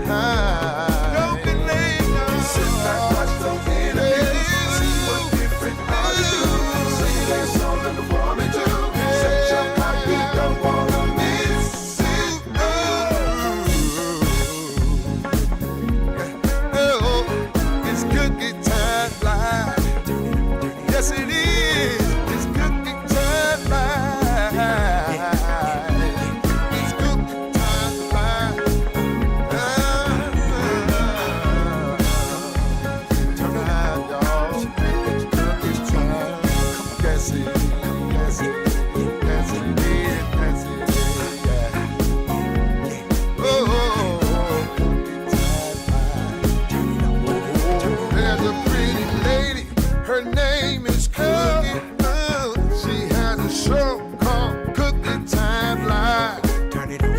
Don't be late now. Sit back, watch those interviews. See what different artists do. Sing their song and perform it too. Set your clock, you don't wanna miss it. Oh, it's cookie time live. Yes, it is. It's cookie time live. It's cookie time live. Turn around, y'all. It's cookie time. Yes, it is. Yes, it is. Yes, it is. Yes, it is. Yeah. Oh, cookie time live. There's a pretty lady. Her name is Cookie. She has a show called Cookie Time Live.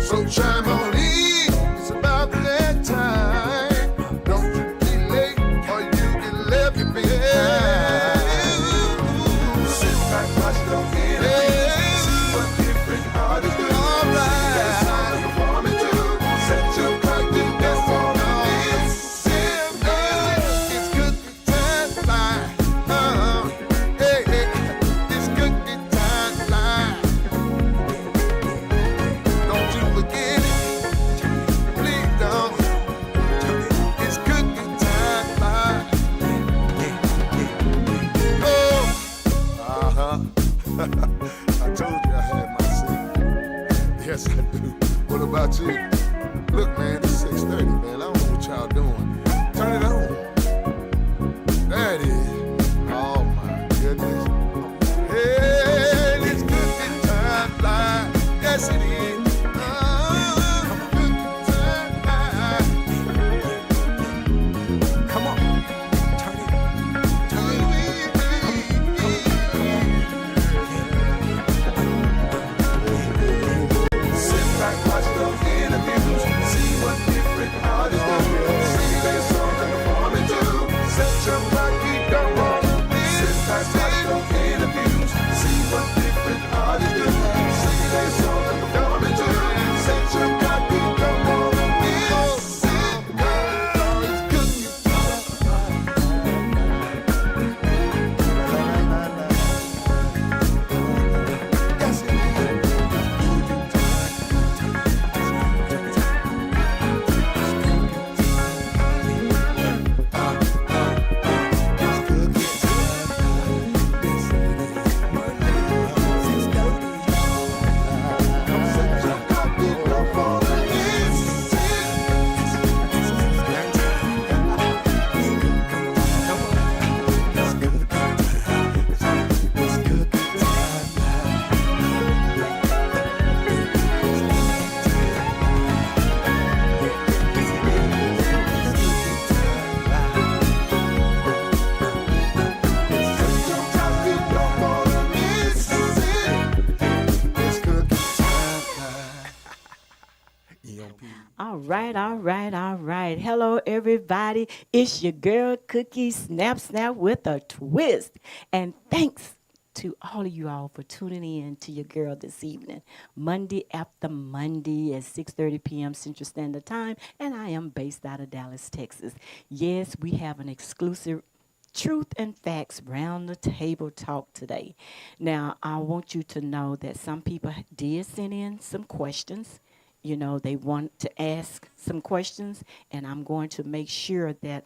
So chime on in. It's about that time. Don't you be late or you get left behind. Sit back, watch those interviews. See what different artists do. All right. Perform it too. Set your clock, you don't wanna miss it. It's Cookie Time Live. Hey, hey, it's cookie time live. Don't you forget it. Please don't. It's cookie time live. Oh, I told you I had my seat. Yes, I do. What about you? Look, man, it's 6:30, man. I don't know what y'all doing. Turn it on. There it is. Oh my goodness. Hey, it's cookie time live. Yes, it is. Cookie time live. Come on. Turn it. Turn it. Sit back, watch those interviews. See what different artists do. Sing their song and perform it too. Set your clock, you don't wanna miss. Sit back, watch those interviews. See what different artists do. Sing their song and perform it too. Set your clock, you don't wanna miss. Girl, it's cookie time. Yes, it is. All right. Hello, everybody. It's your girl, Cookie Snap Snap with a twist. And thanks to all of you all for tuning in to your girl this evening. Monday after Monday at 6:30 p.m. Central Standard Time. And I am based out of Dallas, Texas. Yes, we have an exclusive Truth and Facts round the table talk today. Now, I want you to know that some people did send in some questions. You know, they want to ask some questions, and I'm going to make sure that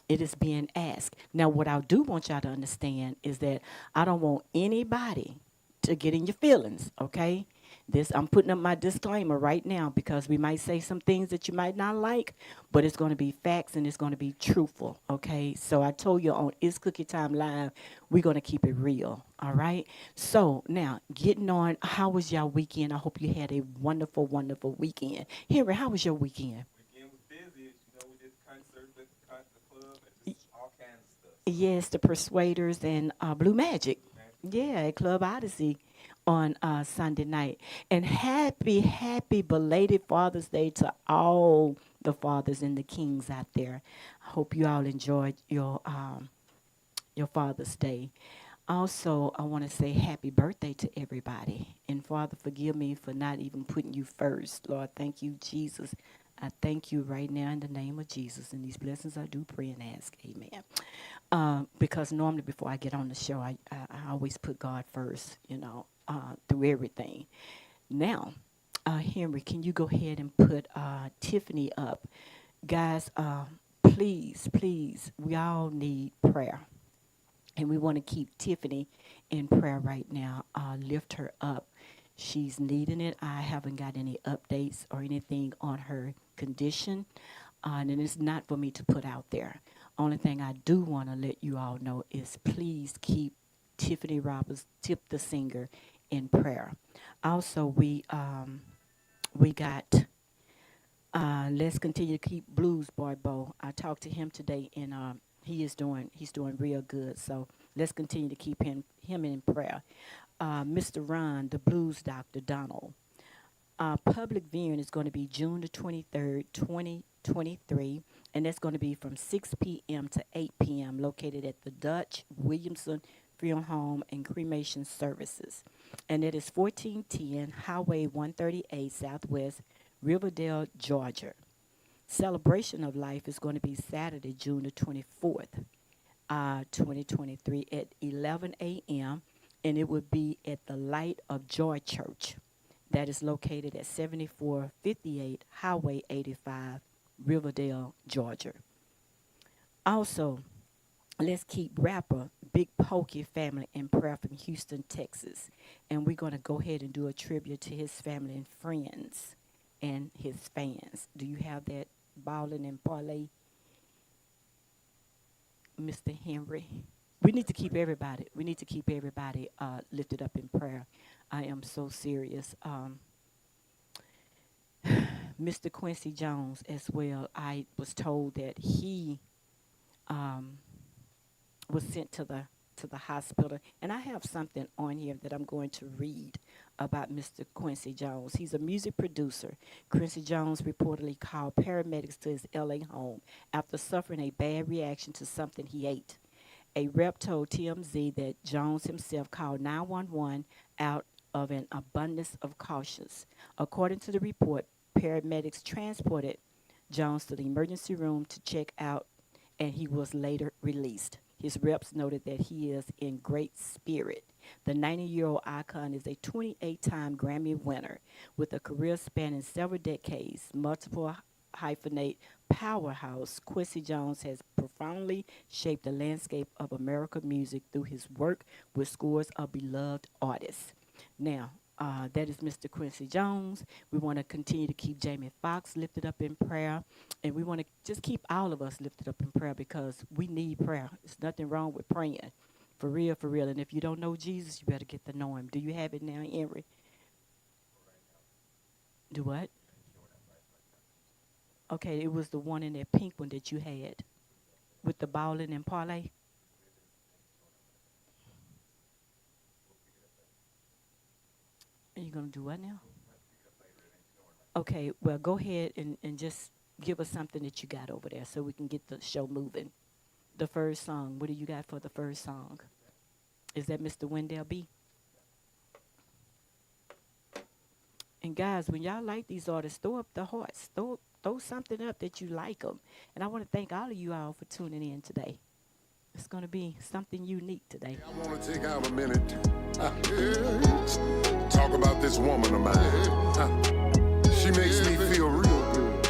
it is being asked. Now, what I do want y'all to understand is that I don't want anybody to get in your feelings, okay? I'm putting up my disclaimer right now because we might say some things that you might not like, but it's going to be facts and it's going to be truthful, okay? So I told you on It's Cookie Time Live, we're going to keep it real, all right? So now, getting on, how was y'all weekend? I hope you had a wonderful, wonderful weekend. Henry, how was your weekend? Weekend was busy. You know, we did concerts at the club and just all kinds of stuff. Yes, the Persuaders and Blue Magic. Yeah, at Club Odyssey on Sunday night. And happy belated Father's Day to all the fathers and the kings out there. I hope you all enjoyed your Father's Day. Also, I want to say happy birthday to everybody. And Father, forgive me for not even putting you first. Lord, thank you, Jesus. I thank you right now in the name of Jesus. And these blessings I do pray and ask. Amen. Because normally before I get on the show, I always put God first, through everything. Now, Henry, can you go ahead and put Tiffany up? Guys, please, please, we all need prayer. And we want to keep Tiffany in prayer right now. Lift her up. She's needing it. I haven't got any updates or anything on her condition. And it's not for me to put out there. Only thing I do want to let you all know is please keep Tiffany Roberts, Tip the singer, in prayer. Also, we got Let's Continue to Keep Blues Boy Bo. I talked to him today, and he's doing real good. So let's continue to keep him in prayer. Mr. Ron, the Blues Doctor Donald. Public viewing is going to be June the 23rd, 2023, and that's going to be from 6 p.m. to 8 p.m. located at the Dutch Williamson Funeral Home and Cremation Services. And it is 1410 Highway 138 Southwest, Riverdale, Georgia. Celebration of Life is going to be Saturday, June the 24th, 2023 at 11 a.m., and it would be at the Light of Joy Church. That is located at 7458 Highway 85, Riverdale, Georgia. Also, let's keep rapper Big Pokey family in prayer from Houston, Texas. And we're going to go ahead and do a tribute to his family and friends and his fans. Do you have that ballin' and parlay, Mr. Henry? We need to keep everybody lifted up in prayer. I am so serious. Mr. Quincy Jones as well. I was told that he was sent to the hospital, and I have something on here that I'm going to read about Mr. Quincy Jones. He's a music producer. Quincy Jones reportedly called paramedics to his L.A. home after suffering a bad reaction to something he ate. A rep told TMZ that Jones himself called 911 out of an abundance of cautions. According to the report, paramedics transported Jones to the emergency room to check out, and he was later released. His reps noted that he is in great spirit. The 90-year-old icon is a 28-time Grammy winner with a career spanning several decades, multiple hyphenate powerhouse. Quincy Jones has profoundly shaped the landscape of American music through his work with scores of beloved artists. Now, that is Mr. Quincy Jones. We want to continue to keep Jamie Foxx lifted up in prayer, and we want to just keep all of us lifted up in prayer because we need prayer. There's nothing wrong with praying, for real, for real. And if you don't know Jesus, you better get to know him. Do you have it now, Henry? Do what? Okay, it was the one in that pink one that you had with the ballin' and parlay. Are you going to do what now? Okay, well, go ahead and just give us something that you got over there so we can get the show moving. The first song, what do you got for the first song? Is that Mr. Wendell B? And guys, when y'all like these artists, throw up the hearts. Throw something up that you like them. And I want to thank all of you all for tuning in today. It's going to be something unique today. I want to take out a minute talk about this woman of mine. She makes me feel real good.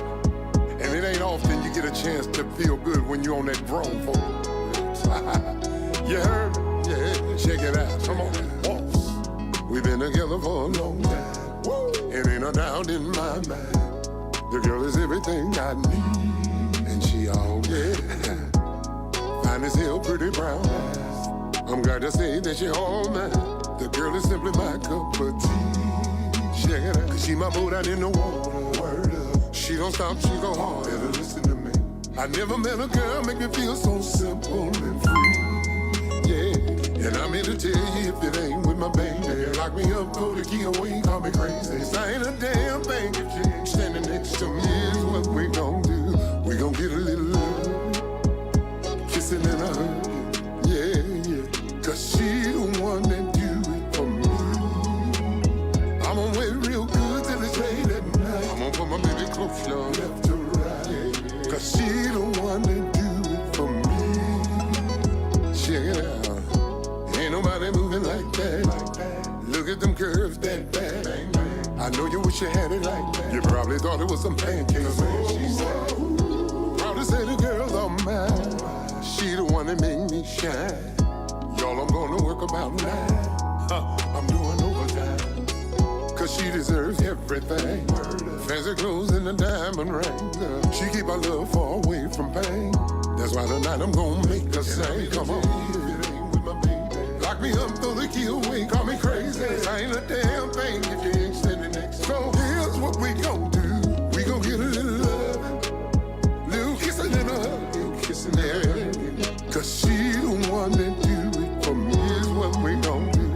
And it ain't often you get a chance to feel good when you're on that grown folk. You heard? Yeah, check it out. Come on, boss. We've been together for a long time. Woo. It ain't a doubt in my mind. The girl is everything I need. And she all fine as hell, pretty brown eyes. I'm glad to say that she all mine. The girl is simply my cup of tea. Check it out. Cause she my boat out in the water. Word up. She don't stop, she go hard. Better listen to me. I never met a girl make me feel so simple and free. Yeah. And I'm here to tell you if it ain't with my baby. Lock me up, go the key away, call me crazy. This ain't a damn thing if she ain't standing next to me. Is what we gon' do. We gon' get a little love. Kissing and a hugging. Yeah, yeah. Cause she the one that do it for me. I'm gonna wait real good till it's late at night. I'm gonna put my baby close, y'all. with them curves that bad. I know you wish you had it like that. You probably thought it was some pancakes. She said, proud to say the girls are mine. She the one that made me shine. Y'all, I'm gonna work about 9. I'm doing overtime. Cause she deserves everything. Fancy clothes and a diamond ring. She keep her love far away from pain. That's why tonight I'm gonna make her sing. Come on. Lock me up, throw the key away, call me crazy. I ain't a damn thing if you ain't standing next. So here's what we gon' do. We gon' get a little love, little kissing and a hug, little kissing and a hug. Cause she the one that do it for me. Here's what we gon' do.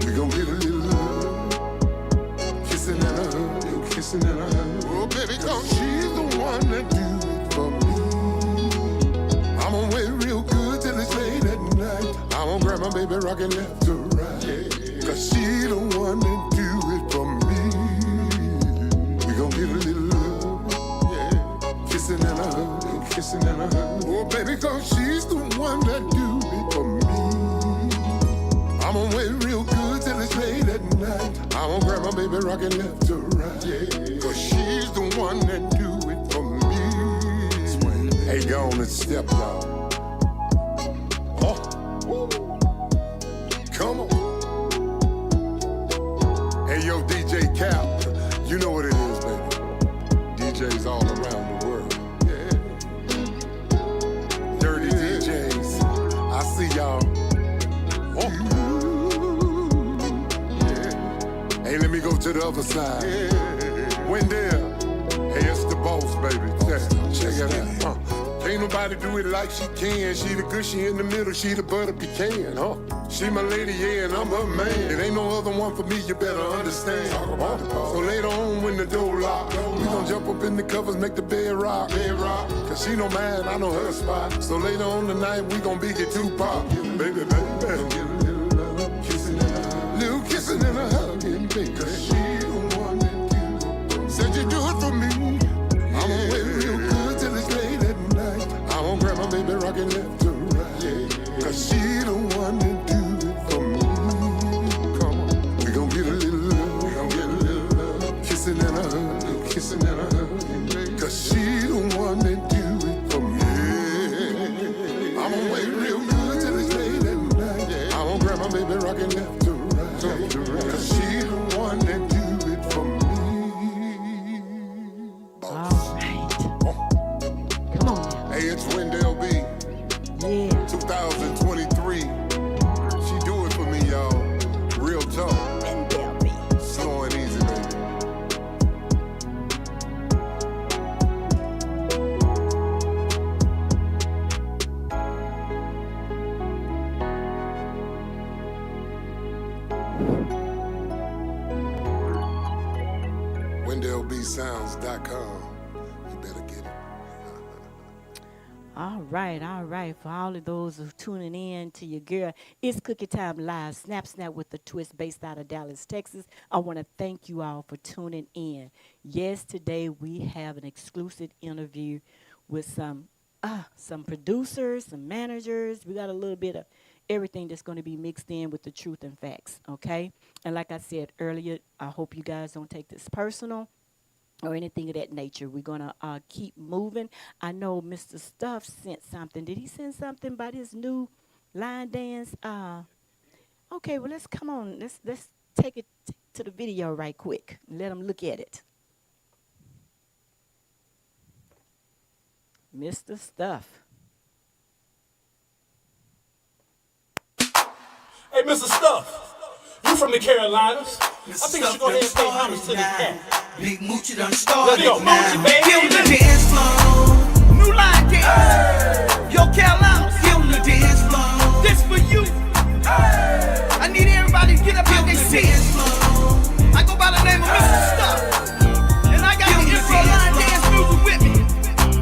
We gon' get a little love, kissing and a hug, little kissing and a hug. Oh baby, cause she's the one that do it for me. I'm gonna wait real good till it's late at night. I'm gonna grab my baby rockin' left to right. Cause she the one that do it for me. We gon' get a little love, yeah. Kissing and a hug, kissing and a hug. Oh baby, cause she's the one that do it for me. I'm gonna wait real good till it's late at night. I'm gonna grab my baby rockin' left to right, yeah. Cause she's the one that do it for me. Hey, go on and step, y'all. Come on. Hey, yo, DJ Cap, you know what it is, baby. DJs all around the world. Yeah. Dirty DJs. I see y'all. Oh. Yeah. Hey, let me go to the other side. Yeah. Wendell. Hey, it's the boss, baby. Check it out. Ain't nobody do it like she can. She the gushy in the middle, she the butter pecan, huh? She my lady, yeah, and I'm her man. It ain't no other one for me, you better understand. So later on when the door lock, we gon' jump up in the covers, make the bed rock. Cause she know mine, I know her spot. So later on tonight, we gon' be get Tupac. Baby, baby, little kissing and a hugging, baby. Cause she the one that do it. Said you do it for me. I'ma wait real good till it's late at night. I'm gonna grab my baby rockin' left to right, yeah. Cause she the one that do it for me. Come on, we gon' get a little love, we gon' get a little love. Kissing and a hug, kissing and a hug. Cause she the one that do it for me. I'ma wait real good till it's late at night. I'm gonna grab my baby rockin' left to right, cause she the one that do it for me. Hey, it's Wendell B. Yeah. 2023. She do it for me, y'all. Real talk. Wendell B. Slow and easy, baby. WendellBSounds.com. You better get it. All right. For all of those who tuning in to your girl, it's Cookie Time Live, Snap with the Twist, based out of Dallas, Texas. I want to thank you all for tuning in. Yes, today we have an exclusive interview with some producers, some managers. We got a little bit of everything that's going to be mixed in with the truth and facts, okay? And like I said earlier, I hope you guys don't take this personal or anything of that nature. We're going to keep moving. I know Mr. Stuff sent something. Did he send something about his new line dance? Okay, well, let's come on. Let's take it to the video right quick and let them look at it. Mr. Stuff. Hey, Mr. Stuff, you from the Carolinas? I think you should go ahead and pay homage to the cat. Big Moochie done started Yo, now. Moochie, baby. Give him the dance floor. New line dance. Hey. Yo, Carolinas. Give him the dance floor. This for you. Hey. I need everybody to get up in their dance floor. I go by the name of Mr. Stuff. And I got the Info Line dance music with me.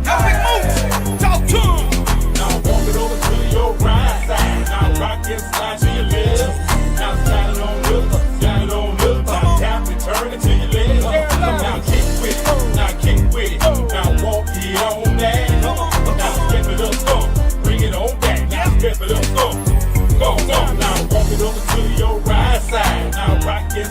Yo, Big Moochie, talk to him. Now walk it over to your right side. Now rock and slide to your left. Now slide it on up, slide it on up. Now tap and turn it to your left. Now kick with it, now kick with it. Now walk it on back. Now step it up, bring it on back. Now step it up, go. Now walk it over to your right side. Now rock and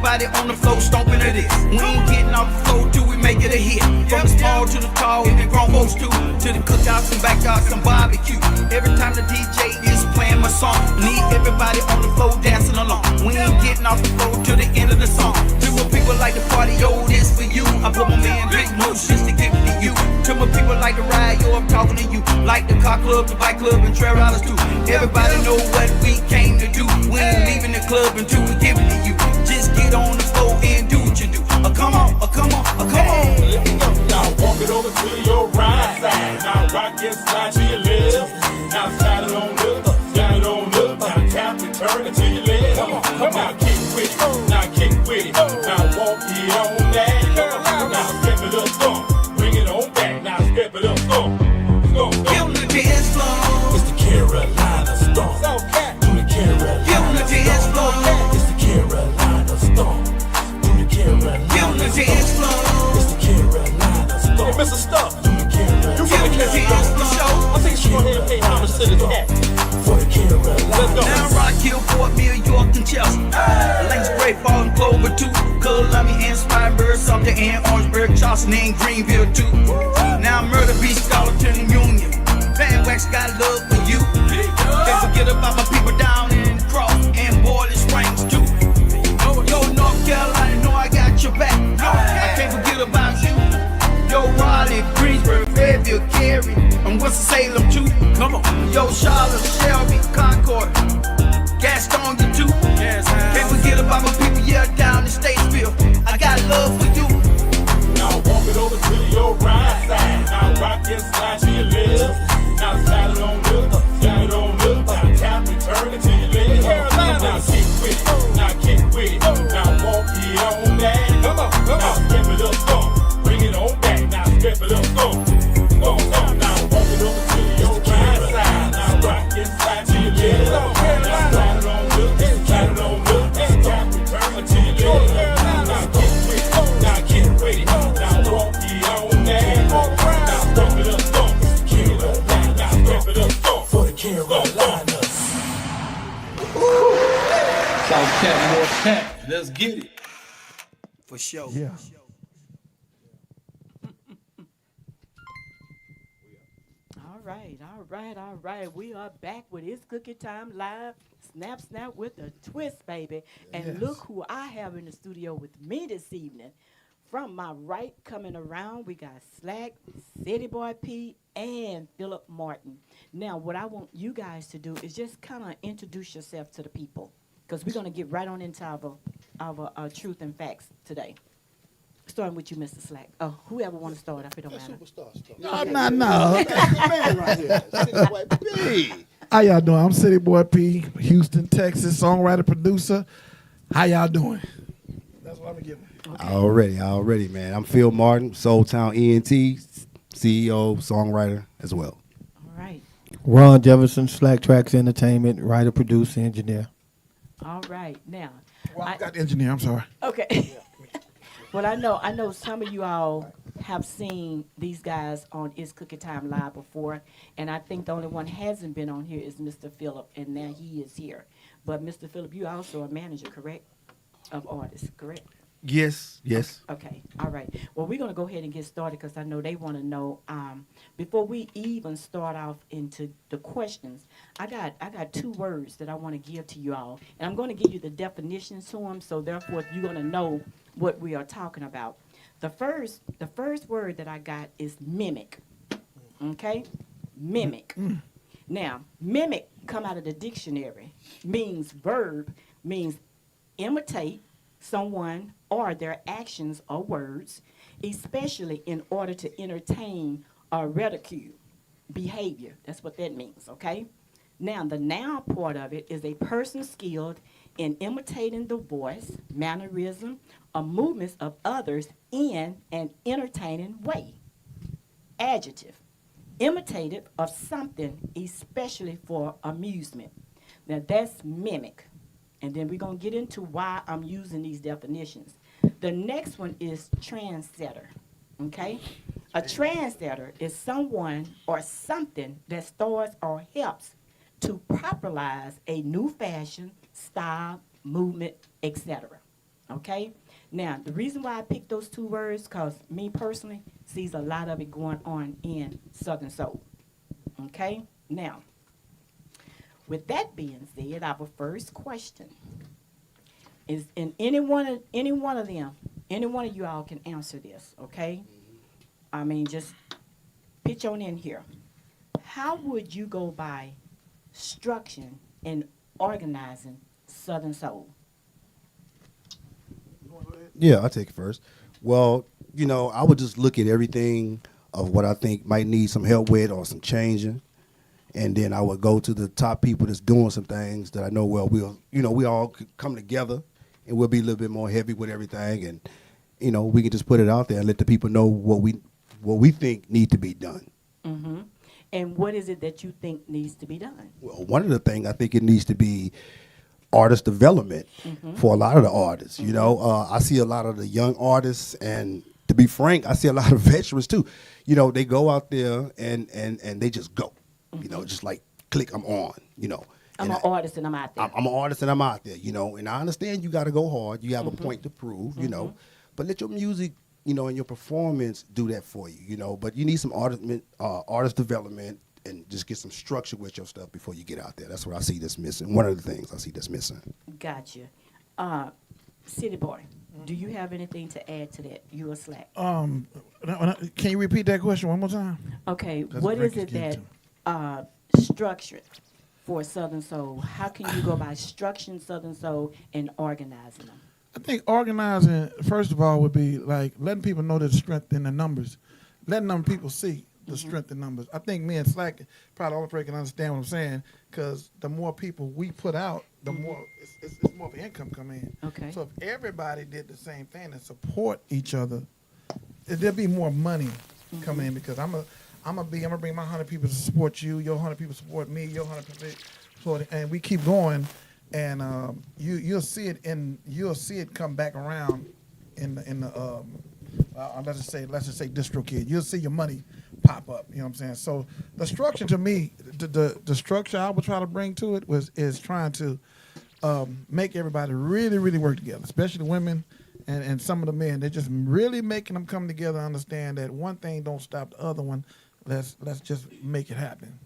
everybody on the floor stomping to this. We ain't getting off the floor till we make it a hit. From the small to the tall, and the grown folks too. To the cookouts and backyards and barbecue. Every time the DJ is playing my song, need everybody on the floor dancing along. We ain't getting off the floor till the end of the song. To my people like to party, yo, this for you. I put my man Big Motions to give it to you. To my people like to ride, yo, I'm talking to you. Like the car club, the bike club, and trail riders too. Everybody know what we came to do. We ain't leaving the club until we give it to you. Just get on the floor and do what you do. Come on, come on, come on. Now walk it over to your right side. Now rock and slide to your left. Now slide it on up, slide it on up. Now tap and turn it to your left. Come on, now kick with it. Now kick with it. Now walk it on back. Now step it up, go. Bring it on back. Now step it up, go. Go, go. Give 'em the dance floor. It's the Carolina Storm. Do the Carolina Give 'em the dance floor. It's the Carolina Storm. Do the Carolina Give 'em the dance floor. It's the Carolina Storm. Hey, Mr. Stuff. Do the Carolina Give 'em the dance floor. I think you should go ahead and pay homage to the cat. For the Carolina. Let's go. Now Rock Hill, Fort Mill, York, and Chelsea. Lakes, Great Falls, and Clover too. Columbia and Spartanburg, Sumter and Orangeburg, Charleston and Greenville too. Now Murder Beach, Gallatin and Union. Van Wax got love for you. Can't forget about my people down in Cross and Boiling Springs too. Yo, North Carolina, know I got your back. I can't forget about you. Yo, Raleigh, Greensboro, Fayetteville, Cary, and Winston-Salem too. Come on. Yo, Charlotte, Shelby, Concord, Gaston, you too. Can't forget about my people, yeah, down in Statesville. I got love for you. Now walk it over to your right side. Now rock and slide to your left. Now slide it on up, slide it on up. Now tap and turn it to your left. Now kick with it, now kick with it. Now walk it on back. Come on, come on. Now step it up, go. Bring it on back. Now step it up, go. Go, go. Now walk it over to your right side. Now rock and slide to your left. Now slide it on up, slide it on up. Now tap and turn it to your left. Now kick with it, now kick with it. Now walk it on back. Now step it up, go. Carolina, now step it up, go. For the Carolinas. South Cat, North Cat. Let's get it. For sure. Yeah. All right. We are back with It's Cookie Time Live. Snap with a twist, baby. And Yes. look who I have in the studio with me this evening. From my right, coming around, we got Slack, City Boy P, and Philip Martin. Now, what I want you guys to do is just kind of introduce yourself to the people, because we're going to get right on into our truth and facts today. Starting with you, Mr. Slack. Whoever want to start, if it don't matter. No. Man right here. City Boy P. How y'all doing? I'm City Boy P, Houston, Texas, songwriter, producer. How y'all doing? That's what I'm giving. Already, man. I'm Phil Martin, Soul Town ENT, CEO, songwriter as well. All right. Ron Jefferson, Slack Tracks Entertainment, writer, producer, engineer. All right. Now, Well, I got the engineer. I'm sorry. okay. Well, I know some of you all have seen these guys on It's Cookie Time Live before, and I think the only one hasn't been on here is Mr. Phillip, and now he is here. But Mr. Phillip, you also a manager, correct, of artists, correct? Yes. Okay, all right. Well, we're going to go ahead and get started because I know they want to know. Before we even start off into the questions, I got two words that I want to give to you all, and I'm going to give you the definitions to them, so therefore you're going to know what we are talking about. The first word that I got is mimic. Okay, mimic. Now, mimic come out of the dictionary, means imitate someone or their actions or words, especially in order to entertain or ridicule behavior. That's what that means, okay? Now, the noun part of it is a person skilled in imitating the voice, mannerism, or movements of others in an entertaining way. Adjective, imitative of something, especially for amusement. Now, that's mimic. And then we're going to get into why I'm using these definitions. The next one is trendsetter, okay? A trendsetter is someone or something that starts or helps to popularize a new fashion, style, movement, etc. Okay? Now, the reason why I picked those two words, because me personally sees a lot of it going on in Southern Soul. Okay? Now, with that being said, our first question is, and any one of them, any one of you all can answer this, okay? I mean, just pitch on in here. How would you go by structuring and organizing Southern Soul? Yeah, I'll take it first. Well, I would just look at everything of what I think might need some help with or some changing. And then I would go to the top people that's doing some things that I know, well, we all could come together and we'll be a little bit more heavy with everything. And, we can just put it out there and let the people know what we think need to be done. Mm-hmm. And what is it that you think needs to be done? Well, one of the things I think it needs to be artist development for a lot of the artists. I see a lot of the young artists, and to be frank, I see a lot of veterans too. They go out there and they just go. Just like click, I'm on. I'm an artist and I'm out there. I'm an artist and I'm out there. And I understand you got to go hard. You have a point to prove. But let your music, and your performance do that for you. But you need some artist development. And just get some structure with your stuff before you get out there. That's what I see that's missing. One of the things I see that's missing. Gotcha. City Boy, do you have anything to add to that? You or Slack? Can you repeat that question one more time? Okay, That's what what is it Rick is that structured for Southern Soul? How can you go by structuring Southern Soul and organizing them? I think organizing, first of all, would be like letting people know there's strength in the numbers, letting them people see the strength in numbers. I think me and Slack probably all three can understand what I'm saying, because the more people we put out, the more it's more of an income come in. Okay. So if everybody did the same thing and support each other, there'd be more money come in, because I'm gonna bring my 100 people to support you, your 100 people support me, your 100 people support, and we keep going, and you'll see it come back around in the let's just say DistroKid. You'll see your money pop up. You know what I'm saying? So the structure, to me, the structure I would try to bring to it is trying to make everybody really, really work together, especially the women and some of the men. They're just really making them come together and understand that one thing don't stop the other one. Let's just make it happen.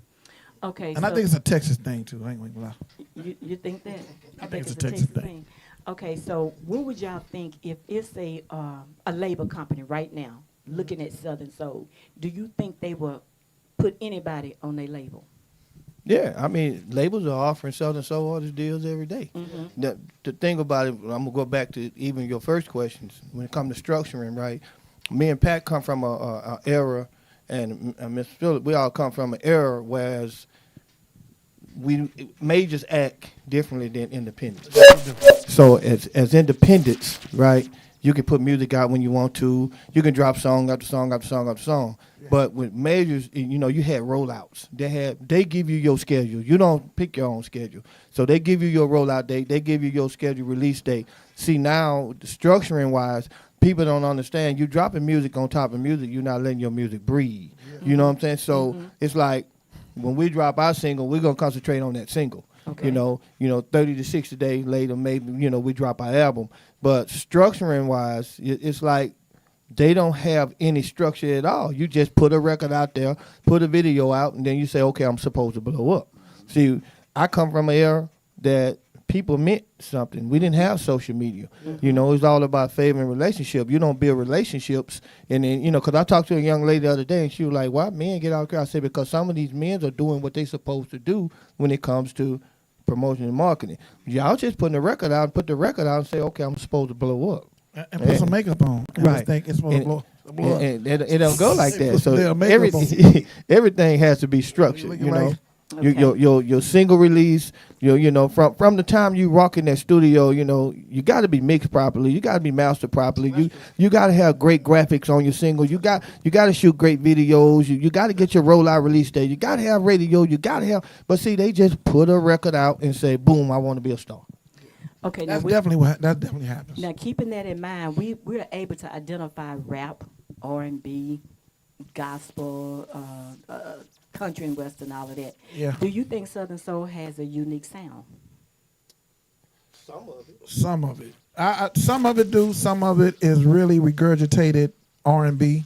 Okay. And I think it's a Texas thing too. I ain't gonna lie. You think that? I think it's a Texas thing. Okay, so what would y'all think if it's a labor company right now looking at Southern Soul? Do you think they will put anybody on their label? Yeah, I mean, labels are offering Southern Soul artist deals every day. The thing about it, I'm going to go back to even your first questions. When it comes to structuring, right, me and Pat come from a era, and Mr. Phillip, we all come from an era whereas majors act differently than independents. So as independents, right, you can put music out when you want to. You can drop song after song after song after song. Yeah. But with majors, you had rollouts. They give you your schedule. You don't pick your own schedule. So they give you your rollout date. They give you your schedule release date. See, now, structuring wise, people don't understand. You dropping music on top of music, you're not letting your music breathe. Yeah. You know what I'm saying? So it's like, when we drop our single, we're going to concentrate on that single. Okay. 30 to 60 days later, maybe, we drop our album. But structuring-wise, it's like they don't have any structure at all. You just put a record out there, put a video out, and then you say, okay, I'm supposed to blow up. See, I come from an era that people meant something. We didn't have social media. It was all about favoring relationship. You don't build relationships. And then, because I talked to a young lady the other day, and she was like, why men get out there? I said, because some of these men are doing what they're supposed to do when it comes to promotion and marketing. Y'all just putting the record out, and say, okay, I'm supposed to blow up. And put some makeup on. And right. Think it's supposed to blow up. And it don't go like that. So everything has to be structured, Okay. Your single release, from the time you walk in that studio, you got to be mixed properly, you got to be mastered properly, you got to have great graphics on your single, you got to shoot great videos, you got to get your rollout release date, you got to have radio, but see, they just put a record out and say, boom, I want to be a star. Okay, that definitely happens. Now, keeping that in mind, we're able to identify rap, R&B, gospel, country and western, all of that. Yeah. Do you think Southern Soul has a unique sound? Some of it. Some of it do. Some of it is really regurgitated R&B.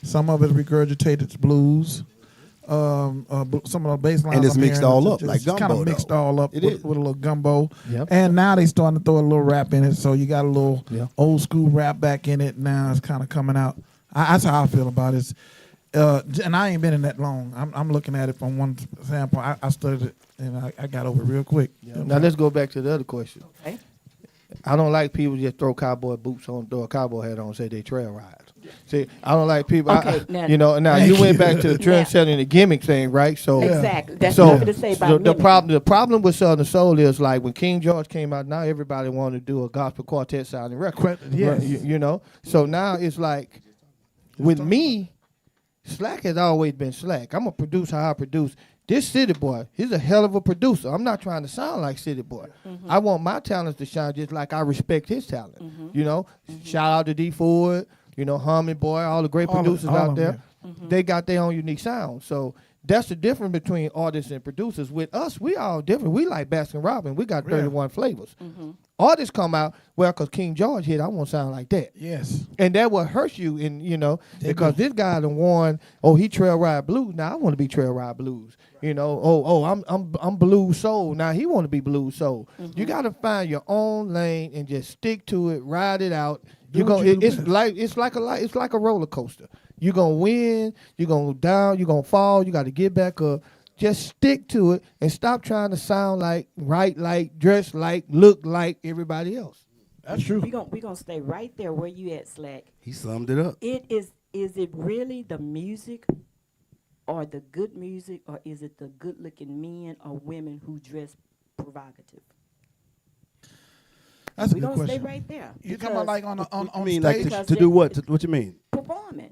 Some of it is regurgitated blues. Some of the bass lines. And it's mixed all up, like kind gumbo, of mixed though. all up It with is. a little gumbo. Yep. And now they starting to throw a little rap in it, so you got a little Yeah. old school rap back in it. Now it's kind of coming out. That's how I feel about it. And I ain't been in that long. I'm looking at it from one standpoint. I studied it and I got over it real quick. Now let's go back to the other question. Okay. I don't like people just throw cowboy boots on, throw a cowboy hat on, and say they trail ride. See, I don't like people. Okay, now- Now Thank you went you. back to the trend setting, the gimmick thing, right? So Exactly. That's so, nothing to say about so the mimicking. the problem with Southern Soul is like when King George came out. Now everybody wanted to do a gospel quartet sounding record. Yes. You know. So now it's like with me, Slack has always been Slack. I'm a producer how I produce. This City Boy, he's a hell of a producer. I'm not trying to sound like City Boy. I want my talents to shine just like I respect his talent. You know, shout out to D Ford, you know, Humming Boy, all the great All of- producers all out of there. them, They got their own unique sound. So that's the difference between artists and producers. With us, we all different. We like Baskin Robbins. We got 31 flavors. Artists come out, well, because King George hit, I want to sound like that. Yes. And that what hurts you, in because this guy done won. Oh, he trail ride blues. Now I want to be trail ride blues. You know, I'm blues soul. Now he want to be blues soul. You got to find your own lane and just stick to it, ride it out. You what go. you do It's best. it's like a roller coaster. You gonna win. You gonna go down. You gonna fall. You got to get back up. Just stick to it and stop trying to sound like, write like, dress like, look like everybody else. That's true. We gonna stay right there where you at, Slack. He summed it up. It is it really the music or the good music, or is it the good looking men or women who dress provocative? That's a We good gonna stay question. right there. You talking about because like on I mean, like stage? Because to do what? What you mean? performing.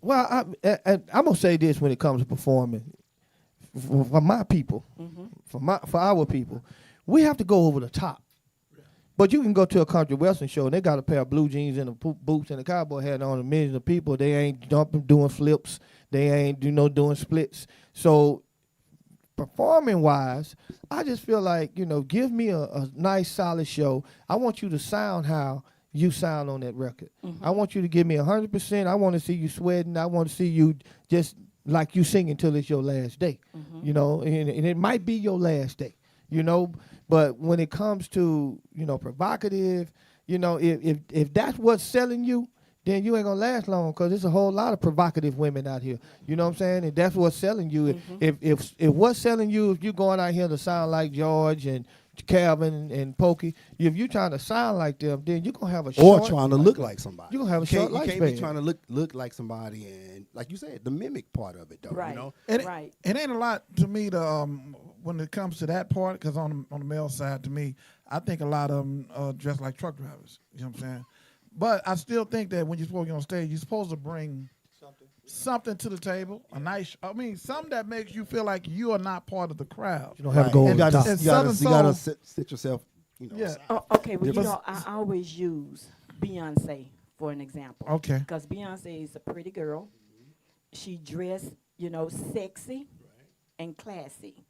Well, I'm gonna say this when it comes to performing. For my people, for our people, we have to go over the top. But you can go to a country western show and they got a pair of blue jeans and a boots and a cowboy hat on. A millions of people, they ain't jumping, doing flips. They ain't doing splits. So performing wise, I just feel like, give me a nice solid show. I want you to sound how you sound on that record. I want you to give me 100%. I want to see you sweating. I want to see you just like you singing till it's your last day. And it might be your last day. But when it comes to provocative, if that's what's selling you, then you ain't gonna last long, because there's a whole lot of provocative women out here. You know what I'm saying? And that's what's selling you. If what's selling you, if you going out here to sound like George and Calvin and Pokey, if you trying to sound like them, then you're gonna have a Or short, trying to look like somebody. You're gonna have a You short can't be lifespan. trying to look like somebody, and like you said, the mimic part of it, though. Right. It, Right. it ain't a lot to me to when it comes to that part, because on the male side, to me, I think a lot of them dress like truck drivers. You know what I'm saying? But I still think that when you're supposed to get on stage, you're supposed to bring something to the table. Something that makes you feel like you are not part of the crowd. You don't have to go You over the gotta, top. And you gotta, Southern you gotta Soul- sit yourself. Yeah. Oh, okay, well, Different- I always use Beyonce for an example. Okay. Because Beyonce is a pretty girl. She dressed, sexy and classy.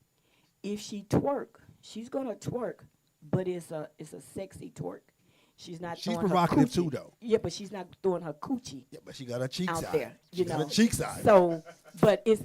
If she twerk, she's gonna twerk, but it's a sexy twerk. She's not. She's throwing her provocative coochie. too, though. Yeah, but she's not throwing her coochie Yeah, but she got her cheeks out out. there. She You got know. her cheeks out. So, but it's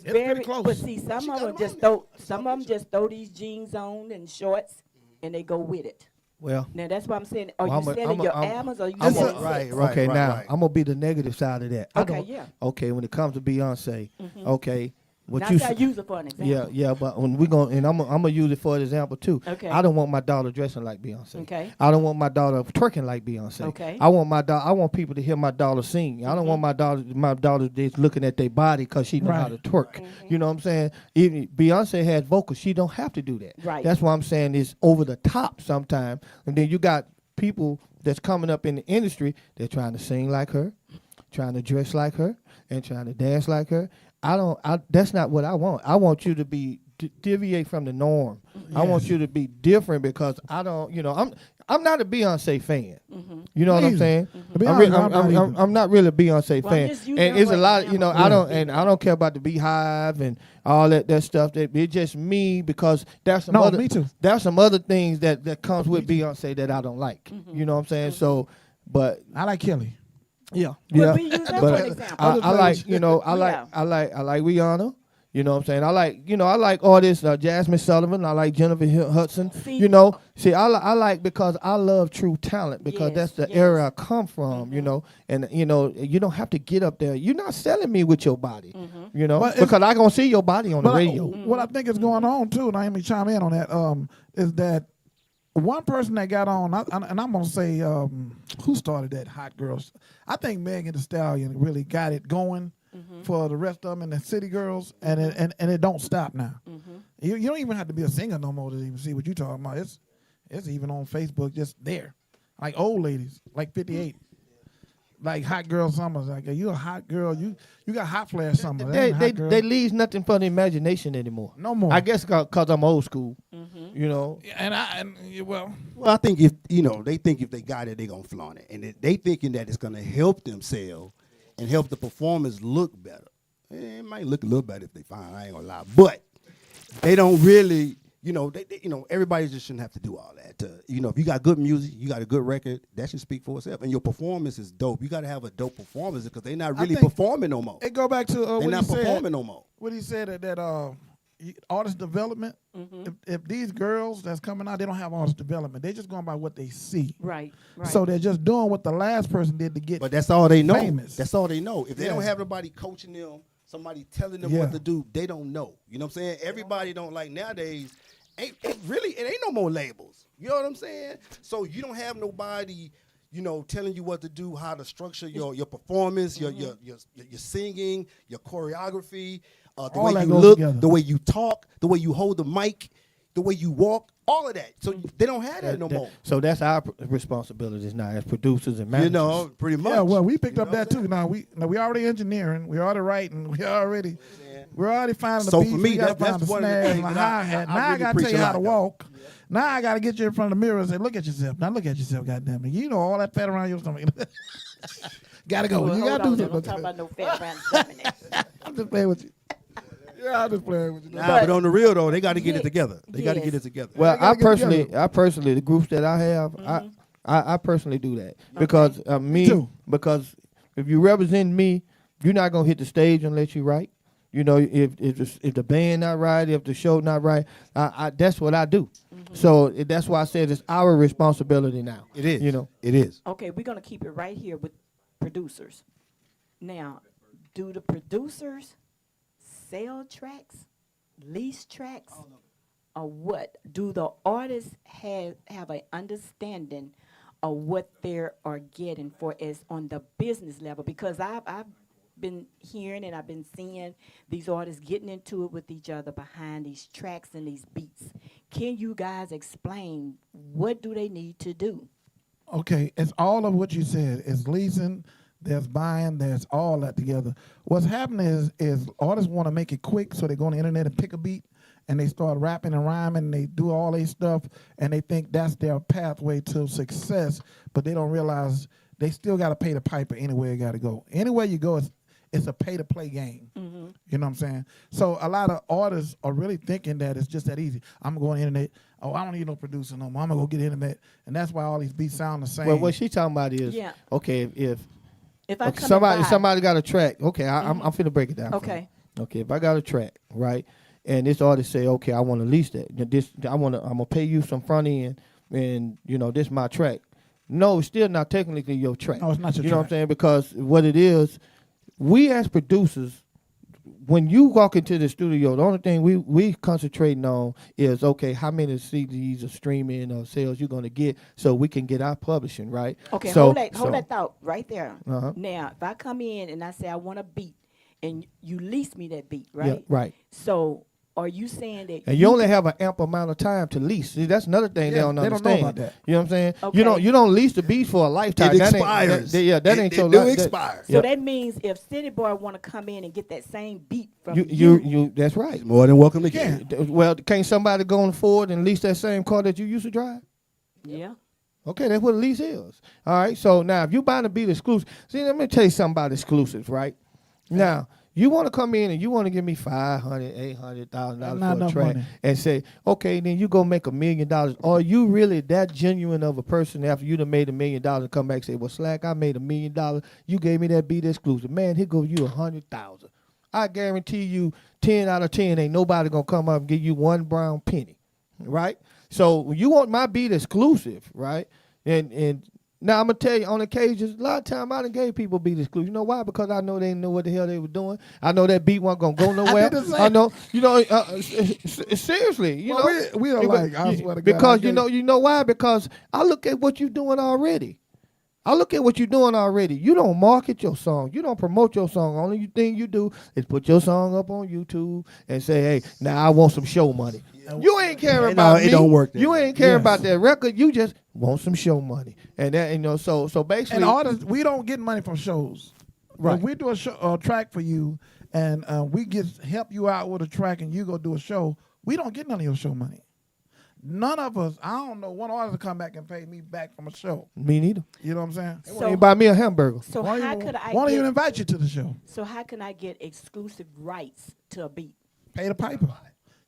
very. pretty close. But see, some She of got them them just on throw. Some of them just throw these jeans on and shorts, and they go with it. Well, Now that's what I'm saying. Are Well, you I'm a- selling I'm a- your I'm- albums, or you I'm a- selling right, sex? right. okay, now I'm gonna be the negative side of that. Okay, yeah. Okay, when it comes to Beyonce, okay, what Now, you I use it for an example. yeah, but when we going, and I'm gonna use it for an example too. Okay. I don't want my daughter dressing like Beyonce. Okay. I don't want my daughter twerking like Beyonce. Okay. I want people to hear my daughter sing. I don't want my daughter just looking at their body because she know how to twerk. You know what I'm saying? Even Beyonce has vocals. She don't have to do that. Right. That's why I'm saying it's over the top sometimes. And then you got people that's coming up in the industry. They're trying to sing like her, trying to dress like her, and trying to dance like her. That's not what I want. I want you to be deviate from the norm. I want you to be different because I don't, I'm not a Beyonce fan. You know what I'm Either. saying? To be honest, I'm not either. I'm not really a Beyonce Well, fan, just using and it's a her lot. example. I don't care about the Beehive and all that stuff. It's just me because there's some No, other me too. there's some other things that comes with Beyonce that I don't like. You know what I'm saying? So, but I like Kelly. yeah, Well, we use that for but an example. I like Yeah. I like Rihanna. You know what I'm saying? I like artists, Jasmine Sullivan. I like Jennifer Hudson. See- I like because I love true talent because Yes, that's the yes. era I come from, and you don't have to get up there. You're not selling me with your body, But because I gonna see your body on the But radio. what I think is going on too, and I me chime in on that, is that one person that got on, and I'm gonna say, who started that Hot Girls? I think Megan Thee Stallion really got it going for the rest of them and the City Girls, and it don't stop now. You don't even have to be a singer no more to even see what you're talking about. It's even on Facebook, just there, like old ladies, like 58. Like Hot Girl Summers, like you a hot girl, you got Hot Flash Summer. That ain't Hot Girl. They leaves nothing for the imagination anymore. No more. I guess because I'm old school. and well, Well, I think if they think if they got it, they gonna flaunt it, and they thinking that it's gonna help them sell and help the performers look better. It might look a little better if they find. I ain't gonna lie, but they don't really. Everybody just shouldn't have to do all that. If you got good music, you got a good record, that should speak for itself. And your performance is dope. You got to have a dope performance because they're not really think performing no more. it go back to They're what not he said. performing no more. What he said that artist development. If these girls that's coming out, they don't have artist development. They're just going by what they see. Right. So they're just doing what the last person did to get. But that's all they know. Famous. That's all they know. If they Yeah. don't have nobody coaching them, somebody telling them Yeah. what to do, they don't know. You know what I'm saying? Everybody don't like nowadays. It ain't no more labels. You know what I'm saying? So you don't have nobody, telling you what to do, how to structure your performance, your singing, your choreography, the All way that you goes look, together. the way you talk, the way you hold the mic, the way you walk, all of that. So they don't have that no more. So that's our responsibilities now as producers and managers. Pretty much. yeah, well, we picked up that too. Now we already engineering, we already writing, we're already finding the So beats. for me, we gotta that's find the one of the snares things and the that hi hat. I Now I really gotta tell preach you a how to lot, though. walk. Now I gotta get you in front of the mirror and say, "Look at yourself." Now look at yourself, goddamn it. You know all that fat around your stomach. Gotta go. Well, You hold gotta on, do don't talk something. about no fat around stomach. I'm just playing with you. Yeah, I'm just playing with you. Nah, but on the real though, they got to get Yeah. it together. They got to Yes. get it together. Well, gotta get I personally, the groups that I have, I personally do that because too. because if you represent me, you're not gonna hit the stage unless you right. If the band not right, if the show not right, that's what I do. So that's why I said it's our responsibility now. It is. It is. Okay, we're going to keep it right here with producers. Now, do the producers sell tracks, lease tracks, or what? Do the artists have an understanding of what they are getting for as on the business level? Because I've been hearing and I've been seeing these artists getting into it with each other behind these tracks and these beats. Can you guys explain what do they need to do? Okay, it's all of what you said. It's leasing, there's buying, there's all that together. What's happening is artists want to make it quick, so they go on the internet and pick a beat, and they start rapping and rhyming, and they do all their stuff, and they think that's their pathway to success, but they don't realize they still got to pay the piper anywhere you got to go. Anywhere you go, it's a pay-to-play game. You know what I'm saying? So a lot of artists are really thinking that it's just that easy. I'm going to go on the internet. Oh, I don't need no producer no more. I'm going to go get the internet. And that's why all these beats sound the same. Well, what she talking about is Yeah. okay if If I okay, come and buy- somebody got a track. Okay, I'm finna break it down. for Okay. you. Okay, if I got a track, right, and this artist say, okay, I want to lease that. I'm gonna pay you some front end, and this my track. No, it's still not technically your track. No, it's not your You know what I'm track. saying? Because what it is, we as producers, when you walk into the studio, the only thing we concentrating on is, okay, how many CDs or streaming or sales you're gonna get, so we can get our publishing right. Okay, So- hold that thought right there. Uh-huh. Now, if I come in and I say I want a beat, and you lease me that beat, right? Yeah, right. So are you saying that And you only have an ample amount of time to lease. See, that's another thing they Yeah, don't they don't know understand. about that. You know what I'm saying? Okay. You don't lease the beats for a lifetime. It That ain't- expires. that ain't your It do life. expire. so that means if City Boy want to come in and get that same beat from You that's right. More than welcome to get. Well, can't somebody go on Ford and lease that same car that you used to drive? yeah. Okay, that's what a lease is. All right. So now, if you buying a beat exclusive, see, let me tell you something about exclusives, right? Now, you want to come in and you want to give me $500,000, $800,000 Not for a enough track, money. and say, okay, then you go make $1 million. Are you really that genuine of a person after you done made $1 million and come back and say, well, Slack, I made $1 million. You gave me that beat exclusive. Man, here goes you $100,000. I guarantee you 10 out of 10 ain't nobody going to come up and give you one brown penny, right? So when you want my beat exclusive, right? And now I'm gonna tell you on occasions, a lot of time I done gave people beat exclusive. You know why? Because I know they didn't know what the hell they were doing. I know that beat wasn't gonna go nowhere. did the same. I know, seriously, you Well, know. we are like, I swear to God, because I you know why? Because I look at what you're doing already. I look at what you're doing already. You don't market your song. You don't promote your song. Only thing you do is put your song up on YouTube and say, hey, now I want some show money. You ain't caring about it me. don't work that You way. ain't caring Yes. about that record. You just want some show money. And that, so basically. And artists, we don't get money from shows. Right. If we do a track for you, and we help you out with a track, and you go do a show, we don't get none of your show money. None of us. I don't know one artist to come back and pay me back from a show. Me neither. You know what I'm saying? They won't even buy me a hamburger. So Why how don't could I even get, invite you to the show? so how can I get exclusive rights to a beat? Pay the piper.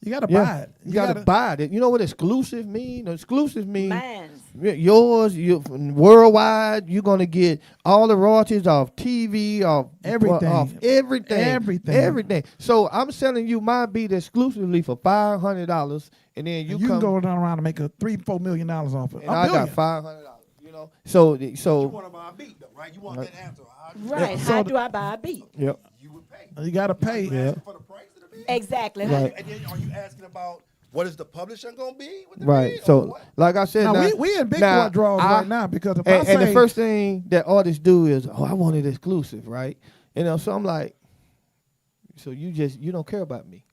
You got to Yeah. buy it. You gotta buy it. You know what exclusive mean? Exclusive mean Mines. yours, worldwide. You're gonna get all the royalties off TV, off Everything. off everything, Everything. So I'm selling you my beat exclusively for $500, and then you You come can go down around and make $3-4 million off it. and I got $500. You know, so You want to buy a beat, though, right? You want that answer. Right. so how the- do I buy a beat? yep. You would pay. You got to pay. Yeah. For the price of the beat? Exactly. Right. And then are you asking about what is the publisher going to be with the Right. beat? or So, what? like I said, Now, now, we in big now, boy draws I- right now because if and, I and say the first thing that artists do is, I want it exclusive, right? You know, so I'm like, so you don't care about me.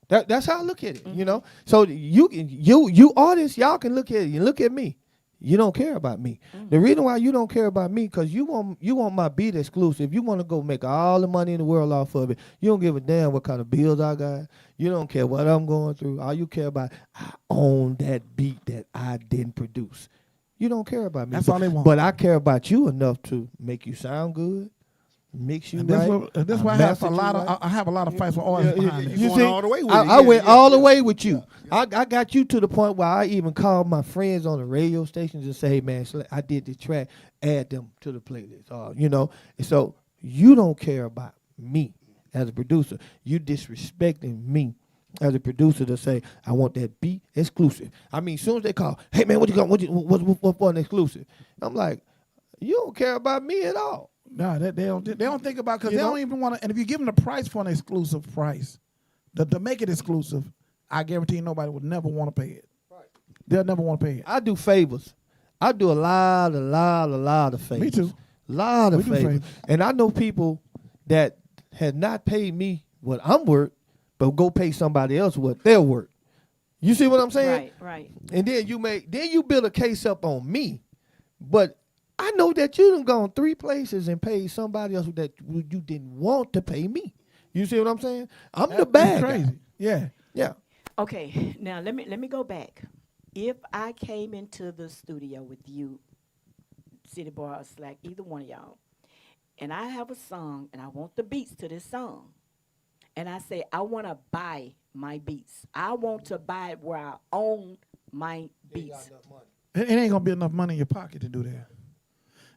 That's how I look at it, you know. So you artists, y'all can look at it. You look at me. You don't care about me. The reason why you don't care about me, because you want my beat exclusive. You want to go make all the money in the world off of it. You don't give a damn what kind of bills I got. You don't care what I'm going through. All you care about, I own that beat that I didn't produce. You don't care about me. That's all they want. But I care about you enough to make you sound good, mix you And that's right. that's why I have a message lot you of right. I have a lot of fights with artists behind it. You going all the way with it. I Yeah, went yeah, all the yeah. way with you. I got you to the point where I even called my friends on the radio stations and say, hey, man, I did this track, add them to the playlist. You know, and so you don't care about me as a producer. You disrespecting me as a producer to say, I want that beat exclusive. I mean, as soon as they call, hey, man, what you got? What for an exclusive? I'm like, you don't care about me at all. No, they don't think about because You they know? don't even want to. And if you give them the price for an exclusive price, to make it exclusive, I guarantee nobody would never want to pay it. Right. They'll never want to pay it. I do favors. I do a lot of favors. Me too. Lot of We do favors. favors. And I know people that had not paid me what I'm worth, but go pay somebody else what they're worth. You see what I'm saying? Right. And then you build a case up on me. But I know that you done gone 3 places and paid somebody else that you didn't want to pay me. You see what I'm saying? I'm the That's bad crazy. guy. Yeah. Yeah. Okay. Now let me go back. If I came into the studio with you, City Boy or Slack, either one of y'all, and I have a song and I want the beats to this song, and I say I want to buy my beats. I want to buy it where I own my beats. It ain't gonna be enough money in your pocket to do that.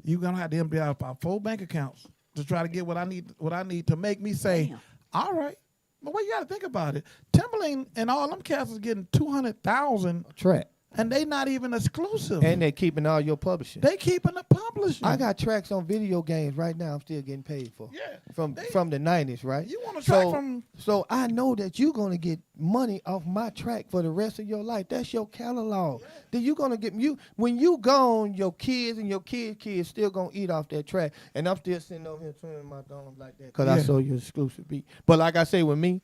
You're gonna have to empty out about 4 bank accounts to try to get what I need to make me say, Damn. all right. But what you gotta think about it. Timberland and all them cats is getting 200,000 Track. and they not even exclusive. And they're keeping all your publishing. they keeping the publishing. I got tracks on video games right now I'm still getting paid for. Yeah, From they- the 90s, right? You want a track from- So I know that you're going to get money off my track for the rest of your life. That's your catalog. Then you're going to get when you gone, your kids and your kids still going to eat off that track. And I'm still sitting over here twiddling my thumbs like that because I Yeah. sold you an exclusive beat. But like I say with me,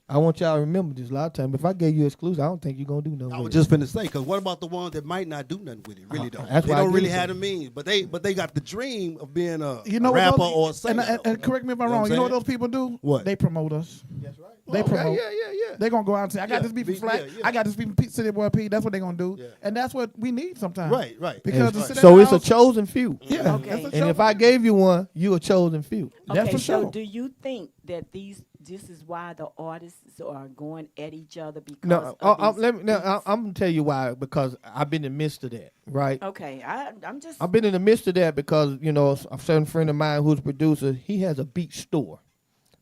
I want y'all to remember this. A lot of time, if I gave you exclusive, I don't think you're gonna do nothing. I with was it. just finna say, because what about the ones that might not do nothing with it? Really don't. That's They why I don't really give it have to the means, but they got the dream of being a, You know a what rapper those- or a singer. and correct me if I'm You know wrong. what You know I'm what those people do? What? They promote us. That's right. They promote. Yeah. They're gonna go out and say, I got Yeah, this beef be- with Flat. yeah, yeah. I got this beef with Pete City Boy Pete. That's what they're gonna do. Yeah. And that's what we need sometimes. Right. Because And- to sit at So the it's a house- chosen few. Yeah. Okay. that's a And chosen if I few. gave you one, you a chosen few. That's Okay, for so sure. do you think that this is why the artists are going at each other because No, of these I'm gonna tell you why. Because I've been in the midst of that, right? Okay, I'm just I've been in the midst of that because a certain friend of mine who's a producer, he has a beat store.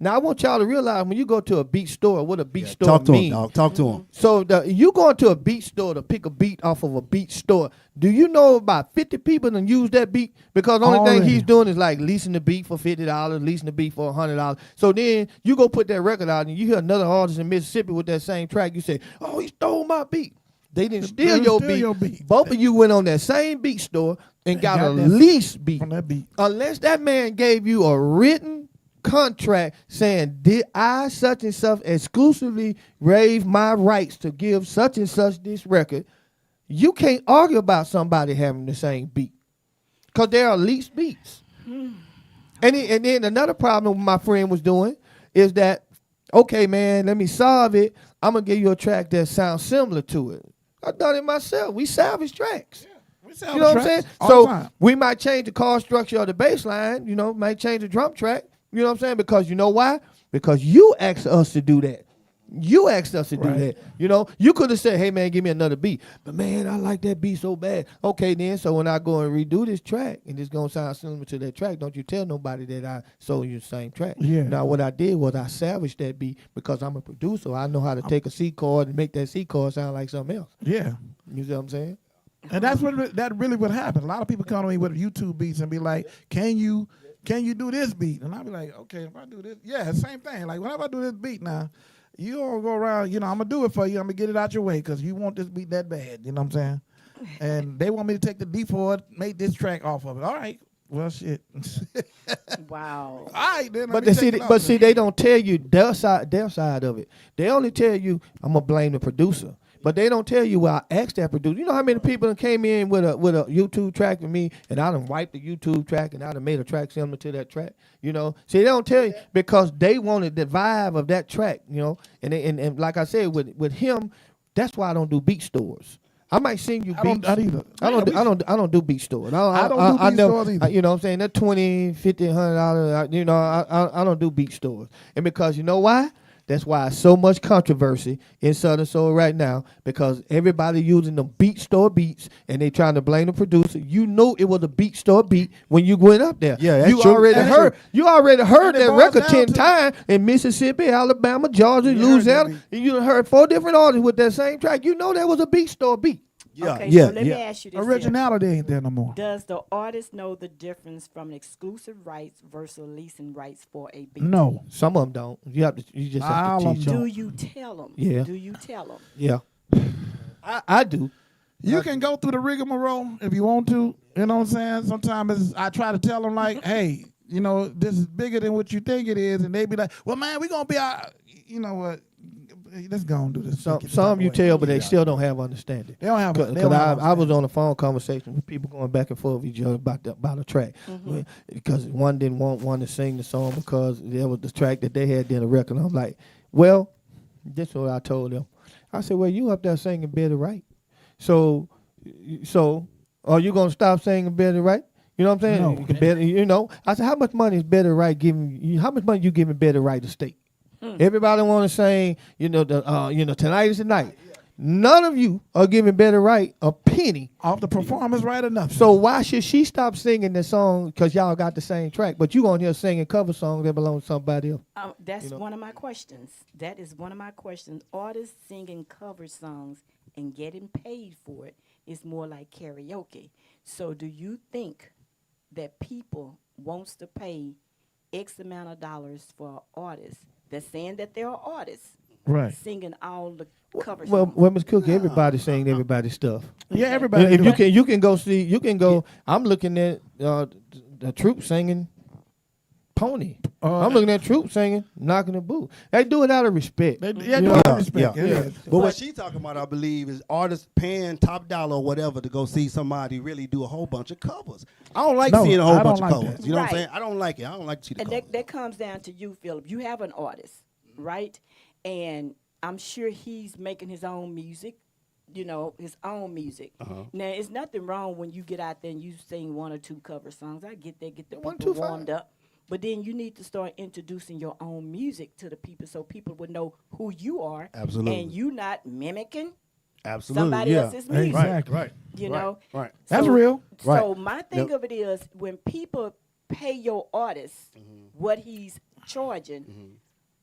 Now I want y'all to realize when you go to a beat store, what a beat store Talk to him, means. dog. Talk to him. So you going to a beat store to pick a beat off of a beat store. Do you know about 50 people that use that beat? Because the only thing Already. he's doing is like leasing the beat for $50, leasing the beat for $100. So then you go put that record out and you hear another artist in Mississippi with that same track. You say, oh, he stole my beat. They didn't steal didn't your steal beat. your beat. Both of you went on that same beat store and got a got that lease beat. from that beat. Unless that man gave you a written contract saying, did I such and such exclusively waive my rights to give such and such this record, you can't argue about somebody having the same beat because they are leased beats. And then another problem my friend was doing is that, okay, man, let me solve it. I'm going to give you a track that sounds similar to it. I've done it myself. We salvage tracks. We sell You know what I'm tracks saying? all the So time. we might change the chord structure of the bass line, might change the drum track. You know what I'm saying? Because you know why? Because you asked us to do that. You asked us to do Right. that. You could have said, hey, man, give me another beat. But, man, I like that beat so bad. Okay, then, so when I go and redo this track, and it's going to sound similar to that track, don't you tell nobody that I sold you the same track. Yeah. Now, what I did was I salvaged that beat because I'm a producer. I know how to take a C chord and make that C chord sound like something else. Yeah. You see what I'm saying? And that's that really what happened. A lot of people come to me with YouTube beats and be like, can you do this beat? And I'll be like, okay, if I do this, yeah, same thing. Like whenever I do this beat now, you don't go around, I'm gonna do it for you. I'm gonna get it out your way because you want this beat that bad. You know what I'm saying? And they want me to take the D for it, make this track off of it. All right. Well, shit. wow. All right, then. But they don't tell you their side of it. They only tell you I'm gonna blame the producer. But they don't tell you where I asked that producer. You know how many people that came in with a YouTube track with me, and I done wiped the YouTube track, and I done made a track similar to that track. See, they don't tell you because they wanted the vibe of that track. And like I said, with him, that's why I don't do beat stores. I might sing you I don't- beats. not either. I don't do beat stores. I don't do beat stores either. You know what I'm saying? They're $20, $50, $100. I don't do beat stores. And because you know why? That's why it's so much controversy in Southern Soul right now because everybody using the beat store beats and they trying to blame the producer. You know it was a beat store beat when you went up there. Yeah, that's you true. already That's heard. true. You already heard And it that boils record down 10 to- times in Mississippi, Alabama, Georgia, You heard that Louisiana. beat. And you done heard 4 different artists with that same track. You know that was a beat store beat. Yeah, Okay, yeah, so let me yeah. ask you this. here. Originality ain't there no more. Does the artist know the difference from exclusive rights versus leasing rights for a beat? No. Some of them don't. You just have All to of teach them them. Do you tell them? Yeah. Do you tell them? Yeah. I do. You can go through the rigmarole if you want to. You know what I'm saying? Sometimes I try to tell them like, hey, this is bigger than what you think it is, and they be like, well, man, we gonna be out. You know what? Let's go and do this. Some you tell, but they still don't have understanding. They don't have. Because they don't have I was on a phone conversation with people going back and forth with each other about a track. Because one didn't want one to sing the song because there was the track that they had in the record. I'm like, well, this is what I told them. I said, well, you up there singing Better Right. So are you going to stop singing Better Right? You know what I'm saying? No. You can better, I said, how much money is Better Right giving you? How much money you giving Better Right to state? Everybody want to sing, tonight is the night. None of you are giving Better Right a penny. off the performance right enough. So why should she stop singing the song because y'all got the same track, but you on here singing cover songs that belong to somebody else? That's one of my questions. That is one of my questions. Artists singing cover songs and getting paid for it is more like karaoke. So do you think that people wants to pay X amount of dollars for artists that's saying that they're artists right. singing all the cover Well, songs? Miss Cookie, everybody sing everybody's stuff. Yeah, everybody. If do it. you can go. I'm looking at the Troop singing Pony. I'm looking at Troop singing, knocking the boot. They do it out of respect. Yeah, You no, know? I respect. Yeah. Yeah. But what she talking about, I believe, is artists paying top dollar or whatever to go see somebody really do a whole bunch of covers. I don't like No, seeing a I whole don't bunch like of covers. that. You know what I'm Right. saying? I don't like it. I don't like to see the And covers. that comes down to you, Philip. You have an artist, right? And I'm sure he's making his own music, you know, his own music. Now, it's nothing wrong when you get out there and you sing 1 or 2 cover songs. I get that, get the One, people two, fine. warmed up. But then you need to start introducing your own music to the people so people would know who you are. Absolutely. And you not mimicking Absolutely. somebody yeah. else's music. Exactly. Right. You Right. know? Right. That's real. So Right. my thing of it is when people pay your artist what he's charging,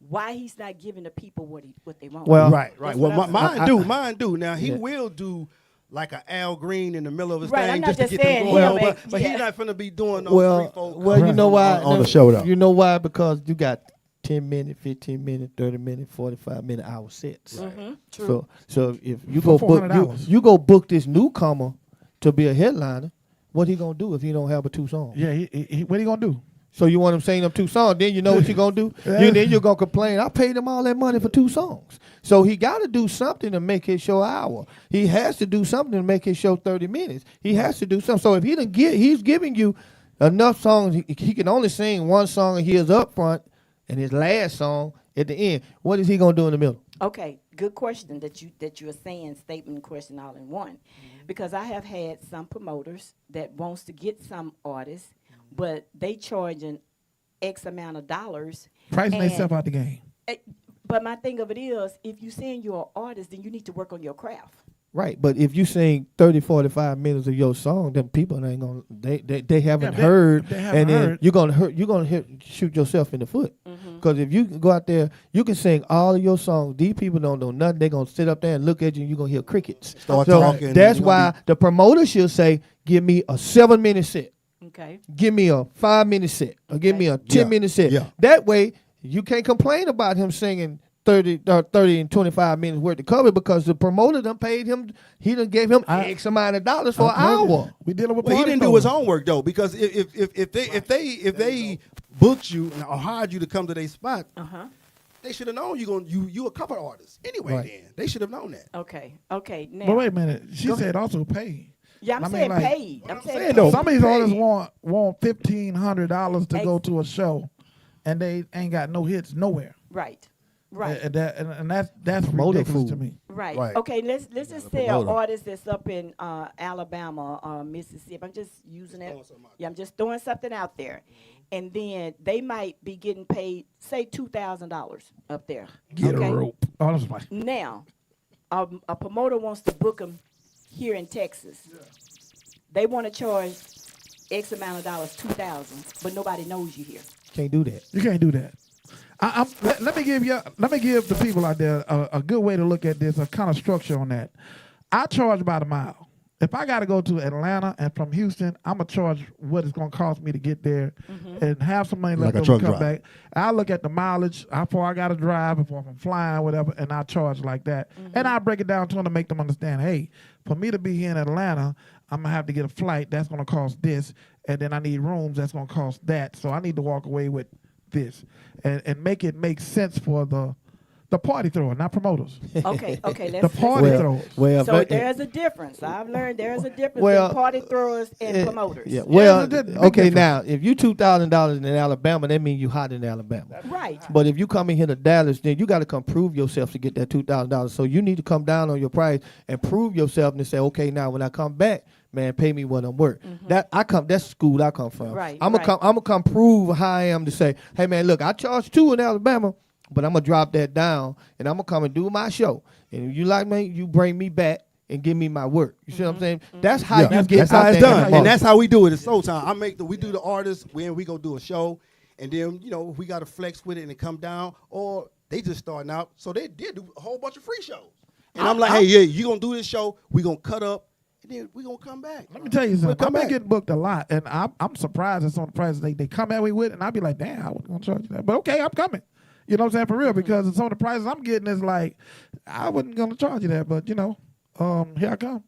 why he's not giving the people what they want. Well, Right. That's Well, what I'm mine do. Now he Yeah. will do like a Al Green in the middle of his Right, thing I'm not just to just get saying them going. he'll But, make- but yeah. he's not finna be doing no Well, 3-4 well, you covers know why? on the show though. You know why? Because you got 10 minute, 15 minute, 30 minute, 45-minute hour sets. True. So if you For go book $400. you go book this newcomer to be a headliner, what he gonna do if he don't have but 2 songs? Yeah, what are you gonna do? So you want him singing them 2 songs, then you know what you're gonna do. Then you're gonna complain. I paid him all that money for 2 songs. So he got to do something to make his show an hour. He has to do something to make his show 30 minutes. He has to do something. So if he's giving you enough songs, he can only sing 1 song and he's up front, and his last song at the end. What is he gonna do in the middle? Okay, good question that you are saying, statement and question all in one. Because I have had some promoters that wants to get some artists, but they charging X amount of dollars. Pricing and- themselves out the game. But my thing of it is, if you saying you're an artist, then you need to work on your craft. Right, but if you sing 30, 45 minutes of your song, then people ain't gonna they haven't heard, they haven't and then heard. you're gonna shoot yourself in the foot. Because if you go out there, you can sing all of your songs. These people don't know nothing. They're gonna sit up there and look at you, and you're gonna hear crickets. Start so talking, that's you why the promoter should say, "Give me a 7-minute set, Okay. give me a 5-minute set, or give me a 10-minute set." Yeah. That way, you can't complain about him singing 30 and 25 minutes worth of cover because the promoter done paid him. He done gave him X amount of dollars for an hour. We dealing with Well, he party didn't do his stores. own work though, because if they booked you or hired you to come to their spot, they should have known you a cover artist anyway. Right. Then they should have known that. Okay. Now. But wait a minute. She said also pay. Yeah, I'm I mean, saying like- paid. I'm saying saying, though, paid. Some of these Hey. artists want $1,500 to go to a show, and they ain't got no hits nowhere. Right. Right. And that's Promoter ridiculous to food. me. Right. Right. Okay. Let's just say an promoter. artist that's up in Alabama or Mississippi. I'm just using it. Yeah, I'm just throwing something out there, and then they might be getting paid, say $2,000 up there. Get okay? a rope. Oh, that's fine. Now, a promoter wants to book them here in Texas. They want to charge X amount of dollars, $2,000, but nobody knows you here. Can't do that. You can't do that. Let me give the people out there a good way to look at this, a kind of structure on that. I charge by the mile. If I got to go to Atlanta and from Houston, I'm gonna charge what it's gonna cost me to get there, and have some money Like left a over truck to come drive. back. I look at the mileage, how far I got to drive, if I'm flying, whatever, and I charge like that. And I break it down to them to make them understand. Hey, for me to be here in Atlanta, I'm gonna have to get a flight. That's gonna cost this, and then I need rooms. That's gonna cost that. So I need to walk away with this, and make it make sense for the party thrower, not promoters. Okay. The Let's party Well, throwers. well, So but- there's a difference. I've learned there's a difference Well, in party throwers and promoters. Yeah. Well, there's a big okay. difference. Now, if you $2,000 in Alabama, that means you hot in Alabama. Right. But if you come in here to Dallas, then you got to come prove yourself to get that $2,000. So you need to come down on your price and prove yourself and say, okay, now when I come back, man, pay me what I'm worth. That's school I come from. Right, I'm right. gonna come prove how I am to say, hey man, look, I charge 2 in Alabama, but I'm gonna drop that down and I'm gonna come and do my show. And if you like me, you bring me back and give me my work. You see what I'm saying? That's how you get That's how out it's there done, promote. and that's how we do it. It's Soul Time. We do the artists when we go do a show, and then we got to flex with it and it come down, or they just starting out, so they did do a whole bunch of free shows. And I'm like, hey, yeah, you gonna do this show? We gonna cut up, and then we gonna come back. Let me tell you We'll something. come I've been back. getting booked a lot, and I'm surprised at some of the prices they come at me with, and I'll be like, damn, I wasn't gonna charge you that, but okay, I'm coming. You know what I'm saying, for real, because some of the prices I'm getting is like, I wasn't gonna charge you that, but here I come.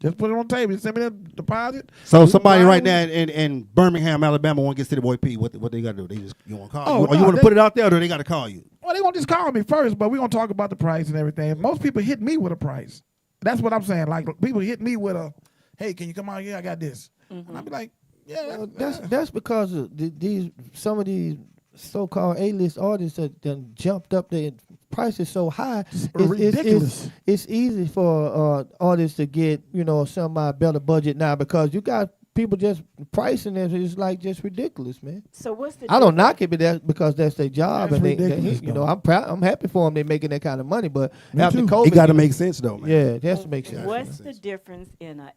Just put it on the table. Send me the deposit. So somebody right now. now in Birmingham, Alabama, want to get City Boy P. What they got to do? They just you want to call Oh, you, or you no, want to put it out there, or they got to call you? Well, they won't just call me first, but we're going to talk about the price and everything. Most people hit me with a price. That's what I'm saying. Like, people hit me with a, hey, can you come out here? I got this. And I'll be like, yeah. That's because of these some of these so-called A-list artists that done jumped up their prices so high. Ridiculous. It's easy for artists to get some better budget now because you got people just pricing it. It's like just ridiculous, man. So what's the? I don't knock it, but that's because that's their job, That's and ridiculous, they I'm proud. I'm happy for them. They're making that kind of money, but Me after too. COVID, It got to make sense though, man. yeah, it has to make sense. What's the difference in a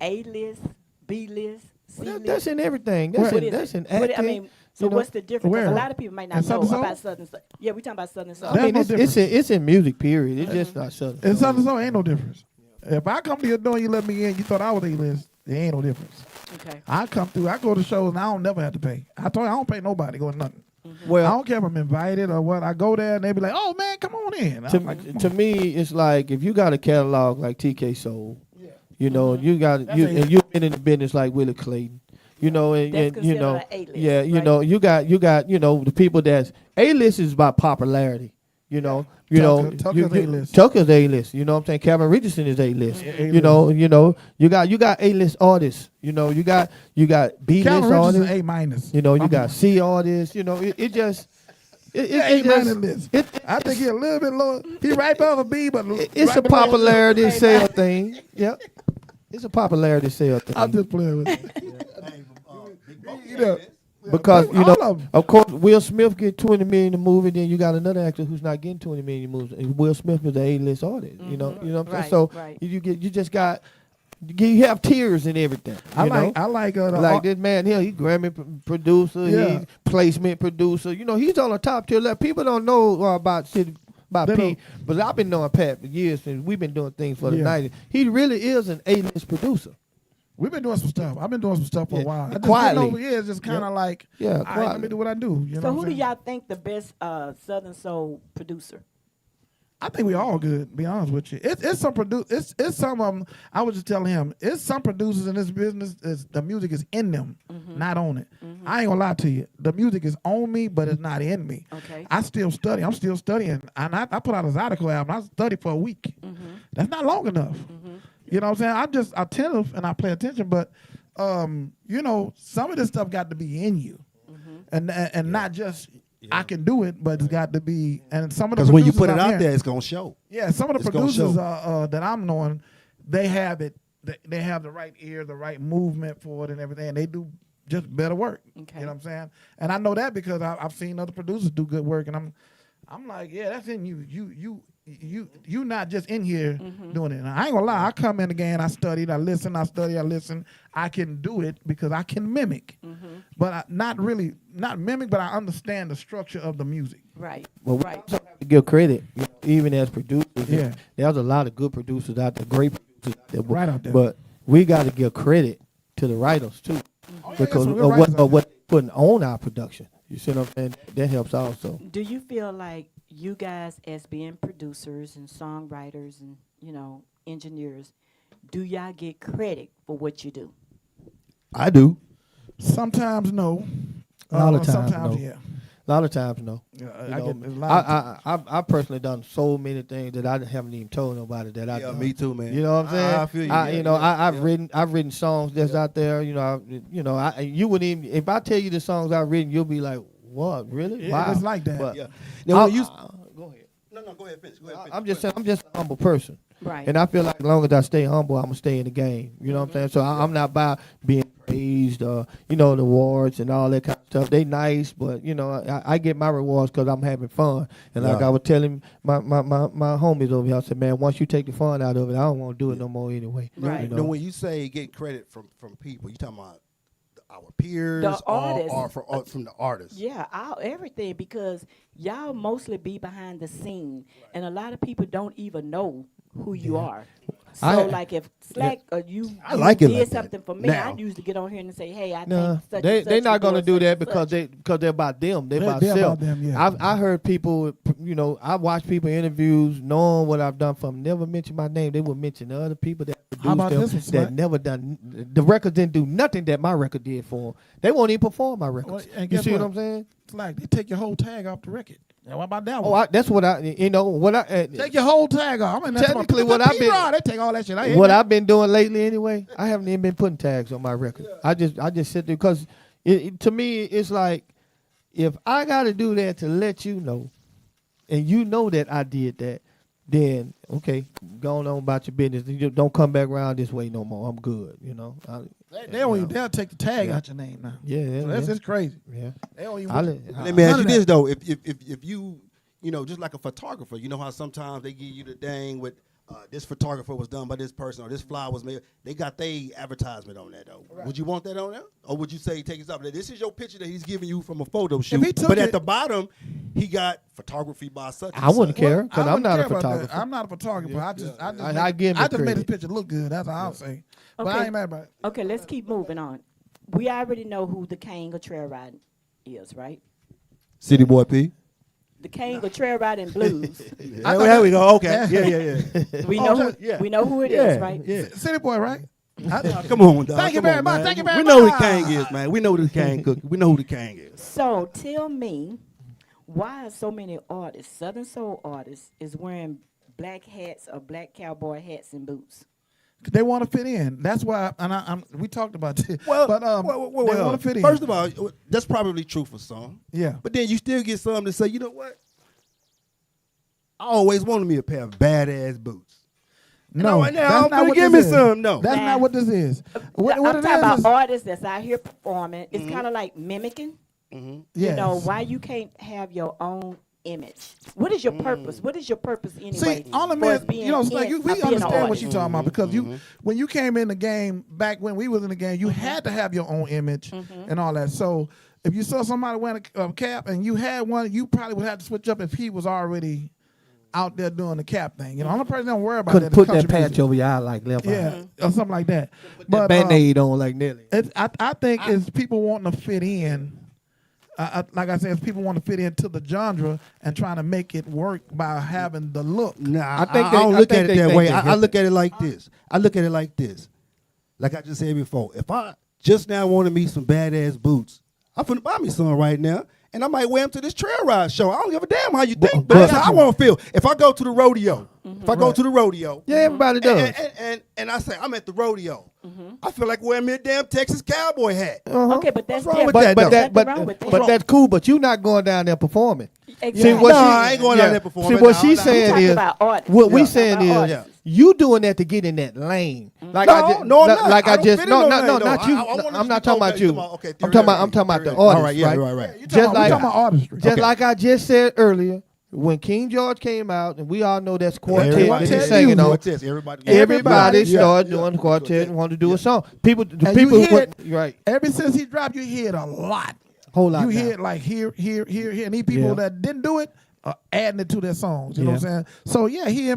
A-list, B-list, Well, C-list? that's in everything. That's What in is that's it? in What acting. I mean, so you know. what's the difference? 'Cause Where? a lot of people might In not know Southern Soul? about Southern Soul. Yeah, we talking about Southern Soul. I mean, There's no it's in music. Period. It's just not Southern. And Southern Soul ain't no difference. If I come to your door and you let me in, you thought I was A-list, there ain't no difference. Okay. I come through, I go to shows and I don't never have to pay. I told you I don't pay nobody going nothing. I Well, don't care if I'm invited or what. I go there and they be like, "Oh man, come on in." I'm like, "Come to on." me, it's like if you got a catalog like TK Soul, you know, you got That's you A-list. and you've been in the business like Willie Clayton, you know, and That's you considered know, a A-list, yeah, you right? know, you got the people that's A-list is about popularity, you know, Tucker's A-list. Tucker's A-list, you know what I'm saying? Kevin Richardson is A-list, Yeah, you know, you got A-list artists, you know, you got B-list Calvin Richardson artists, A minus. you know, you got C artists, you know, it just. A minus list. I think he a little bit lower. He right above a B, but It's right a below- popularity sale thing. Yep. It's a popularity sale thing. I'm just playing with you. You know, Because, all of 'em. of course, Will Smith get 20 million a movie, then you got another actor who's not getting 20 million a movie. And Will Smith is an A-list artist, you know what I'm saying? Right, So right. you just got, you have tiers and everything. I you know? like Like this man here, he Grammy producer, Yeah. he's placement producer. You know, he's on the top tier level. People don't know about They P, don't. but I've been knowing Pat for years since we've been doing things for the Yeah. 90s. He really is an A-list producer. We've been doing some stuff. I've been doing some stuff for a Yeah, while. I just quietly. Over years, just kind of like, Yeah, all right, let me quietly. do what I do. You know So what who I'm do saying? y'all think the best Southern Soul producer? I think we all good. To be honest with you, it's some it's some of them. I was just telling him, it's some producers in this business. The music is in them, not on it. I ain't gonna lie to you. The music is on me, but it's not in me. Okay. I still study. I'm still studying, and I put out a Zydeco album. I studied for a week. That's not long enough. You know what I'm saying? I'm just attentive and I pay attention, but you know, some of this stuff got to be in you, and not just. I can do it, but it's got to be. And some of the Because when you producers put it I'm out hearing- there, it's gonna show. yeah, some of the It's gonna producers show. that I'm knowing, they have it. They have the right ear, the right movement for it, and everything. And they do just better work. Okay. You know what I'm saying? And I know that because I've seen other producers do good work, and I'm like, yeah, that's in you. You not just in here doing it. And I ain't gonna lie. I come in again. I studied. I listen. I study. I listen. I can do it because I can mimic, but not mimic. But I understand the structure of the music. Right. Well, right. we have to give credit, you know, even as producers. Yeah. There's a lot of good producers out there, great producers out there. Right out there. But we got to give credit to the writers, too, Oh, yeah, because some of good writers out what they're putting on our production. You see what I'm saying? That helps also. Do you feel like you guys, as being producers and songwriters and engineers, do y'all get credit for what you do? I do. Sometimes no. A lot of times, sometimes no. yeah. A lot of times, no. Yeah, You I know, get a lot. I personally done so many things that I haven't even told nobody that I Yeah, done. me too, man. You know what I'm saying? I feel you. I've written songs that's out there. You wouldn't even if I tell you the songs I've written, you'll be like, "What? Really? Yeah, wow." it's like that. But Yeah. Now, when you go ahead. no, go ahead, finish. Go ahead, finish. I'm just saying, I'm just a humble person, Right. and I feel like as long as I stay humble, I'm gonna stay in the game. You know what I'm saying? So I'm not about being praised, the awards and all that kind of stuff. They nice, but I get my rewards because I'm having fun. And like Yeah. I was telling my homies over here, I said, man, once you take the fun out of it, I don't want to do it no more anyway. Right. You Now, know? when you say get credit from people, you talking about our peers The artists. or from the artists? Yeah, everything, because y'all mostly be behind the scene, and a lot of people don't even know who you are. So, I- like, if Slack or you, I like it did like that. something for me, Now. I'd usually get on here and say, hey, I No, think such they and such they're not for gonna doing do such that and such. because they're about them. They're about They're self. about them, yeah. I heard people, you know, I watch people interviews, knowing what I've done for them, never mention my name. They would mention the other people that How about produced this them one, that Smack? never done. The record didn't do nothing that my record did for them. They won't even perform my records. Well, and You guess see what what? I'm saying? It's like they take your whole tag off the record. Now, what about that Oh, one? that's what I, you know, what I. Take your whole tag off. I mean, that's Technically, what I've been- P-Rod, they take all that shit. I hate What that. I've been doing lately, anyway, I haven't even been putting tags on my record. I just sit there because to me it's like if I got to do that to let you know, and you know that I did that, then okay, go on about your business. You just don't come back around this way no more. I'm good. You know. They don't even they'll take the tag out your name now. Yeah, So that's just crazy. yeah. They don't even. Let me ask None you of this that. though: if you know, just like a photographer, you know how sometimes they give you the dang with this photographer was done by this person or this flyer was made. They got their advertisement on that though. Would you want that on there, or would you say take it up? This is your picture that he's giving you from a photo shoot, he took but it- at the bottom he got photography by such. And I wouldn't such. care because I I'm wouldn't not a care about that. photographer. I'm not a photographer. I just And I give him I the just made this credit. picture look good. That's all I'll say. But I Okay. ain't mad about it. Okay, let's keep moving on. We already know who the king of trail riding is, right? City Boy P. The king of trail riding blues. There we go. Okay. Yeah. We know who, yeah. we know who it is, right? Yeah. City boy, right? Come on, dog. Thank you Come very on, much. man. Thank you very We know who the much. king is, man. We know who the king cookie. We know who the king is. So tell me, why so many artists, Southern soul artists, is wearing black hats or black cowboy hats and boots? They want to fit in. That's why. And we talked about this. Well, but well, they want to fit in. First of all, that's probably true for some. Yeah. But then you still get some that say, you know what? I always wanted me a pair of badass boots. No, right now, that's I'm not gonna what give this me is. some, no. That's Nah. not what this is. What I'm it talking about is artists that's out here performing. It's kind of like mimicking. You yes. know, why you can't have your own image? What is your purpose? What is your purpose anyway? See, all the for men, us being you know, it's like in- we being an understand what artist? you're talking about because you, when you came in the game back when we was in the game, you had to have your own image and all that. So if you saw somebody wearing a cap and you had one, you probably would have to switch up if he was already out there doing the cap thing. You know, the only person don't worry about Couldn't that. is put that country patch music. over your eye like left eye. Yeah, or something like that. That But Band-Aid on like Nelly. I think it's people wanting to fit in. Like I said, it's people want to fit into the genre and trying to make it work by having the look. Nah, I think I they- don't I look think at it they that think way. they're I hip. look at it like this. I look at it like this. Like I just said before, if I just now wanted me some badass boots, I'm finna buy me some right now. And I might wear them to this trail ride show. I don't give a damn how you think, but that's how I want to feel. If I go to the rodeo, if I go to the rodeo, Yeah, everybody does. and I say I'm at the rodeo, I feel like wearing me a damn Texas cowboy hat. Okay, but that's What's wrong with different. that, There's though? nothing wrong with that. But that's cool. But you're not going down there performing. Exactly. See what No, she, I ain't going out there performing. See what No, she's no. saying We talking is about artists. what we Yeah. saying About is artists. you doing that to get in that lane. Like No, I just, no, I'm not. like I I don't just fit in no no no lane, no though. not you. I wanna I'm just not be talking about okay, you. come on, okay, I'm talking about the All artist. right, yeah, right. right. You Just talking, like we talking about artistry. Just Okay. like I just said earlier, when King George came out, and we all know that's quartet Everybody that he's said singing on. quartets. Everybody Everybody Yeah. started doing quartet and wanted to do a song. People, the And people you who hear went, right, Ever since he dropped, you hear it a lot. whole lot. You now. hear it like here, and these people Yeah. that didn't do it are adding it to their songs. You know what I'm saying? So yeah, he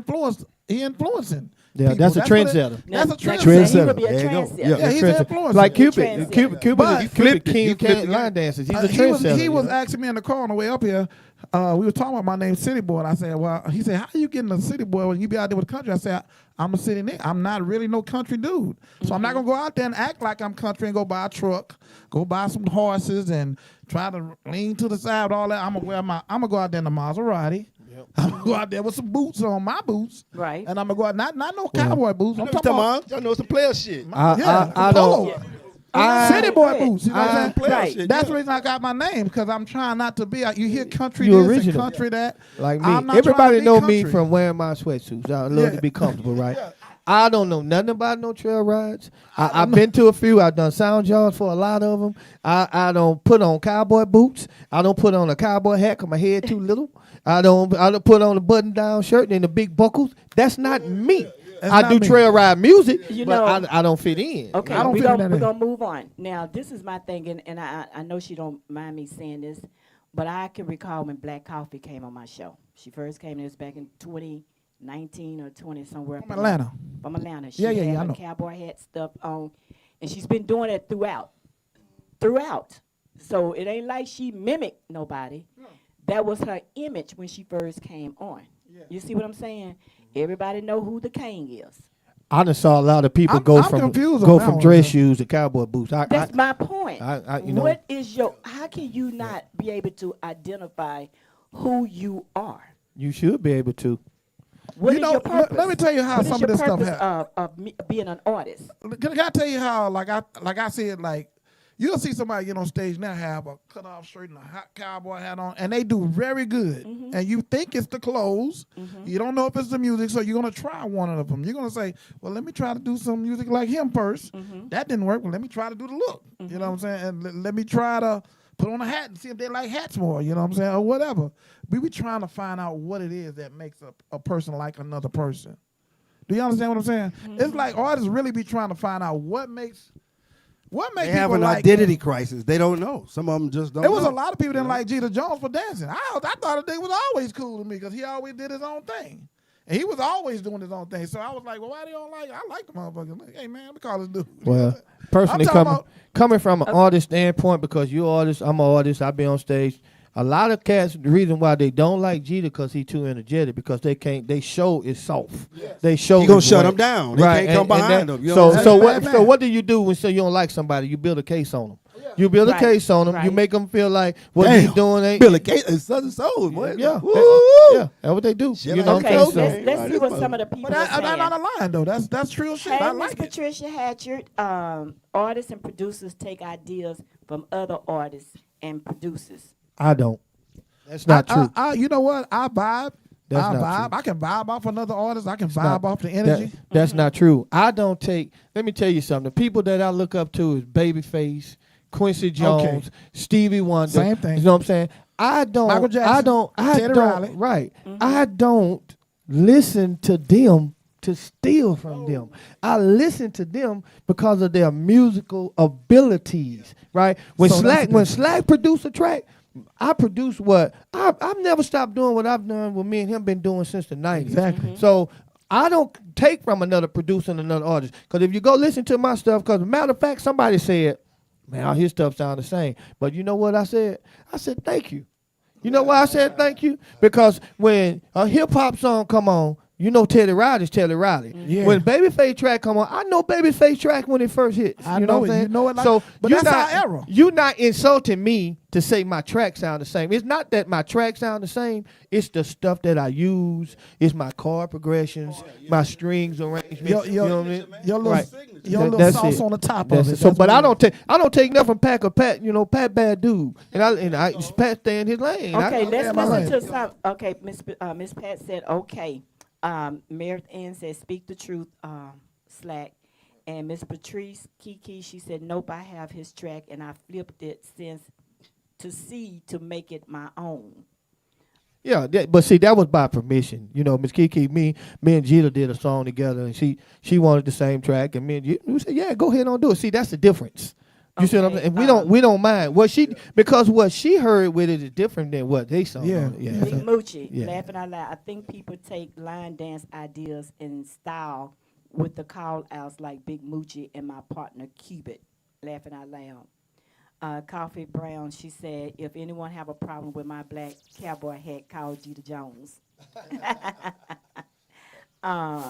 influencing. Yeah, people. that's a what trendsetter. it- That's a Like trendsetter. you said, he would be a There you go. trendsetter. Yeah. Yeah, he's Trendsetter. an influencer. Like He's a Cupid, trendsetter. Cupid But- is Cupid King he flipped can't it. line dances. He's a He was trendsetter. he was you know? asking me in the car on the way up here. We were talking about my name, City Boy, and I said, "Well," he said, "How you getting a city boy when you be out there with the country?" I said, "I'm a city nigga. I'm not really no country dude, so I'm not gonna go out there and act like I'm country and go buy a truck, go buy some horses, and try to lean to the side with all that. I'm gonna go out there in the Maserati. I'm gonna go out there with some boots on, my boots, Right. and I'm gonna go out not no cowboy boots. I'm talking Come about on, y'all know some player shit. I polo. don't. I- City boy boots. You know what I'm saying? Right. That's the reason I got my name, because I'm trying not to be. You hear country You this original. and country that. Like me, I'm not everybody trying to be know me country. from wearing my sweatsuits. I love Yeah. to be comfortable, right? I don't know nothing about no trail rides. I've been to a few. I've done sound jars for a lot of them. I don't put on cowboy boots. I don't put on a cowboy hat because my head too little. I don't put on a button down shirt and the big buckles. That's not me. That's I not do me. trail ride music, You but know- I don't fit in. Okay, I don't we're fit in gonna, that we're in. gonna move on. Now, this is my thing, and I know she don't mind me saying this, but I can recall when Black Coffee came on my show. She first came in, this back in 19 or 20 somewhere. up From in Atlanta. From Atlanta. She Yeah, had I her know. cowboy hat stuff on, and she's been doing it throughout. So it ain't like she mimicked nobody. That was her image when she first came on. You see what I'm saying? Everybody know who the king is. I done saw a lot of people I'm go confused on that from one, dress though. shoes to cowboy boots. That's my point. you know- What is how can you not be able to identify who you are? You should be able to. What You is know, your purpose? let me tell you how What is some your of this stuff purpose happened. of being an artist? Can I tell you how, like I said, like you'll see somebody get on stage now have a cut off shirt and a hot cowboy hat on, and they do very good. And you think it's the clothes, you don't know if it's the music, so you're gonna try one of them. You're gonna say, "Well, let me try to do some music like him first." That didn't work. Well, let me try to do the look. You know what I'm saying? And let me try to put on a hat and see if they like hats more. You know what I'm saying, or whatever. We be trying to find out what it is that makes a person like another person. Do you understand what I'm saying? It's like artists really be trying to find out what makes They have people an like identity him. crisis. They don't know. Some of them just don't There was know. a lot of people that didn't like Jeter Jones for dancing. I thought the thing was always cool to me because he always did his own thing. And he was always doing his own thing. So I was like, well, why they don't like it? I like the motherfucker. Like, hey, man, because this dude. Well, personally, I'm talking coming from an artist standpoint, because you're an artist, I'm an artist, I've been on stage. A lot of cats, the reason why they don't like Jeter because he too energetic, because they show is soft. They show You gonna is shut wet. them down. They can't come behind them. You know So what I'm so saying? what Bad so man. what do you do when you don't like somebody? You build a case on them. You build a Right, case on them. You right. make them feel like what Damn. he's doing ain't. Billy Kate and Southern Soul. Boy. Yeah, Woo! yeah, that's what they do. Shit You like know what that. I'm Okay, saying? let's Right, see this what mother- some of the people But are that's saying. not a line, though. That's real shit. Hey, I Miss like it. Patricia Hatchard, artists and producers take ideas from other artists and producers. I don't. That's not true. You know what? I vibe. That's I not vibe. true. I can vibe off another artist. I can vibe not- off the energy. That's not true. I don't take. Let me tell you something. The people that I look up to is Babyface, Quincy Jones, Stevie Wonder. Same thing. You know what I'm saying? I don't. Michael Jackson, I don't. Teddy Riley. Right. I don't listen to them to steal from them. I listen to them because of their musical abilities. Right. When So that's the Slack produce a track. I produce what I've never stopped doing what I've done. What me and him been doing since the 90s. Exactly. So I don't take from another producer and another artist. Because if you go listen to my stuff, because matter of fact, somebody said, man, all his stuff sound the same. But you know what I said? I said, thank you. You know why I said thank you? Because when a hip hop song come on, you know Teddy Riley's Teddy Riley. Yeah. When Babyface track come on, I know Babyface track when it first hits. I you know what it. I'm You saying? know it like- so but you're that's not, our era. You're not insulting me to say my track sound the same. It's not that my track sound the same. It's the stuff that I use. It's my chord progressions, my strings arrangements. Your, you know what I mean? your little, Right. your little That's sauce it. on the top That's of it. it. So, That's but what I it don't take nothing from Pat or Pat. You know, Pat bad dude, and I Pat stay in his lane. Okay, let's yeah, my listen lane. to some. Okay, Miss Pat said okay. Meredith Ann said speak the truth, Slack. And Miss Patrice Kiki, she said nope, I have his track and I flipped it to make it my own. Yeah, but see, that was by permission. You know, Miss Kiki, me and Jeter did a song together, and she wanted the same track, and me and Jeter, we said, yeah, go ahead and do it. See, that's the difference. You see what I'm Okay, saying? And we don't mind because what she heard with it is different than what they saw. Yeah. Big so- Moochie, yeah. laughing out loud. I think people take line dance ideas and style with the call outs like Big Moochie and my partner Cubit, laughing out loud. Coffee Brown, she said, if anyone have a problem with my black cowboy hat, call Jeter Jones.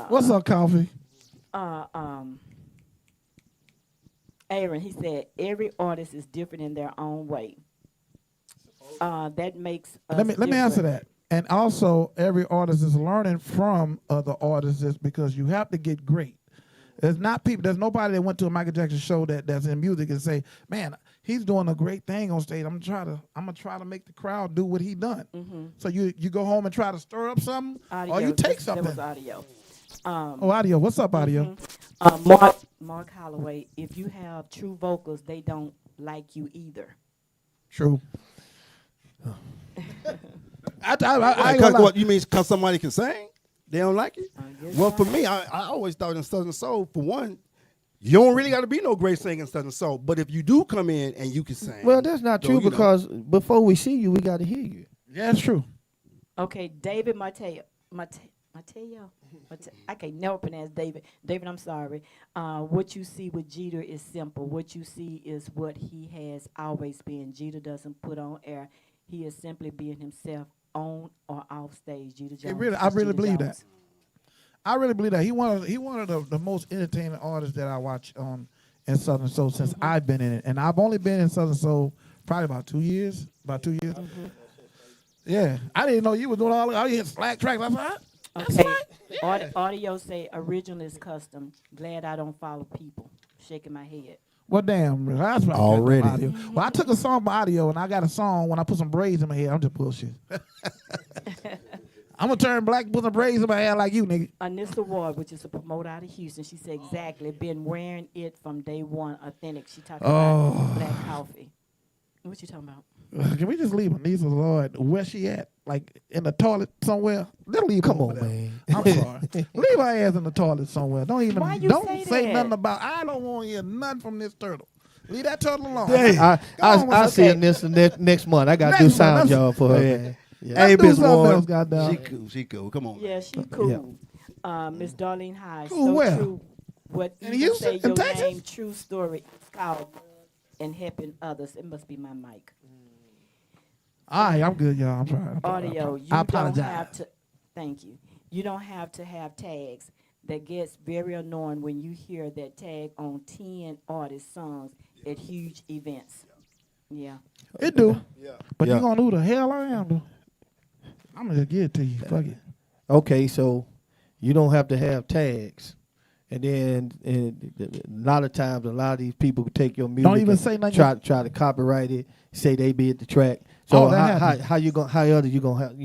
What's up, Coffee? Aaron, he said, every artist is different in their own way. That makes us Let me answer different. that. And also, every artist is learning from other artists because you have to get great. There's nobody that went to a Michael Jackson show that's in music and say, man, he's doing a great thing on stage. I'm gonna try to make the crowd do what he done. So you go home and try to stir up something, Audio, or you take that something. was audio. Audio. What's up, Audio? Mark Holloway, if you have true vocals, they don't like you either. True. I ain't Cause gonna lie. what you mean? Cause somebody can sing, they don't like it. guess Well, for me, I always thought in Southern Soul, for one, you don't really got to be no great singer in Southern Soul. But if you do come in and you can sing, Well, that's not so, true you know. because before we see you, we got to hear you. Yeah, it's true. Okay, David I tell y'all, I can't never pronounce David. David, I'm sorry. What you see with Jeter is simple. What you see is what he has always been. Jeter doesn't put on air. He is simply being himself on or off stage. Jeter Jones. I really Jeter believe Jones. that. I really believe that. He one of the most entertaining artists that I watch on in Southern Soul since I've been in it. And I've only been in Southern Soul probably about 2 years. Yeah. I didn't know you was doing all you hit slack tracks. I said, Okay. Audio say original is custom. Glad I don't follow people. Shaking my head. well, damn, that's what Already. Audio. Well, I took a song by Audio, and I got a song when I put some braids in my hair. I'm just bullshit. I'm going to turn black, put some braids in my hair like you, nigga. Anissa Ward, which is a promoter out of Houston, she said exactly, been wearing it from day one, authentic. She talking about black coffee. What you talking about? Can we just leave Anissa Lord where she at? Like in the toilet somewhere? They'll leave Come her on, over there. man. I'm sorry. Leave her ass in the toilet somewhere. Don't even Why you don't say that? nothing about. I don't want to hear nothing from this turtle. Leave that turtle alone. I see her next month. I got to do Next month, sound that's- job for her. Yeah. Man. Yeah. Hey, do Miss something Ward. else, goddamn. She cool. Come on. Yeah, she cool. Miss Darlene High, Cool so where? true. What In you Houston? say In your Texas? name, true story. It's called and helping others. It must be my mic. All right, I'm good, y'all. I'm sorry. Audio, you I don't apologize. have to. Thank you. You don't have to have tags. That gets very annoying when you hear that tag on 10 artist songs at huge events. Yeah. It do. Yeah. But Yeah. you gonna know who the hell I am, though. I'm gonna just give it to you. Fuck it. Okay, so you don't have to have tags. And then a lot of times, a lot of these people take your music. Don't even and say nothing. Try to copyright it. Say they be at the track. So that how happens. how other you gonna have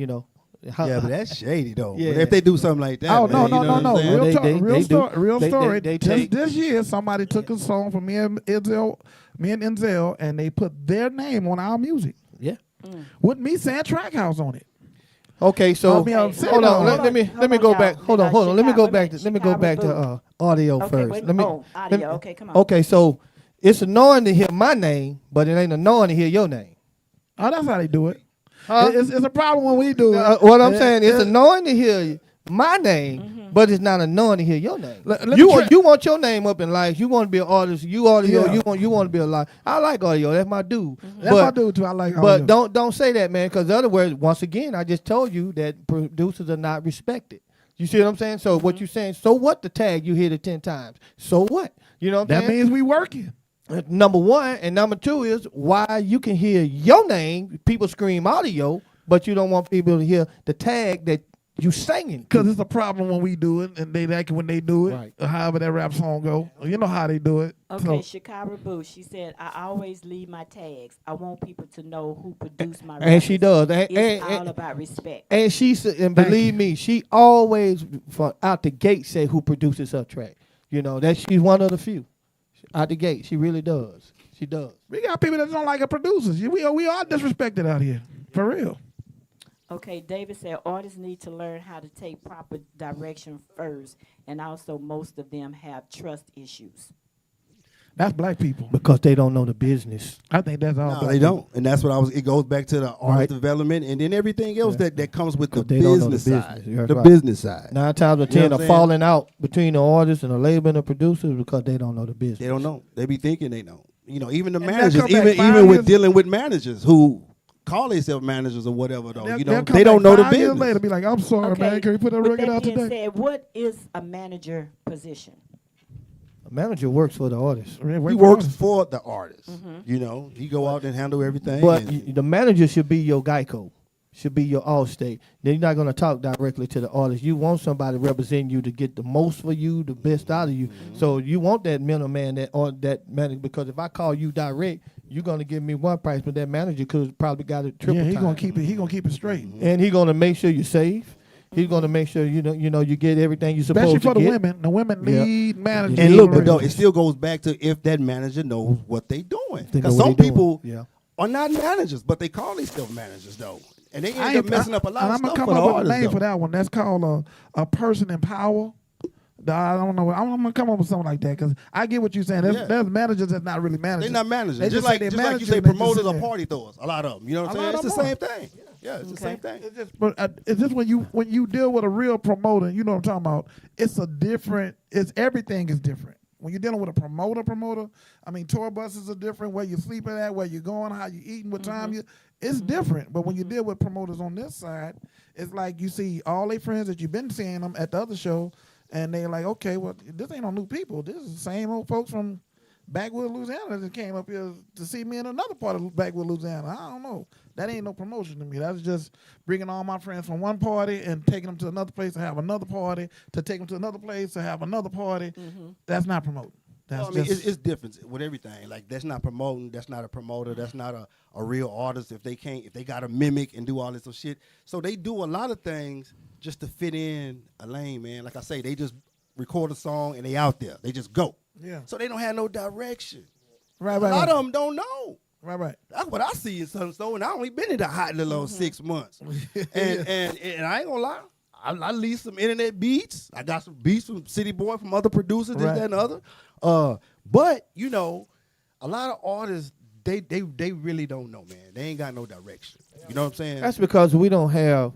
How, Yeah, but that's shady though. Yeah. But if they do something like that, Oh, man, no. you know what I'm saying? Real, They- talk, they- real, they story, do. real They- story. they Just take- this year, somebody took a song from me and Enzel, and they put their name on our music yeah. with me saying Track House on it. Okay, so I mean, I'm saying hold on. though- Let me go y'all. back. Hold on. Let me go back to Chicago audio Okay, first. wait, Let me. audio. Okay, come on. Okay, so it's annoying to hear my name, but it ain't annoying to hear your name. Oh, that's how they do it. Huh? It's a problem when we do it. What I'm saying, it's annoying to hear my name, but it's not annoying to hear your name. Let me You try- want your name up in lights. You want to be an artist. You audio. Yeah. You want to be a lot. I like audio. That's my dude. That's what I do too. I like But audio. don't say that, man, because other words, once again, I just told you that producers are not respected. You see what I'm saying? So what you saying? So what? The tag you hit it 10 times. So what? You know what I'm That saying? means we working. Number one, and number two is why you can hear your name. People scream audio, but you don't want people to hear the tag that you singing. Because it's a problem when we do it, and they like it when they do it. Right. Or however that rap song go. You know how they do it. Okay, So, Chicago Boo. She said, I always leave my tags. I want people to know who produced my And she records. does. It's all about respect. And she said, and Thank believe me, she always from out the gate say who produces her track. You know that she's one of the few. Out the gate, she really does. She does. we got people that don't like our producers. We are disrespected out here. For real. Okay, David said artists need to learn how to take proper direction first, and also most of them have trust issues. That's black people. Because they don't know the business. I think that's all No, black they people. don't, and that's what I was. It goes back to the art Right. development, and then everything else that comes with the 'Cause they don't know the business business. side. That's The right. business side. 9 times out of You know 10 what are I'm saying? falling out between the artists and the label and the producers because they don't know the business. They don't know. They be thinking they know. You know, even the And they'll managers, come back even 5 with years- dealing with managers who call themselves managers or whatever. Though They'll- you they'll know, come they don't back know the 5 years business. later, be like, I'm sorry, man. Can we put a with record that out being today? said, what is a manager position? A manager works for the artist. Yeah, He wait works for for the artist. You know, he go out and handle everything. But and- the manager should be your Geico, should be your Allstate. Then you're not going to talk directly to the artist. You want somebody representing you to get the most for you, the best out of you. So you want that middleman that manager, because if I call you direct, you're going to give me one price, but that manager could probably got it triple Yeah, he time. gonna keep it. He gonna keep it straight. And he's going to make sure you're safe. He's going to make sure you get everything you're supposed Especially to for the get. women. The women Yeah. need managers. And look, but though, though, it still goes back to if that manager knows what they doing. They know Because what some they doing. people Yeah. are not managers, but they call themselves managers though, and they I end up ain't- messing up a lot and of I'm stuff gonna come for the up with a artists. name though. for that one. That's called a person in power. I don't know. I'm gonna come up with something like that because I get what you're saying. Yeah. There's managers that's not really managers. They're not managers. They just say like they just like you managers say, and they just promoters sit or there. party throwers. A lot of them. You know what I'm A saying? lot It's of the them same thing. Yeah, it's the Okay. same thing. It's just when you deal with a real promoter, you know what I'm talking about. It's a different. It's everything is different. When you're dealing with a promoter. I mean, tour buses are different. Where you sleeping at, where you going, how you eating, what time you. It's different. But when you deal with promoters on this side, it's like you see all their friends that you've been seeing them at the other show, and they're like, okay, well, this ain't no new people. This is the same old folks from Backwood, Louisiana that came up here to see me in another part of Backwood, Louisiana. I don't know. That ain't no promotion to me. That's just bringing all my friends from one party and taking them to another place to have another party, to take them to another place to have another party. That's not promoting. That's Well, I mean, just it's different with everything. Like that's not promoting. That's not a promoter. That's not a real artist. If they got to mimic and do all this other shit. So they do a lot of things just to fit in a lane, man. Like I say, they just record a song and they out there. They just go. Yeah. So they don't have no direction. right. A lot of them don't know. Right. That's what I see in Southern Soul, and I only been in the hot little 6 months. And I ain't gonna lie, I leave some internet beats. I got some beats from City Boy, from other producers, this, Right. that, and the other. But you know, a lot of artists they really don't know, man. They ain't got no direction. You know what I'm saying? That's because we don't have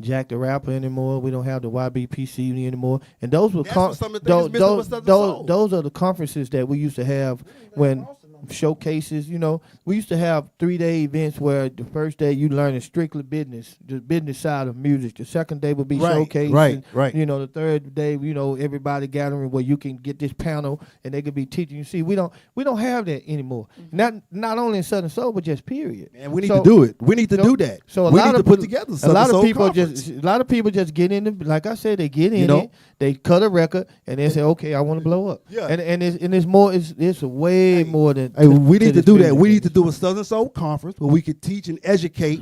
Jack the Rapper anymore. We don't have the YBPC anymore. And those were That's what some of the things missing with Southern Soul. those are the conferences that we used to have when showcases, you know. We used to have 3-day events where the first day you learn strictly business, the business side of music. The second day would be showcase. Right. You know, the third day, you know, everybody gathering where you can get this panel and they could be teaching you. See, we don't have that anymore. Not only in Southern Soul, but just period. And we need to do it. We need to do that. So we need to put together a Southern lot of Soul people Conference. a lot of people just get in the, like I said, they get in You know? it, they cut a record, and they say, okay, I want to blow up. Yeah. And it's more, it's way more than. Hey, we need to this do that. business. We need to do a Southern Soul Conference where we could teach and educate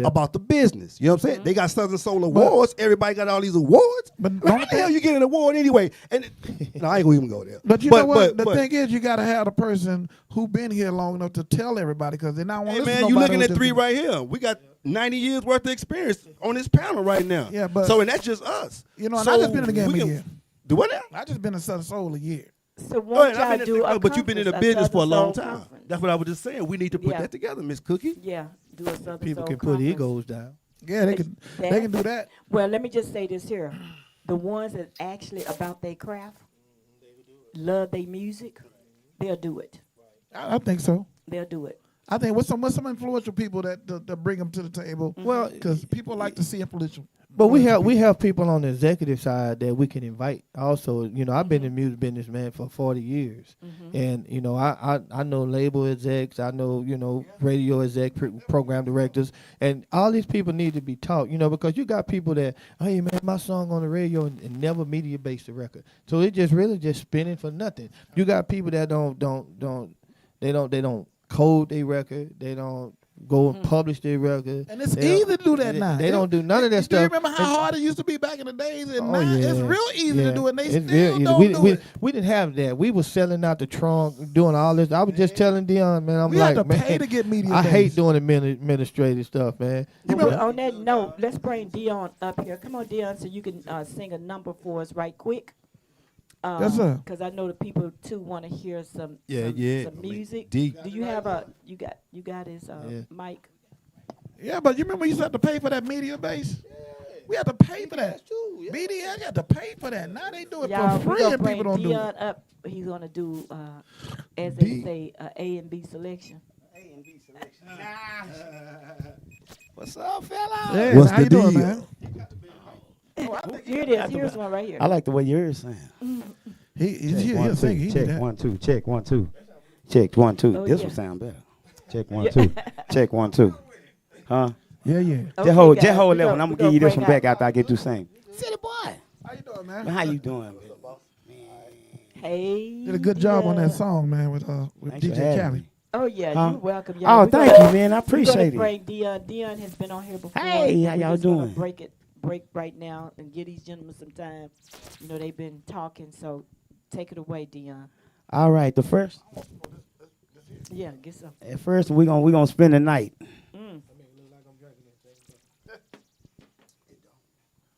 about the business. You know what I'm saying? They got Southern Soul Awards. Everybody got all these awards. But But how the hell you get an award anyway? And no, I ain't gonna even go there. But you know what? The but- thing is, you got to have the person who been here long enough to tell everybody, because they not want Hey to listen man, to you nobody looking who at just three been- right here. We got 90 years worth of experience on this panel right now. Yeah, but- so and that's just us. You know, and I just been in the game we a can- year. Do what now? I just been in Southern Soul a year. So Oh, won't and I've y'all been do a but you've been in the conference, business for a long Southern Soul time. conference? That's what I was just saying. We need to put Yeah. that together, Miss Cookie. Yeah, do a Southern People Soul can put conference. egos down. Yeah, they can do that. Well, let me just say this here. The ones that actually about their craft, love their music, they'll do it. I think so. They'll do it. I think what's some influential people that bring them to the table. Well, because people like to see influential. But we have people on the executive side that we can invite. Also, you know, I've been in the music business, man, for 40 years, and you know, I know label execs, I know, you know, radio exec, program directors, and all these people need to be taught. You know, because you got people that, hey man, my song on the radio and never media based the record, so it just really just spinning for nothing. You got people that don't code their record, they don't go and publish their record. And it's They easy don't- to do that now. They don't do none of that Do stuff. you remember how And- hard it used to be back in the days? And Oh, now it's yeah. real easy to Yeah. do it. And they It's still real don't easy. do it. We didn't have that. We was selling out the trunk, doing all this. I was just telling Dion, man, I'm We like, had to man, pay to get media I hate days. doing administrative stuff, man. Well, on that note, let's bring Dion up here. Come on, Dion, so you can sing a number for us right quick. Yes, sir. Because I know the people too want to hear some Yeah. some music. D. Do you have you got his mic? Yeah, but you remember we used to have to pay for that media base? We had to pay for that. Media got to pay for that. Now they do it Y'all, for we free gonna and bring people don't do Dion it. up. He's gonna do, as they D. say, A and B selection. What's up, fella? Yeah, What's how the you doing, deal? man? Here it is. Here's one right here. I like the way yours sound. He'll sing. He do check that. 1 2 check 1 2 check 1 2. Oh, This yeah. will sound better. Check 1 2 check 1 2. Huh? Yeah. Okay, Just hold guys, that one. we I'm gonna gonna give you this bring one back out- after I get through singing. City boy, How you doing, man? man, how you doing? Hey. Did a good job on that Dion. song, man, with Thanks for DJ having Khaled. me. Oh yeah, Huh? you're welcome. Oh, we thank gonna- you, man. I we're appreciate gonna it. bring Dion. Dion has been on here before. Hey, how We're y'all just gonna doing? break right now and give these gentlemen some time. You know they've been talking, so take it away, Dion. All right, the first. Yeah, get some. At first, we gonna spend the night.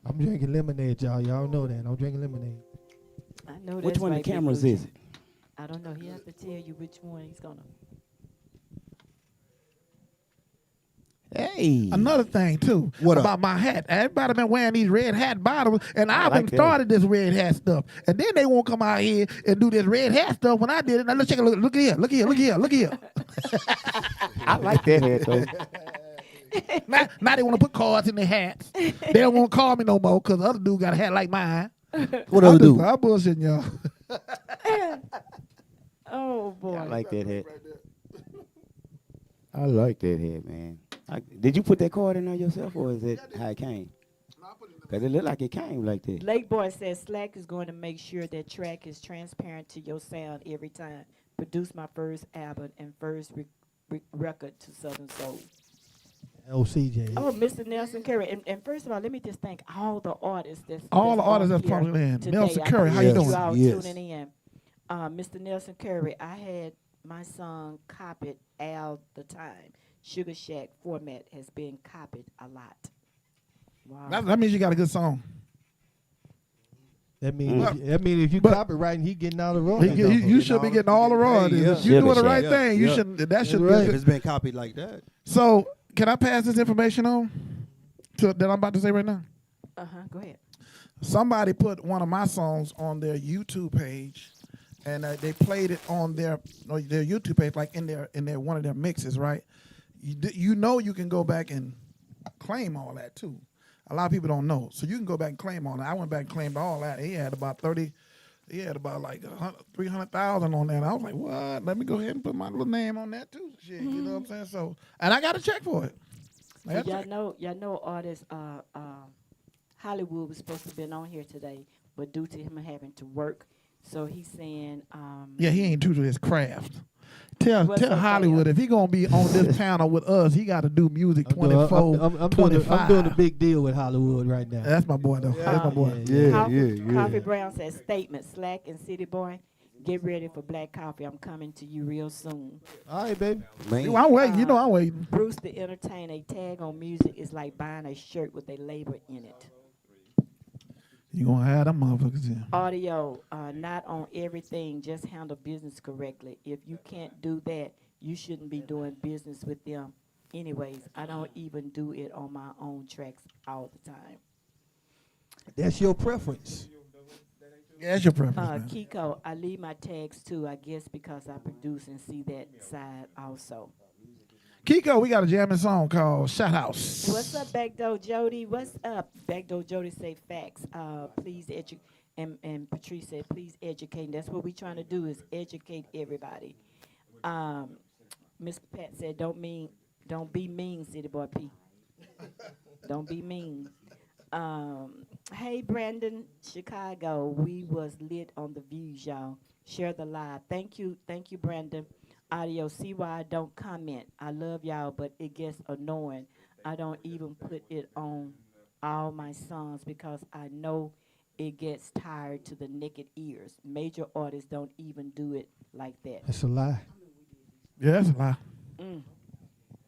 I'm drinking lemonade, y'all. Y'all know that. I'm drinking lemonade. I know Which that's one of right, the Big cameras Gucci. is it? I don't know. He has to tell you which one he's gonna. Hey. Another thing too What about my hat. Everybody been wearing these red hat bottoms, and I like been that. started this red hat stuff. And then they won't come out here and do this red hat stuff when I did it. Now let's check a look. Look here. Look here. Look here. Look here. I like that head though. Now they want to put cards in their hats. They don't want to call me no more because the other dude got a hat like mine. What other dude? I'm bullshitting y'all. Oh boy. I like that head. I like that head, man. Did you put that card in there yourself, or is it how it came? Because it looked like it came like that. Lake Boy says Slack is going to make sure that track is transparent to your sound every time. Produce my first album and first record to Southern Soul. LCJ. Oh, Mr. Nelson Curry. And first of all, let me just thank all the artists that's All the artists on that's here probably in. today. Nelson I Curry, how appreciate you doing? You all Yes. tuning in. Mr. Nelson Curry, I had my song copied all the time. Sugar Shack format has been copied a lot. Wow. That means you got a good song. That means if you copyrighting, he getting all the royalties. You should be getting all the royalties. Yeah. If you doing the Sugar right Shack. thing, you Yeah. should. That should be right. If good. it's been copied like that. So, can I pass this information on that I'm about to say right now? Go ahead. Somebody put one of my songs on their YouTube page, and they played it on their YouTube page, like in their one of their mixes, right? You know you can go back and claim all that too. A lot of people don't know, so you can go back and claim all that. I went back and claimed all that. He had about 30. He had about like 300,000 on that. And I was like, what? Let me go ahead and put my little name on that too. Shit, you know what I'm saying? So, and I got a check for it. I got a check. Y'all know artist Hollywood was supposed to have been on here today, but due to him having to work, so he's saying Yeah, he ain't true to his craft. Tell What's up, Hollywood if he gonna be on this panel with us, he got to do music 24, I'm 25. doing a big deal with Hollywood right now. That's my boy though. That's my boy. Coffee Brown says statement, Slack and City Boy, get ready for Black Coffee. I'm coming to you real soon. All right, baby. Man. I'm waiting. You know I'm waiting. Bruce the Entertainer, a tag on music is like buying a shirt with a label in it. You gonna have them motherfuckers in. Audio, not on everything, just handle business correctly. If you can't do that, you shouldn't be doing business with them. Anyways, I don't even do it on my own tracks all the time. That's your preference. Yeah, that's your preference. man. Kiko, I leave my tags too, I guess because I produce and see that side also. Kiko, we got a jamming song called Shot House. What's up, Backdoor Jody? What's up? Backdoor Jody say facts. Please educate. And Patrice said, please educate. And that's what we're trying to do is educate everybody. Miss Pat said, don't be mean, City Boy P. Don't be mean. Hey, Brandon, Chicago. We was lit on the views, y'all. Share the live. Thank you, Brandon. Audio, see why I don't comment. I love y'all, but it gets annoying. I don't even put it on all my songs because I know it gets tired to the naked ears. Major artists don't even do it like that. That's a lie. Yeah, that's a lie.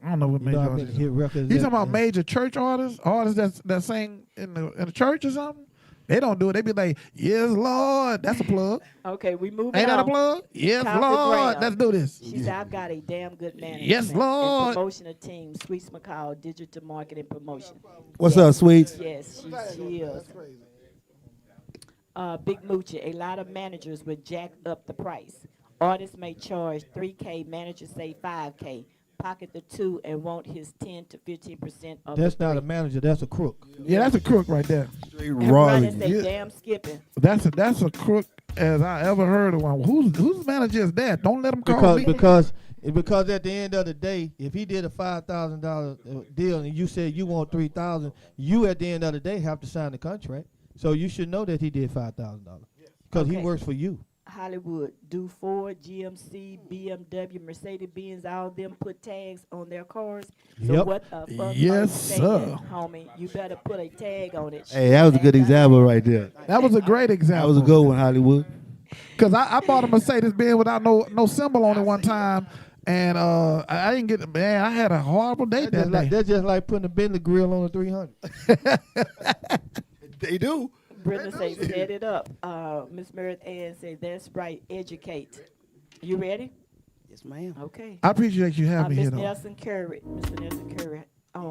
I don't know what You major know, I've been artists. hit records. You that- talking about major church artists that sing in the church or something? They don't do it. They be like, yes, Lord. That's a plug. Okay, we moving Ain't that a on. plug? Yes, Coffee Lord. Brown. Let's do this. She said, I've got a damn good management. Yes, Lord. And promotional team, Sweets McCall, digital marketing promotion. What's Yes. up, Sweets? Yes, she is. Big Moochie, a lot of managers would jack up the price. Artists may charge $3K, managers say $5K. Pocket the two and want his 10 to 15% of That's the not a three. manager. That's a crook. Yeah, that's a crook right there. Straight And raw. Ronnie say, Yeah. damn skipping. That's a crook as I ever heard of one. Whose manager is that? Don't let him call me. Because at the end of the day, if he did a $5,000 deal and you said you want $3,000, you at the end of the day have to sign the contract. So you should know that he did $5,000 because he Okay. works for you. Hollywood, do Ford, GMC, BMW, Mercedes-Benz, all of them put tags on their cars. So Yep. what the fuck Yes, are you sir. saying, homie? You better put a tag on it. Hey, that was a good example right there. That was a great That example. was a good one, Hollywood. Because I bought a Mercedes Benz without no symbol on it one time, and I didn't get. Man, I had a horrible date that day. That's just like putting a Bentley grill on a 300. They do. Brenda say, set it up. Miss Meredith Ann say, that's right, educate. You ready? Yes, ma'am. Okay. I appreciate you having me here, Miss though. Nelson Curry. Mr. Nelson Curry. Oh,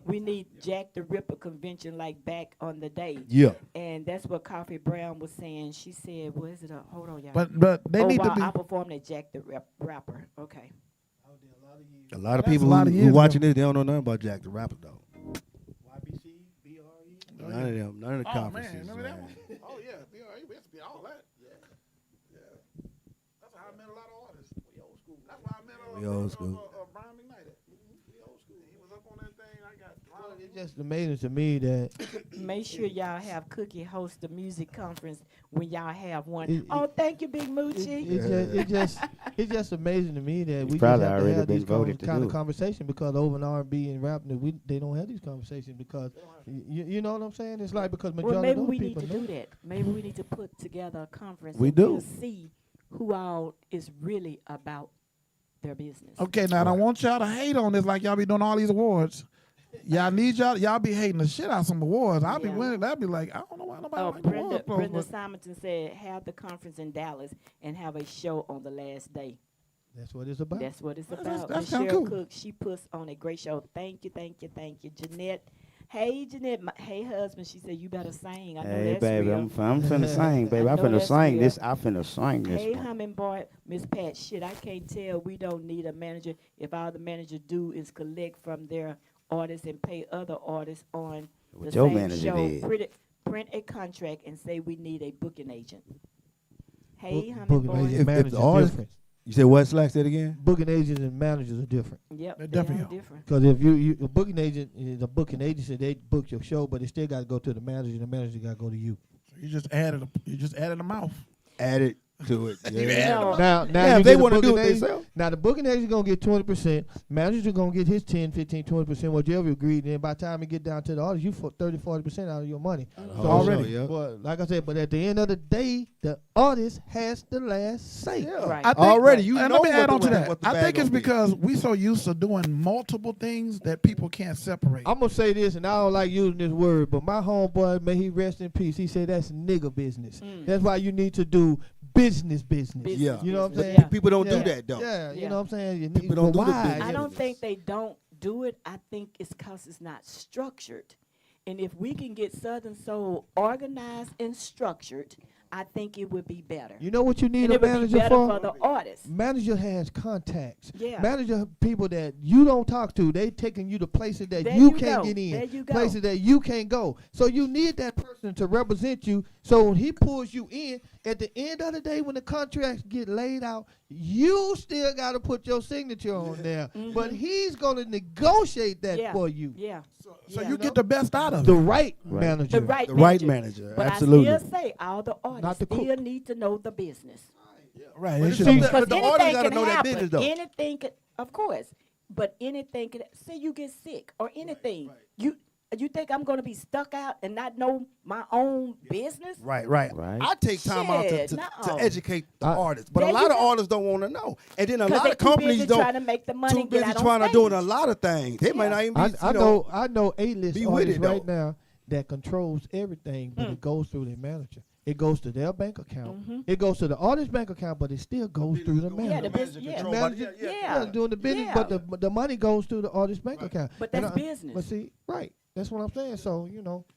we need Jack the Ripper convention like back on the day. Yeah. And that's what Coffee Brown was saying. She said, "What is it? Hold on, y'all." But they need to be. I performed at Jack the Rapper. Okay. A lot of That's people a lot of who years watching ago. this, they don't know nothing about Jack the Rapper though. YBC, BRE. None of them, none of the Oh conferences. man, remember that man. one? Oh yeah, BRE, we used to be all that. Yeah. That's how I met a lot of artists. We old school. That's why I met We old school. Brian McKnight. We old school. He was up on that thing. I got. It's just amazing to me that Make sure y'all have Cookie host the music conference when y'all have one. It- Oh, thank you, Big Moochie. it's just amazing to me that we just probably have to already have been these voted to kind do of it. conversation because over in R&B and rap, they don't have these conversations because you know what I'm saying? It's like because majority Well, maybe of those we need people to know. do that. Maybe we need to put together a conference. We and do. we'll see who all is really about their business. Okay, now I don't want y'all to hate on this like y'all be doing all these awards. Y'all be hating the shit out some awards. I'll be Yeah. winning. I'll be like, I don't know why nobody like the Brenda awards. clothes, but- Simonton said, have the conference in Dallas and have a show on the last day. That's what it's about. That's what it's That's- about. that's kinda Michelle cool. Cook, she puts on a great show. Thank you, thank you, thank you. Jeanette. Hey, Jeanette. Hey, husband. She said, you better sing. I know Hey, that's baby, real. I'm finna sing, baby. I I'm know finna that's sing real. this. I'm finna sing this Hey, one. Hummingbird, Miss Pat, shit, I can't tell. We don't need a manager if all the manager do is collect from their artists and pay other artists on What the your same manager show. did. Print a contract and say we need a booking agent. Hey, Booking Hummingbird. agent If the managers artist- different. You said what? Slack said again? Booking agents and managers are different. Yep, They're they definitely are are. different. Because if you a booking agent is a booking agency, they book your show, but it still got to go to the manager. The manager got to go to you. You just added a mouth. Added to it. Yeah. No. Now Yeah, you if they get a wanna do booking it agent- themselves. Now the booking agent gonna get 20%. Manager gonna get his 10, 15, 20%, whatever you agreed. And by the time you get down to the artist, you for 30, 40% out of your money. Oh, already. yeah. But like I said, but at the end of the day, the artist has the last say. Right. I think, Already, you and know let me what add the on to bag- that. what the I bag think it's gonna be. because we so used to doing multiple things that people can't separate. I'm gonna say this, and I don't like using this word, but my homeboy, may he rest in peace, he said that's nigga business. That's why you need to do business. Yeah. You know what I'm But saying? people don't Yeah. do that though. Yeah, you Yeah. know what I'm saying? You People need- don't but do the why? business. I don't think they don't do it. I think it's because it's not structured. And if we can get Southern Soul organized and structured, I think it would be better. You know what you need And a it would be manager better for? for the artist. Manager has contacts. Yeah. Manager people that you don't talk to, they taking you to places that There you you can't go. get in. There you go. Places that you can't go. So you need that person to represent you. So when he pulls you in, at the end of the day, when the contracts get laid out, you still got to put your signature on there. But he's going to negotiate that Yeah. for you. Yeah. So Yeah. you get the best out of The it. right manager. The right The right manager. manager, But absolutely. I still say all the artists the cook. still need to know the business. Right. But It it's should something be- that- but the anything artist gotta can know that happen. business though. Anything can, of course, but anything can. Say you get sick or anything. You think I'm going to be stuck out and not know my own business? Right. I take time out Shit, to no. educate the I- artist, but There a lot you of go. artists don't want to know, and then a 'Cause lot they of too companies busy don't. trying to make the money Too and get busy out on trying to doing a stage. lot of things. They might not even be. I know A-list be with artists it, though. right now that controls everything, but it goes through their manager. It goes to their bank account. It goes to the artist's bank account, but it still goes through the Yeah, manager. the business. Yeah. control Manager, yeah. doing the business, Yeah. but the money goes to the artist's bank account. But And that's business. But see, right, that's what I'm saying. So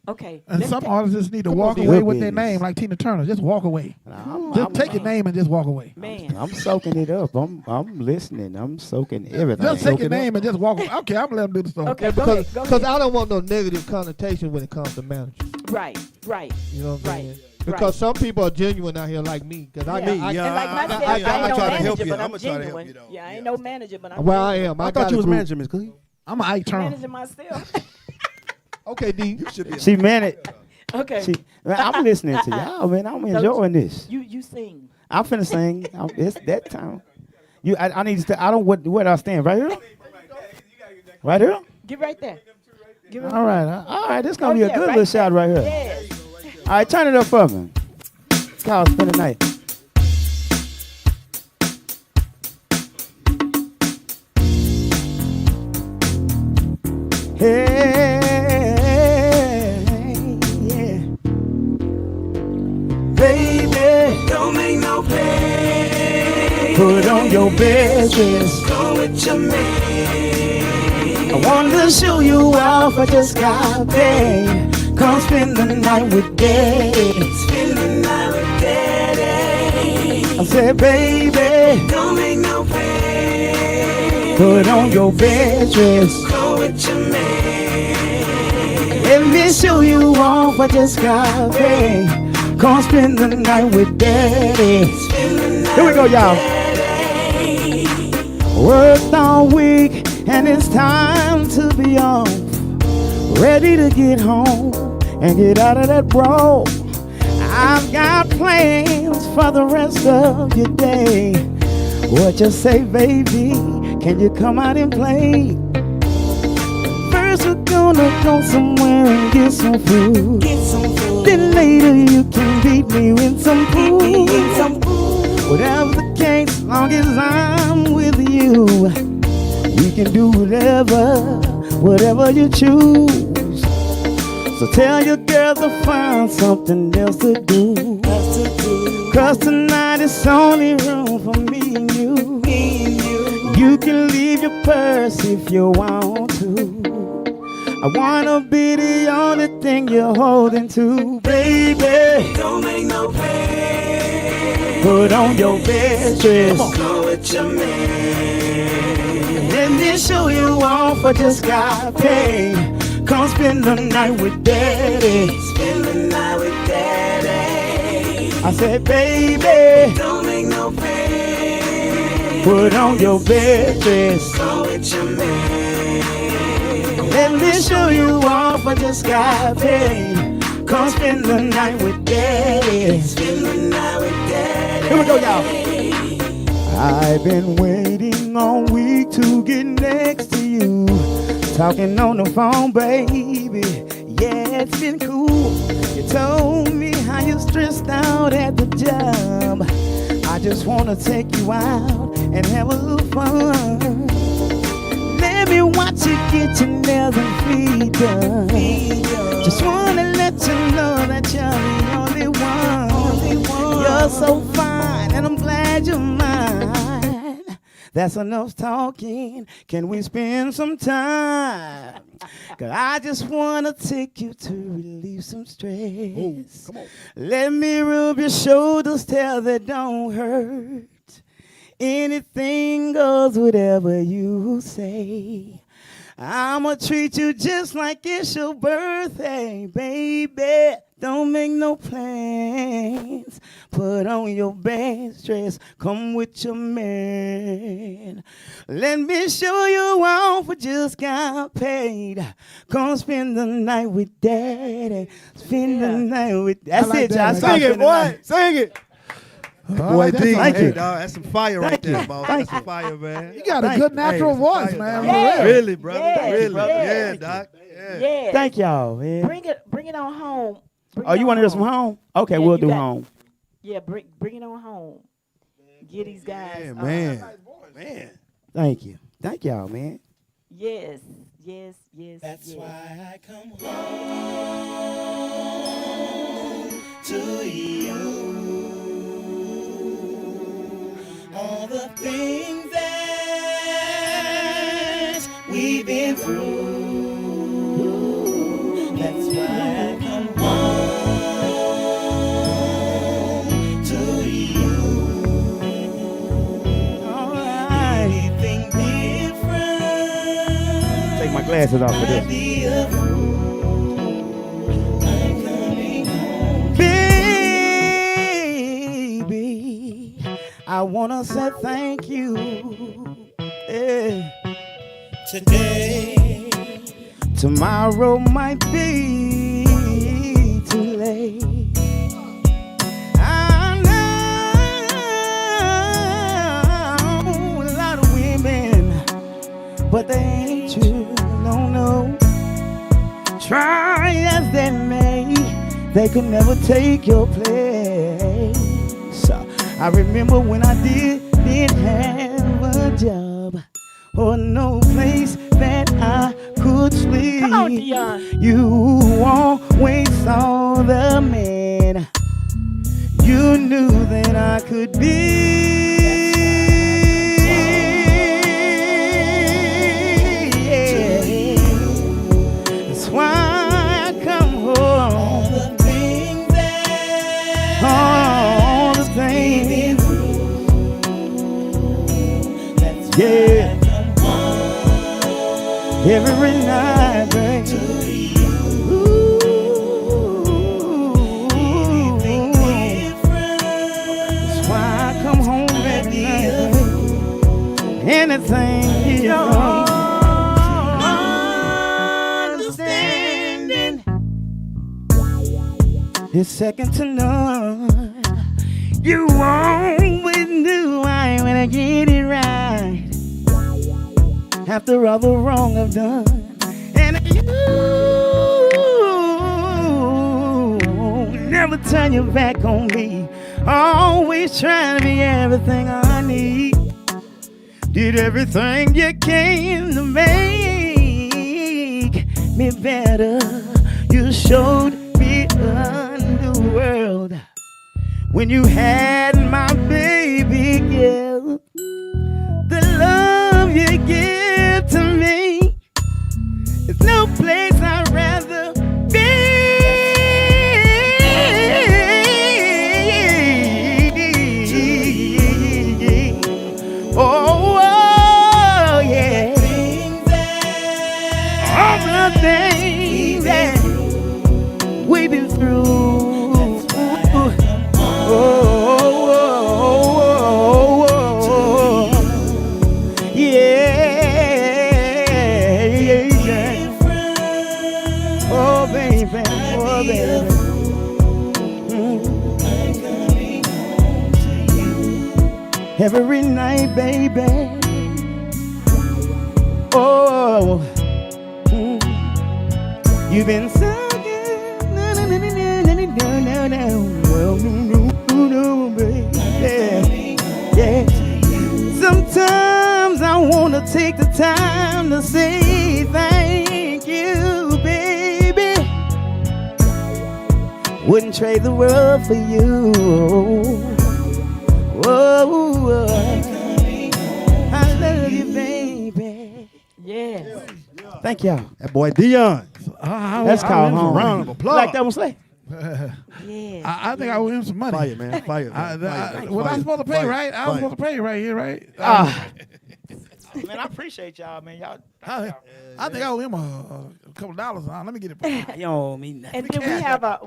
Okay. And let's some ta- artists just need to Come walk on, away good with their business. name, like Tina Turner. Just walk away. Just take your name and just walk away. Man. I'm soaking it up. I'm listening. I'm soaking everything. Just take your name and just walk away. Okay, I'm gonna let them do the stuff. Okay, go ahead. Go because ahead. I don't want no negative connotation when it comes to managers. Right. You know what I'm Right, saying? right. Because some people are genuine out here like me. Because Yeah. I And like myself, I ain't no try to help manager, you. but I'ma I'm try to help genuine. you, though. Yeah, I ain't no manager, but I'm well, I genuine. am. I I thought got you a was group. managing Miss Cookie. I'm an Ike Turner. Managing myself. Okay, D. She managed. Okay. Man, I'm listening to y'all, man. I'm enjoying this. You sing. I'm finna sing. It's that time. I need to. I don't. Where do I stand? Right here. Right here. Get right there. Give it. All right. This gonna be a yeah, good right little shot right here. Yes. All right, turn it up for me. Kyle, spend the night. Hey, yeah. Baby, Don't make no play. put on your best dress. Go with your man. I want to show you off, I just got paid. Come spend the night with Daddy. Spend the night with Daddy. I said, baby, don't make no plans. Put on your best dress. Go with your man. Let me show you off, I just got paid. Come spend the night with Daddy. Here we go, y'all. Worked all week and it's time to be off. Ready to get home and get out of that brawl. I've got plans for the rest of your day. What you say, baby? Can you come out and play? First we're gonna go somewhere and get some food. Then later you can beat me with some pool. Whatever the case, long as I'm with you, we can do whatever you choose. So tell your girl to find something else to do. Cause tonight it's only room for me and you. You can leave your purse if you want to. I wanna be the only thing you're holding to, baby. Don't make no plans. Put on your best dress. Go with your man. Let me show you off, I just got paid. Come spend the night with Daddy. Spend the night with Daddy. I said, baby, don't make no plans. Put on your best dress. Go with your man. Let me show you off, I just got paid. Come spend the night with Daddy. Spend the night with Daddy. Here we go, y'all. I've been waiting all week to get next to you. Talking on the phone, baby. Yeah, it's been cool. You told me how you stressed out at the job. I just wanna take you out and have a little fun. Let me watch you get your nails and feet done. Just wanna let you know that you're the only one. You're so fine and I'm glad you're mine. That's enough talking. Can we spend some time? Cause I just wanna take you to relieve some stress. Come on. Let me rub your shoulders, tell that don't hurt. Anything goes, whatever you say. I'ma treat you just like it's your birthday, baby. Don't make no plans. Put on your best dress. Come with your man. Let me show you off. I just got paid. Come spend the night with Daddy. Spend the night with. That's like it, that. y'all. Sing it, boy. Sing it. Boy, D. Thank you. Dog, that's some fire right there, boss. That's some fire, man. You got a good natural voice, fire, man. dog. For real. Really, brother. Yes, really. yes. Yeah, doc. Yeah. Yeah. Thank y'all, man. Bring it on home. Bring Oh, it you on want to hear some home? Okay, Yeah, we'll you do got- home. Yeah, bring it on home. Get these guys. Yeah, man. Man. Thank you. Thank y'all, man. Yes. That's why I come home to you. All the things that we've been through. That's why I come home to you. All right. Anything different. Take my glasses off for this. Be a fool. I'm coming home. Baby, I wanna say thank you. Yeah. Today, Tomorrow might be too late. I know a lot of women, but they ain't you. No. Try as they may, they could never take your place. I remember when I didn't have a job or no place that I could sleep. Come on, Dion. You always saw the man you knew that I could be. Yeah. every night, baby. Ooh, that's why I come home every night, baby. Anything you know. Understanding is second to none. You always knew I when I get it right. After all the wrong I've done, and you never turn your back on me. Always trying to be everything I need. Did everything you can to make me better. You showed me a new world when you had my baby girl. The love you give to me, there's no place I'd rather be. Oh, oh yeah. All the things that we've been through. Every night, baby. Oh, you've been so good. No, baby. Yeah. Sometimes I wanna take the time to say thank you, baby. Wouldn't trade the world for you. Whoa, I love you, baby. Yes. Thank y'all. That boy Dion. That's called home. Round of applause. Like that one, Slay? Yes. I think I owe him some money. Fire, man. Fire. Was I supposed to pay, right? I was supposed to pay right here, right? Man, I appreciate y'all, man. Y'all. I think I owe him a couple of dollars. Let me get it. You don't owe me nothing. And then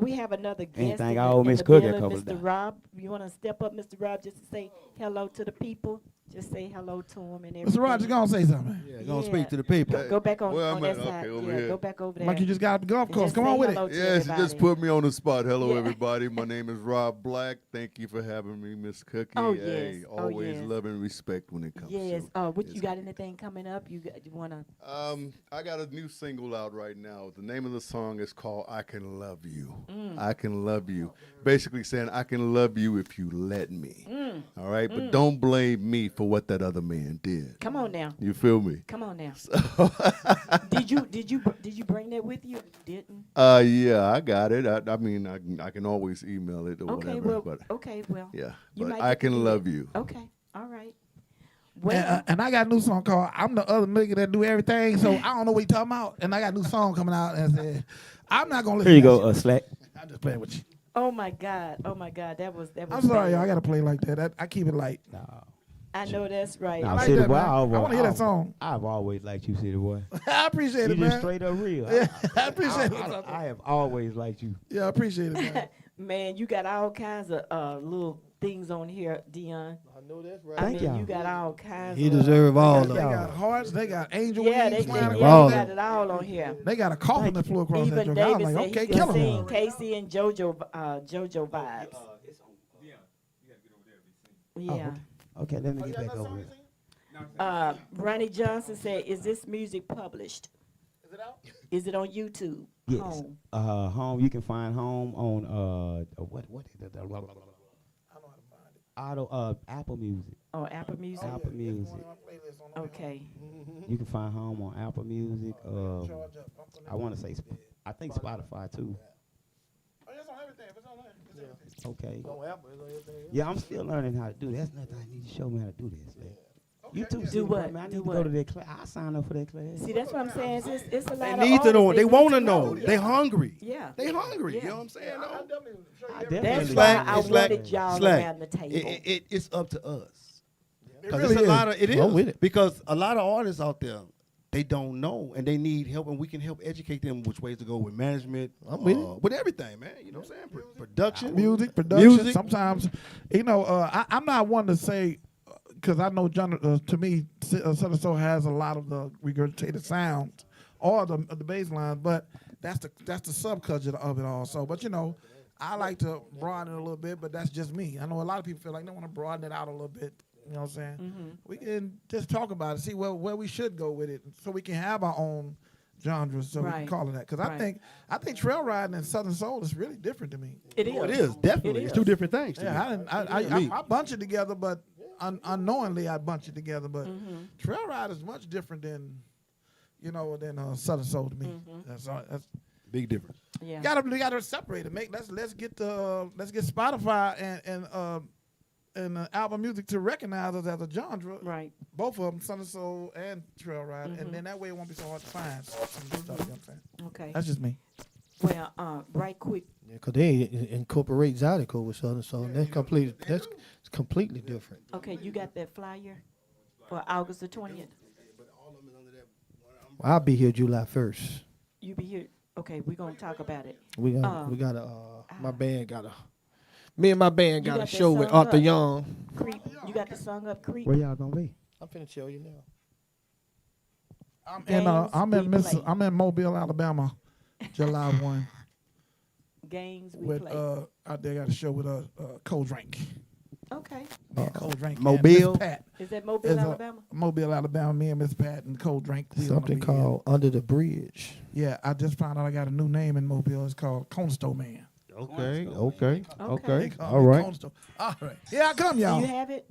we have another guest. Anything in I the- owe in Miss the Cookie a building, couple of Mr. dollars. Rob, you want to step up, Mr. Rob, just to say hello to the people? Just say hello to them and everything. Mr. Rogers, gonna say something. Yeah, gonna speak to the people. Go back on, Where on I'm that at? side. Okay, over Yeah, here. go back over there. Like you just got off the golf And course. just Come say on with hello it. to Yes, you just everybody. put me on the spot. Hello, Yeah. everybody. My name is Rob Black. Thank you for having me, Miss Cookie. Oh, Hey, yes. Oh, always yes. love and respect when it comes Yes. to. What you got? Anything coming up? You want to? I got a new single out right now. The name of the song is called "I Can Love You." Mm. I can love you. Basically saying I can love you if you let me. Mm. All right, but don't blame me for what that other man did. Come on now. You feel me? Come on now. Did you bring that with you? Didn't? Yeah, I got it. I mean, I can always email it or Okay. whatever. Well. But Okay. Well. yeah, you but might I get to can do love that. you. Okay. All right. Well. And I got a new song called "I'm the Other Nigga That Do Everything." So I don't know what you talking about. And I got a new song coming out. And I said, I'm not gonna listen. Here you to go, that shit. Slack. I'm just playing with you. Oh my God. Oh my God. That was. I'm sorry, bad. y'all. I gotta play like that. I keep it light. I know that's right. I Nah, like City that, Boy, man. I wanna hear that song. I've always liked you, City Boy. I appreciate You it, just man. straight up real. I appreciate it. I have always liked you. Yeah, I appreciate it, man. Man, you got all kinds of little things on here, Dion. I know that's right. I Thank mean, y'all. you got all kinds. He of deserve all They of got it. hearts. They got angel Yeah, wings. they flying yeah, across they that. got it all on here. They got a coffin that flew across that Even joke. I was David like, said okay, he kill could him. sing Casey and JoJo vibes. Yeah. Okay, let me get back over here. Ronnie Johnson said, "Is this music published? Is it out? Is it on YouTube? Yes. Home. Home. You can find Home on what is it? Apple Music. Oh, Apple Music. Apple Music. Okay. You can find Home on Apple Music. I want to say, I think Spotify too. Oh, it's on everything. It's on there. It's everything. Okay. Yeah, I'm still learning how to do this. That's nothing. I need to show me how to do this. Man. You too. Do what? Man, I need Do to what? go to that class. I sign up for that class. See, that's what I'm saying. It's a lot They of need to know. artists They that want to need know. Yeah. They hungry. Yeah. They hungry. Yeah. You know what I'm saying? I That's definitely- why Slack, I it's like- wanted y'all Slack. around the table. It's up to us. It Because really it's a is. lot of it I'm is with it. because a lot of artists out there they don't know and they need help, and we can help educate them which ways to go with management, I'm with it. with everything, man. You know what I'm saying? Production, production. music. Sometimes, I'm not one to say, because I know to me, Southern Soul has a lot of the regurgitated sounds or the bass lines, but that's the subculture of it all. So, but I like to broaden it a little bit, but that's just me. I know a lot of people feel like they want to broaden it out a little bit. You know what I'm saying? Mm-hmm. We can just talk about it, see where we should go with it, so we can have our own genres, so we can Right. call it that. Because Right. I think trail riding and Southern Soul is really different to me. It is. Oh, it is definitely. It It's is. two different things. to me. Yeah, I bunch it together, but unknowingly I bunch it together. But Mm-hmm. trail ride is much different than Southern Soul to me. Mm-hmm. That's Big difference. Yeah. you gotta separate it. Let's get Spotify and album music to recognize us as a genre. Right. Both of them, Southern Soul and trail ride, and then that way it won't be so hard to find some stuff. You know what I'm saying? Okay. That's just me. Well, right quick. Yeah, because they incorporate Zydeco with Southern Soul. And that's completely different. Okay, you got that flyer for August the 20th. I'll be here July 1st. You be here. Okay, we're gonna talk about it. We got my band me and my band You got a got that show with song Arthur up? Young. Creep. You got the song up, Creep. Where y'all gonna be? I'm finna tell you now. I'm in Mobile, Alabama, July 1. Games we With play. out there got a show with Cold Drink. Okay. Cold Drink. Mobile? And Miss Pat. Is that Mobile, Is, Alabama? Mobile, Alabama. Me and Miss Pat and Cold Drink. we gonna Something be called Under the Bridge. Yeah, I just found out I got a new name in Mobile. It's called Corner Store Man. Okay. They Okay. call All me right. Corner Store. All right. Here I come, Do y'all. you have it?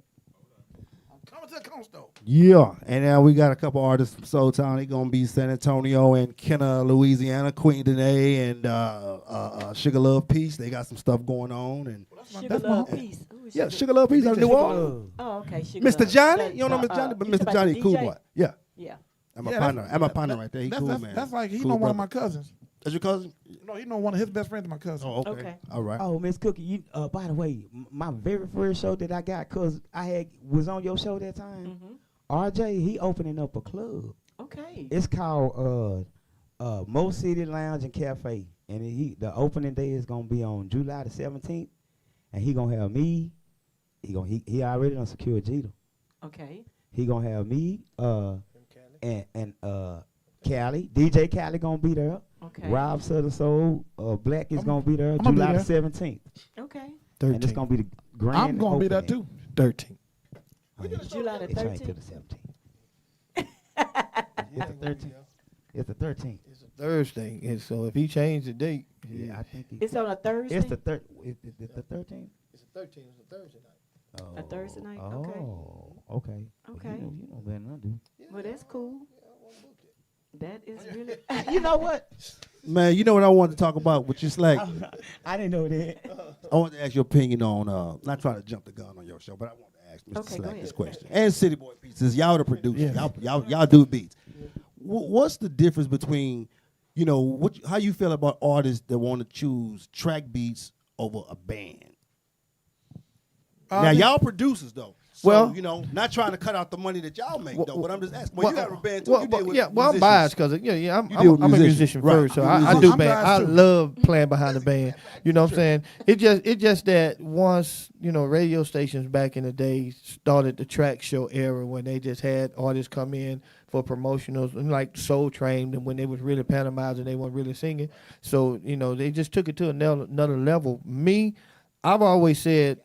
Coming to the Corner Store. Yeah, and now we got a couple artists from Soul Town. They gonna be San Antonio and Kenna, Louisiana, Queen Danae, and Sugar Love Peace. They got some stuff going on, and Sugar Love Peace. Who is yeah, Sugar? Sugar Love Peace out of New Orleans. Oh, okay. Sugar Mr. Love. Johnny, you don't know Mr. Johnny, but you Mr. talking Johnny, about cool the DJ? boy. Yeah, Yeah. I'm a Yeah, partner. that's- I'm a partner right there. He That's, cool that's, man. that's like he Cool know one of brother. my cousins. That's your cousin? No, he know one of his best friends, my cousin. Oh, okay. Okay. All right. Oh, Miss Cookie, you by the way, my very first show that I got, cause I was on your show that time. Mm-hmm. RJ, he opening up a club. Okay. It's called Mo City Lounge and Cafe, and the opening day is gonna be on July the 17th, and he gonna have me. He already done secured Jeter. Okay. He gonna have me, and Cali, DJ Cali gonna be there. Okay. Rob Southern Soul, Black is gonna be there I'ma be July the there. 17th, Okay. and it's 13th. gonna be the grand. I'm gonna be there opening. too. 13th. July the It changed to 13th. the 17th. It's the 13th. It's the 13th. It's a Thursday, and so if he changed the date, Yeah, I think It's on a Thursday. it's the 13th. It's the 13th. It's a 13th. It's a Thursday night. A Thursday night? Okay. Oh, okay. Okay. You know better than I do. Well, that's cool. That is really. You know what? Man, you know what I wanted to talk about, which is like, I didn't know that. I want to ask your opinion on, not trying to jump the gun on your show, but I want to ask Mr. Okay, go Slack ahead. this question. And City Boy Pieces, y'all the producers, Yeah. y'all do beats. What's the difference between, how you feel about artists that want to choose track beats over a band? Now, y'all producers, though. So, Well- not trying to cut out the money that y'all make, though, but I'm just asking. Well, Well, you got a band, too. well, You deal with I'm musicians. biased because I'm You deal with a musicians. musician Right. first, so You're a I musician. do I'm band. biased I too. love playing behind the band. You know what I'm saying? It just that once radio stations back in the day started the track show era when they just had artists come in for promotionals and like Soul Train, and when they was really pantomizing, they weren't really singing. So they just took it to another level. Me, I've always said,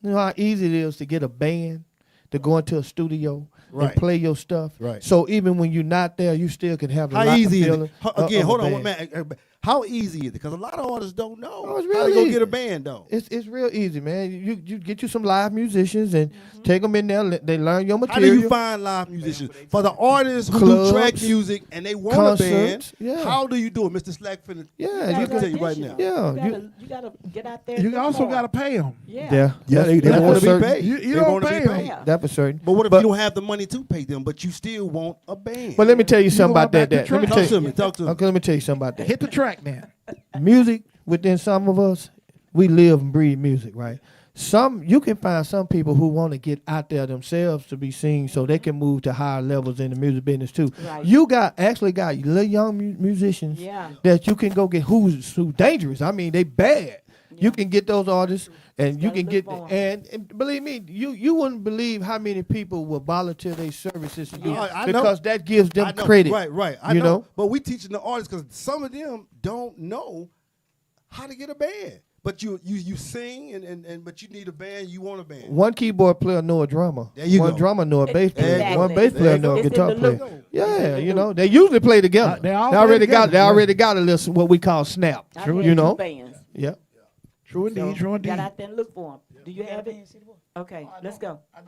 how easy it is to get a band to go into a studio Right. and play your stuff. Right. So even when you're not there, you still can have a How lot easy of is feeling. it? Again, of hold a on, band. man. How easy is it? Because a lot of artists don't know Oh, it's how real to go easy. get a band, though. It's real easy, man. You get you some live musicians and take them in there. They learn your How material. do you find live musicians? For the artists who Clubs, do track music and they want a band, concerts, yeah. how do you do it? Mr. Slack finna Yeah, you can tell you right now. You gotta get out there. and You look also for got to it. pay them. Yeah. Yeah, they That's want to for be certain. paid. You They don't wanna be pay 'em. paid. Yeah. That for certain. But what if But- you don't have the money to pay them, but you still want a band? But let me tell you something going about that. back to Let me track? tell Talk to you. me. Talk to me. Okay, let me tell you something about that. Hit the track now. Music within some of us, we live and breathe music, right? you can find some people who want to get out there themselves to be seen, so they can move to higher levels in the music business too. Right. You actually got little young musicians Yeah. that you can go get who's dangerous. I mean, they bad. You can get those artists, and you Gotta can look get for 'em. and believe me, you wouldn't believe how many people will volunteer their services to you Oh, I know. because that gives them I know. credit. Right. I You know? But we teaching the artists because some of them don't know how to get a band. But you sing and but you need a band. You want a band. One keyboard player know a drummer. There you One go. drummer know a bass player. Exactly. One bass player know a It's in guitar the loop. player. It's in Yeah, the you loop. know, they usually play together. They all They play together, already got a little what we call snap. I've had You two know, bands. yeah. True indeed, So true indeed. got out there and look for them. Do you have it? Okay, let's go. I do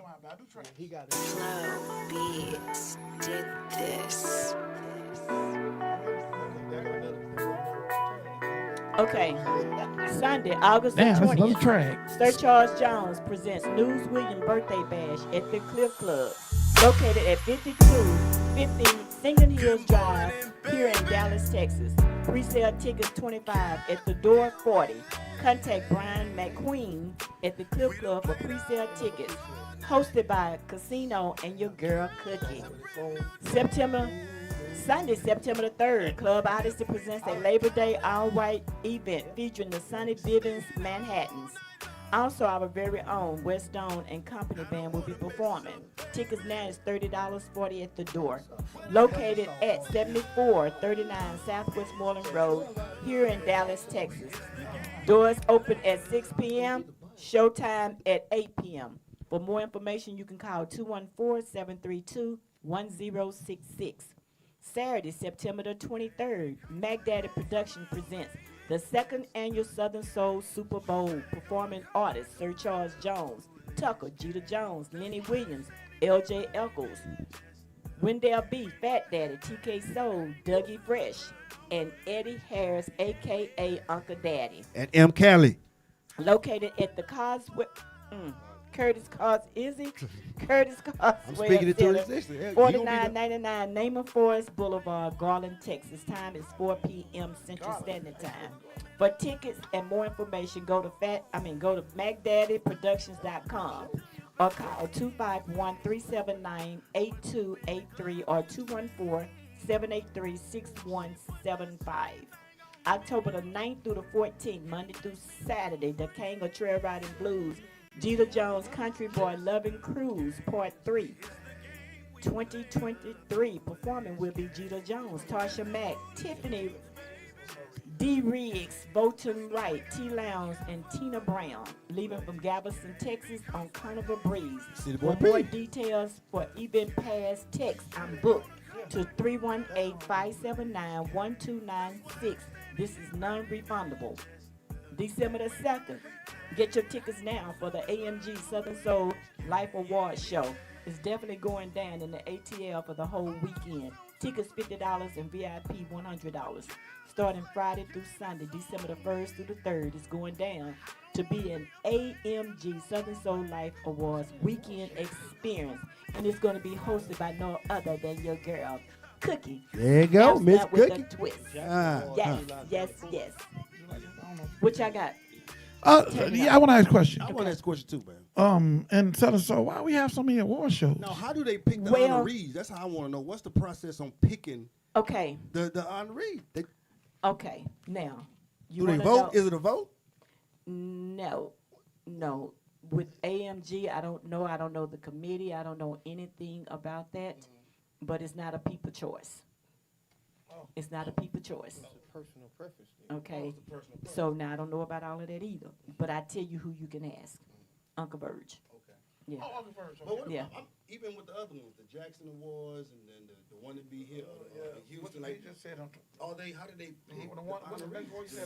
try. He got it. Flow Beats did this. Okay, Sunday, August the Damn, that's another 20th. track. Sir Charles Jones presents News William Birthday Bash at the Cliff Club, located at 5250 Singing Hills Drive here in Dallas, Texas. Pre-sale tickets $25 at the door, $40. Contact Brian McQueen at the Cliff Club for pre-sale tickets. Hosted by Casino and your girl Cookie. Sunday, September the 3rd, Club Odyssey presents a Labor Day all-white event featuring the Sonny Bivens Manhattans. Also, our very own West Stone and Company Band will be performing. Tickets now is $30, $40 at the door. Located at 7439 Southwest Moreland Road, here in Dallas, Texas. Doors open at 6 p.m., showtime at 8 p.m. For more information, you can call 214-732-1066. Saturday, September the 23rd, Mac Daddy Production presents the second annual Southern Soul Super Bowl. Performing artists Sir Charles Jones, Tucker, Jeter Jones, Lenny Williams, L.J. Eccles, Wendell B, Fat Daddy, TK Soul, Dougie Fresh, and Eddie Harris, a.k.a. Uncle Daddy. And M. Cali. Located at the Causeway, Curtis Causeway speaking it to Center, his sister. Hell, you 4999 Naaman Forest Boulevard, Garland, Texas. Time is 4 p.m. Central Standard Time. For tickets and more information, go to MacDaddyProductions.com or call 251-379-8283 or 214-783-6175. October the 9th through the 14th, Monday through Saturday, the King of Trail Riding Blues, Jeter Jones Country Boy Loving Cruise, Part 3, 2023. Performing will be Jeter Jones, Tasha Mack, Tiffany D. Riggs, Bolton Wright, T. Lowndes, and Tina Brown. Leaving from Galveston, Texas on Carnival Breeze. For more details for event pass, text I'm booked to 318-579-1296. This is non-refundable. December the 2nd. Get your tickets now for the AMG Southern Soul Life Awards Show. It's definitely going down in the ATL for the whole weekend. Tickets $50 and VIP $100. Starting Friday through Sunday, December the 1st through the 3rd, is going down to be an AMG Southern Soul Life Awards weekend experience. And it's going to be hosted by no other than your girl, Cookie. There you go, Now Miss start with Cookie. the twist. Ah. Yes. What y'all got? Yeah, I want to ask a question. I want to ask a question too, man. And Southern Soul, why we have so many award shows? Now, how do they pick the Well- honorees? That's how I want to know. What's the process on picking Okay, the honoree? okay. Now, you Do they wanna vote? know- Is it a vote? No. With AMG, I don't know. I don't know the committee. I don't know anything about that. But it's not a people choice. It's not a people choice. Personal preference. Okay. So now I don't know about all of that either. But I tell you who you can ask. Uncle Verge. Okay. Yeah. But what Yeah. even with the other ones, the Jackson Awards and then the one that be here, Houston, like, just said how do they pick the honorees? I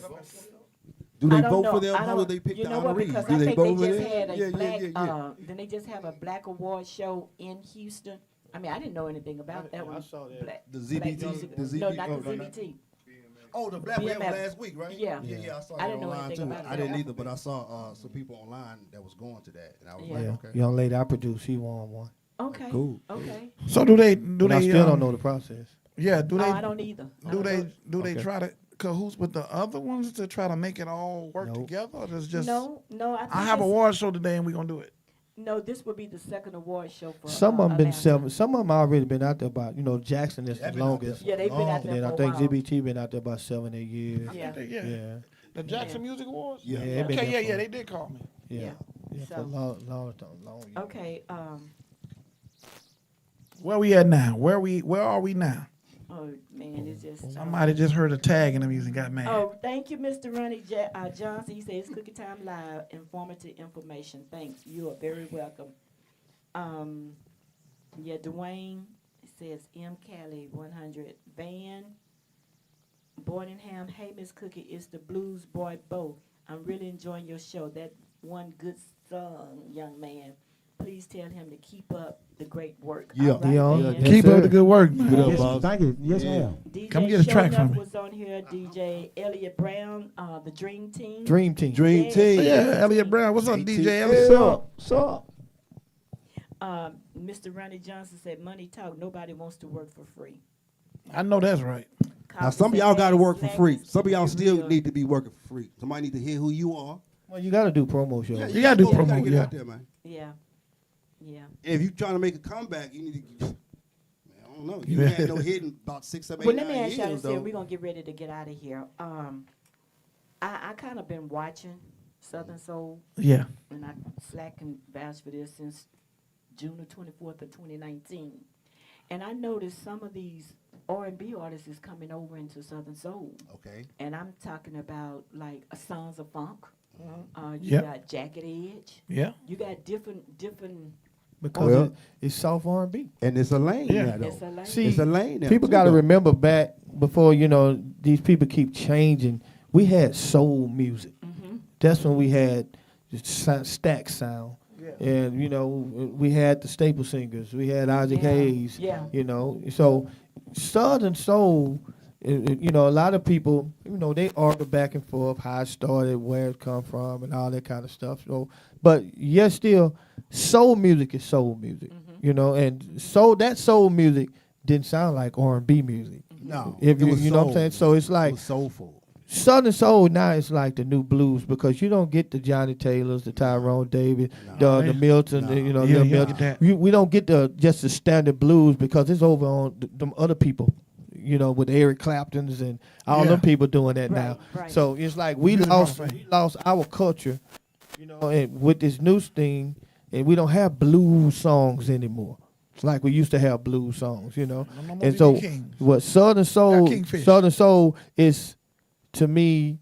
Do they don't vote know. for them? I How don't- do they pick you the know what? honorees? Because Do I they think vote they for just them? had a black. Yeah. Then they just have a black award show in Houston. I mean, I didn't know anything about that one. I saw that. Black, The ZBT? Black music. The No, ZBT? not Oh, the no, ZBT. Oh, the black one BMF. last week, right? Yeah. Yeah, I saw I it didn't know online anything too. about I that. didn't either, but I saw some people online that was going to that, and I was Yeah. like, Yeah, okay. young lady I produced, she won one. Okay. Cool. Okay. So do they? But I still don't know the process. Yeah. Do Oh, they? I don't either. I Do don't they? know. Do they Okay. try to cahoots with the other ones to try to make it all work Nope. together? Or is just No, I think I have a it's- award show today and we're gonna do it. No, this will be the second award show for Some of them been Atlanta. seven. Some of them already been out there about, Jackson is Yeah, the been out longest. there Yeah, they've been out And there then I for a think while. ZBT been out there about 7-8 years. Yeah. Yeah. The Jackson Music Awards? Yeah. Yeah, been Okay, there yeah, for- they did call me. Yeah. Yeah, for a So- long time. Okay. Where we at now? Where are we now? Oh man, it's just. Somebody just heard a tag in the music and got mad. Oh, thank you, Mr. Ronnie Johnson. He says Cookie Time Live, informative information. Thanks. You are very welcome. Yeah, Dwayne says M. Cali 100. Van Boardingham. Hey, Miss Cookie, it's the Blues Boy Bo. I'm really enjoying your show. That one good song, young man. Please tell him to keep up the great work. Yeah. All right, Dion, man. yes, Keep sir. up the good work, man. Good up, Yes, boss. thank you. Yes, Yeah. ma'am. DJ Come get a track Shownuff from me. was on here. DJ Elliot Brown, the Dream Team. Dream Team. Dream Yeah. Team. Yeah, Elliot Brown. What's up, JT? DJ What's Elliot? up? What's up? Mr. Ronnie Johnson said, "Money talk. Nobody wants to work for free." I know that's right. Now some of y'all got to work for free. Slackers, Some of y'all be still real. need to be working for free. Somebody need to hear who you are. Well, you got to do promo shows. You gotta do You gotta promo, get it yeah. out there, man. Yeah, yeah. If you trying to make a comeback, you need to. Man, I don't know. You Yeah. had no hitting about 6, 7, 8, Well, let me 9 ask y'all years, this here. though. We're gonna get ready to get out of here. I kind of been watching Southern Soul, Yeah. and I slack and vouch for this since June the 24th of 2019, and I noticed some of these R&B artists is coming over into Southern Soul. Okay. And I'm talking about like Sons of Funk. You Yep. got Jagged Edge. Yeah. You got different. Because Well- it's soft R&B. And it's a lane Yeah. now, though. It's a lane. See, It's a lane now, people too, got to though. remember back before, these people keep changing. We had soul music. Mm-hmm. That's when we had the stack sound. And, we had the staple singers. We had Isaac Yeah. Hayes. Yeah. So Southern Soul, a lot of people, they argue back and forth how it started, where it come from, and all that kind of stuff. So, but yet still, soul music is soul music. And that soul music didn't sound like R&B music. No. If it you, was you know what I'm soul. saying? So it's It like was soulful. Southern Soul now is like the new blues because you don't get the Johnny Taylors, the Tyrone Davis, the Milton, No. Lil Yeah, you don't Milton. get that. We don't get just the standard blues because it's over on them other people, with Eric Clapton's and all Yeah. them people doing that now. right. So it's like we Music lost Hall of Fame. our culture, and with this new thing, and we don't have blues songs anymore. It's like we used to have blues songs, No more And B.B. so King. what Southern Soul, Kingfish. Southern Soul is, to me,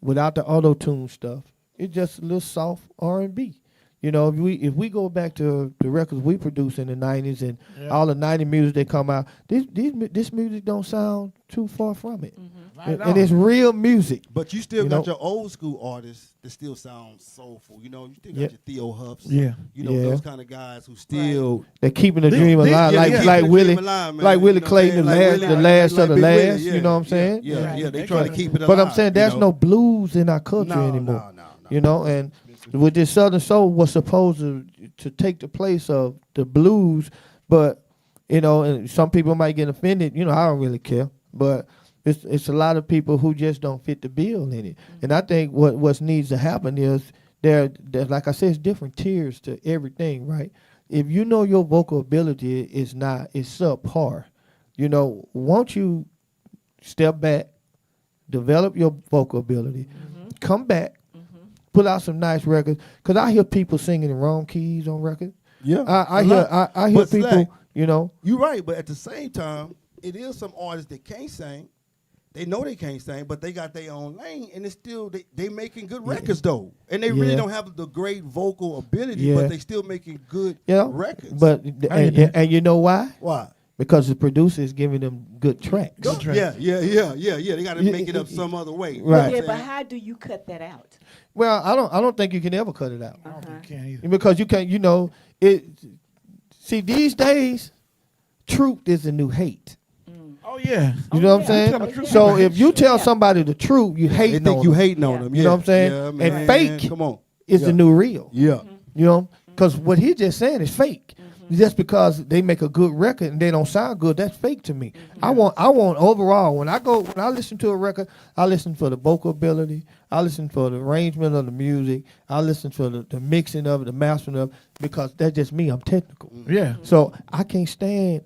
without the auto tune stuff, it's just a little soft R&B. If we go back to the records we produced in the '90s and all the '90s music that come out, this music don't sound too far from it, and it's real music. But you still You got know- your old school artists that still sound soulful. You still got Yeah. your Theo Huffs. Yeah. Yeah. Yeah. Those kind of guys who still. They're keeping the dream alive, Yeah, like they keeping like the Willie, dream alive, man. like Willie You know what I'm Clayton, saying? the Like last, Willie, the last like of the Big Willie, last. yeah, You know what I'm saying? Yeah, Right. they They trying to got- keep it alive. But I'm saying there's you know? no blues in our culture No, anymore. no. And with this Southern Soul was supposed to take the place of the blues, but and some people might get offended. I don't really care, but it's a lot of people who just don't fit the bill in it. And I think what needs to happen is there, like I said, it's different tiers to everything, right? If you know your vocal ability is subpar, won't you step back, develop your vocal ability, come back, put out some nice records? Because I hear people singing in wrong keys on records. Yeah. I hear But people, Slack, you You're right, but at the same time, it is some artists that can't sing. They know they can't sing, but they got their own lane, and it's still they making good records though, and they really Yeah. don't have the great vocal ability, Yeah. but they still making good records. But and you know why? Why? Because the producer is giving them good tracks. Yeah. They got to make it up some other way. You know Right. what I'm Yeah, but saying? how do you cut that out? Well, I don't think you can ever cut it out. I don't think you can either. Because you can't, it. See, these days, truth is the new hate. Oh yeah. You know what I'm Tell the saying? truth. So if you tell Yeah. somebody the truth, you They hate think you hating on them. You know what I'm saying? Yeah, And man. fake Come on. is the new real. Yeah. Because what he's just saying is fake. Just because they make a good record and they don't sound good, that's fake to me. I want overall, when I listen to a record, I listen for the vocal ability, I listen for the arrangement of the music, I listen for the mixing of it, the mastering of it, because that's just me. I'm technical. Yeah. So I can't stand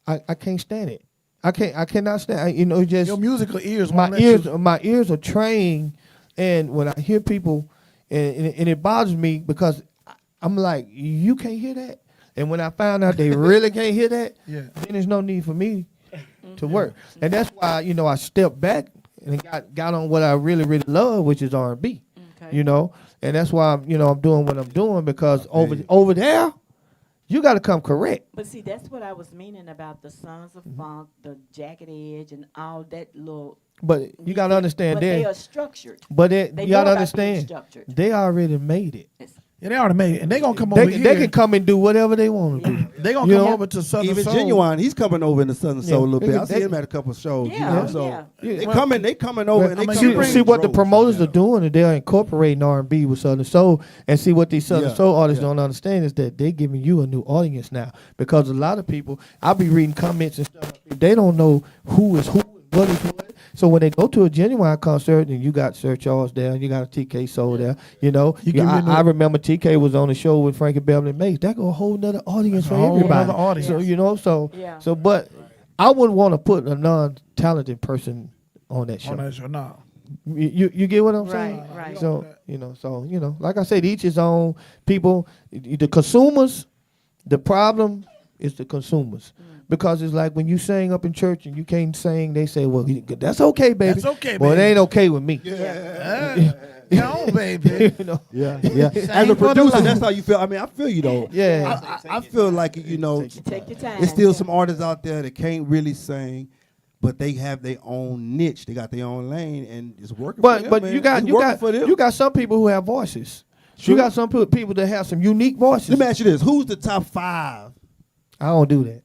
I can't stand it. I cannot stand, you know, just Your musical ears my won't let ears you- my ears are trained, and when I hear people and it bothers me because I'm like, you can't hear that. And when I found out they really can't hear that, Yeah. then there's no need for me to work. And that's why, you know, I stepped back and got on what I really, really love, which is R&B. Okay. You know, and that's why I'm doing what I'm doing, because over there, you got to come correct. But see, that's what I was meaning about the Sons of Funk, the Jagged Edge, and all that little. But you got to understand But that. they are structured. But They you got know to about being understand, structured. they already made it. Yeah, they already made it, and they gonna come over here. They can come and do whatever they want to do. They gonna You come know? over to Southern Even Soul. Genuine, he's coming over in the Southern Soul a little bit. I see They- him at a couple of shows. Yeah, you know, so yeah. they Well, coming over, and they I mean, coming See what the droves promoters right are doing, and they're incorporating R&B with Southern Soul. And see what these Southern Yeah, Soul artists yeah. don't understand is that they're giving you a new audience now. Because a lot of people, I'll be reading comments and stuff, they don't know who is who and what is what. So when they go to a Genuine concert, and you got Sir Charles there, and you got a TK Soul there, you know. You give me I remember TK was on the show with Frankie Beverly Mays. That go a whole nother audience That's for a whole everybody. nother audience. So you know, Yeah. but I wouldn't want to put a non-talented person on that show. on that show. No. You get what I'm saying? Right, right. So like I said, each his own. People, the consumers, the problem is the consumers. Because it's like when you sing up in church and you can't sing, they say, well, that's okay, baby. That's okay, Well, it baby. ain't okay with me. No, baby. You know? Yeah. Sing As a for the producer, Lord. that's how you feel. I mean, I feel you though. Yeah. I feel like Take your time. there's still some artists out there that can't really sing, but they have their own niche. They got their own lane, and it's working. for them, But man. you got It's you working got for them. you got some people who have voices. You got some people that have some unique voices. Let me ask you this: who's the top 5? I don't do that.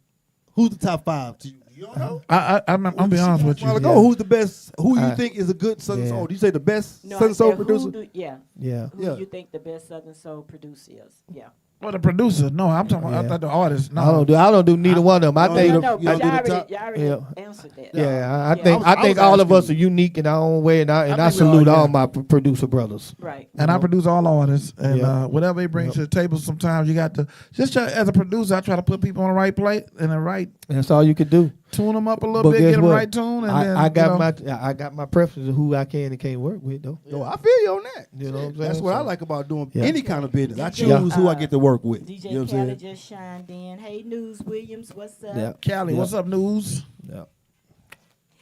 Who's the top 5? You don't know? I'm be honest with you. While ago, who's the best? Who you I- think is a good Southern yeah. Soul? Do you say the best No, I Southern Soul said, producer? yeah. Yeah. Who Yeah. you think the best Southern Soul producer is? Yeah. Well, the producer. No, I'm talking about Yeah. I thought the artist. No. I don't do neither one of them. I No, think you No, don't but do y'all the already, top? y'all already Yeah. answered that. I Yeah. think I was all of us asking are unique in our own way, and I think we salute are, all yeah. my producer brothers. Right. And I produce all artists, and Yeah. whatever they bring to the table, sometimes you got to just try, as a producer. I try to put people on the right plate and the right, That's all you could do. tune them up a little But bit, guess get them what? right tune, and then I got you know, I got my preferences of who I can and can't work with though. No, I feel you on that. You know what I'm saying? That's what I So- like about doing Yeah. any kind of business. I choose Yeah. who I get to work with. DJ You know what I'm Khaled saying? just chimed in. Hey, News Williams, what's up? Yeah. Cali, what's up, news? Yeah.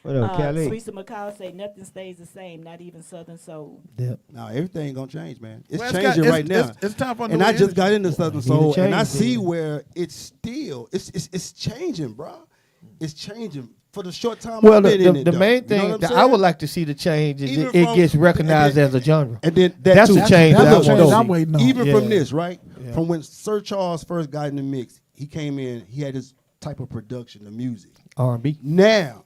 What up, Kelly? Teresa McCall say nothing stays the same, not even Southern Soul. Yeah. No, everything gonna change, man. It's Well, changing got- right now. It's time for a And new I just energy. got into Southern Need to Soul, and I change, see baby. where it's still it's changing, bro. It's changing for the short time Well, I've been in it. the though. main You know thing what I'm that I saying? would like to see the change is Even it from- gets recognized and then- as a genre. And then that That's too. the change That's that I the want change to I'm see. waiting on. Even Yeah. from this, right? Yeah. From when Sir Charles first got in the mix, he came in, he had this type of production, the music. R&B. Now,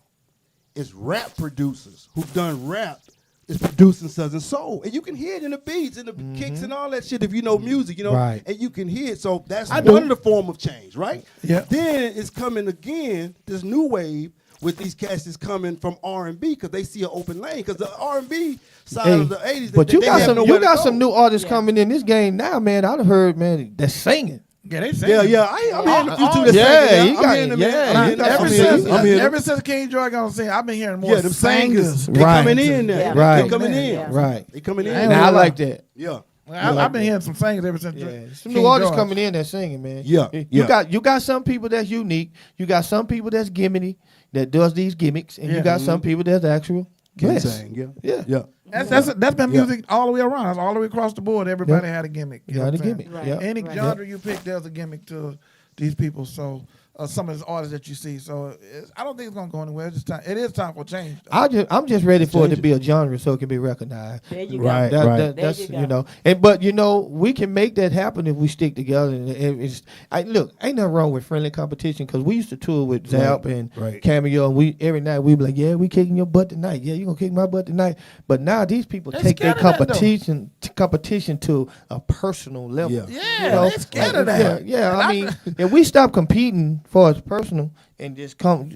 it's rap producers who've done rap is producing Southern Soul. And you can hear it in the beats and the kicks and all that shit if you know music, you know. Right. And you can hear it. So that's I one do. of the form of change, right? Yeah. Then it's coming again, this new wave with these cats is coming from R&B because they see an open lane. Because the R&B side Hey, of the 80s, but they you got have some nowhere to go. some new artists Yeah. coming in this game now, man. I've heard, man, that's singing. Yeah, they say. Yeah, yeah. I'm hearing a few too that Yeah, sing it. he I'm got- hearing them. yeah, I'm he hearing got them. Ever I'm since, I'm hearing them. ever since King Joy got on scene, I've been hearing more Yeah, them singers. They Right. coming in now. Yeah. Right. They coming in. Yeah. Right. They coming in. Yeah. Now I like that. Yeah. I've been hearing some singers ever since. Yeah, some King new artists George. coming in that's singing, man. Yeah, You yeah. got some people that's unique. You got some people that's gimmicky that does these gimmicks, and Yeah. you got some people that's actual. Can Yes. sing. Yeah. Yeah. Yeah. That's been Yeah. music all the way around. That's all the way across the board. Everybody had a gimmick. You know got what a I'm saying? gimmick. Right. Yeah. Any Right. genre you pick, there's a gimmick to these people. So some of the artists that you see. So I don't think it's gonna go anywhere. It's just time. It is time for change. Though. I'm just ready for it to be a genre so it can be recognized. There you go. Right. That's There you go. you know, but we can make that happen if we stick together. And look, ain't nothing wrong with friendly competition because we used to tour with Zap and Cameo, and we every night we be like, yeah, we kicking your butt tonight. Yeah, you gonna kick my butt tonight. But now these people take their competition to a personal level. Yeah, you know? they're scared of that. Yeah. I mean, if we stop competing for as personal and just come,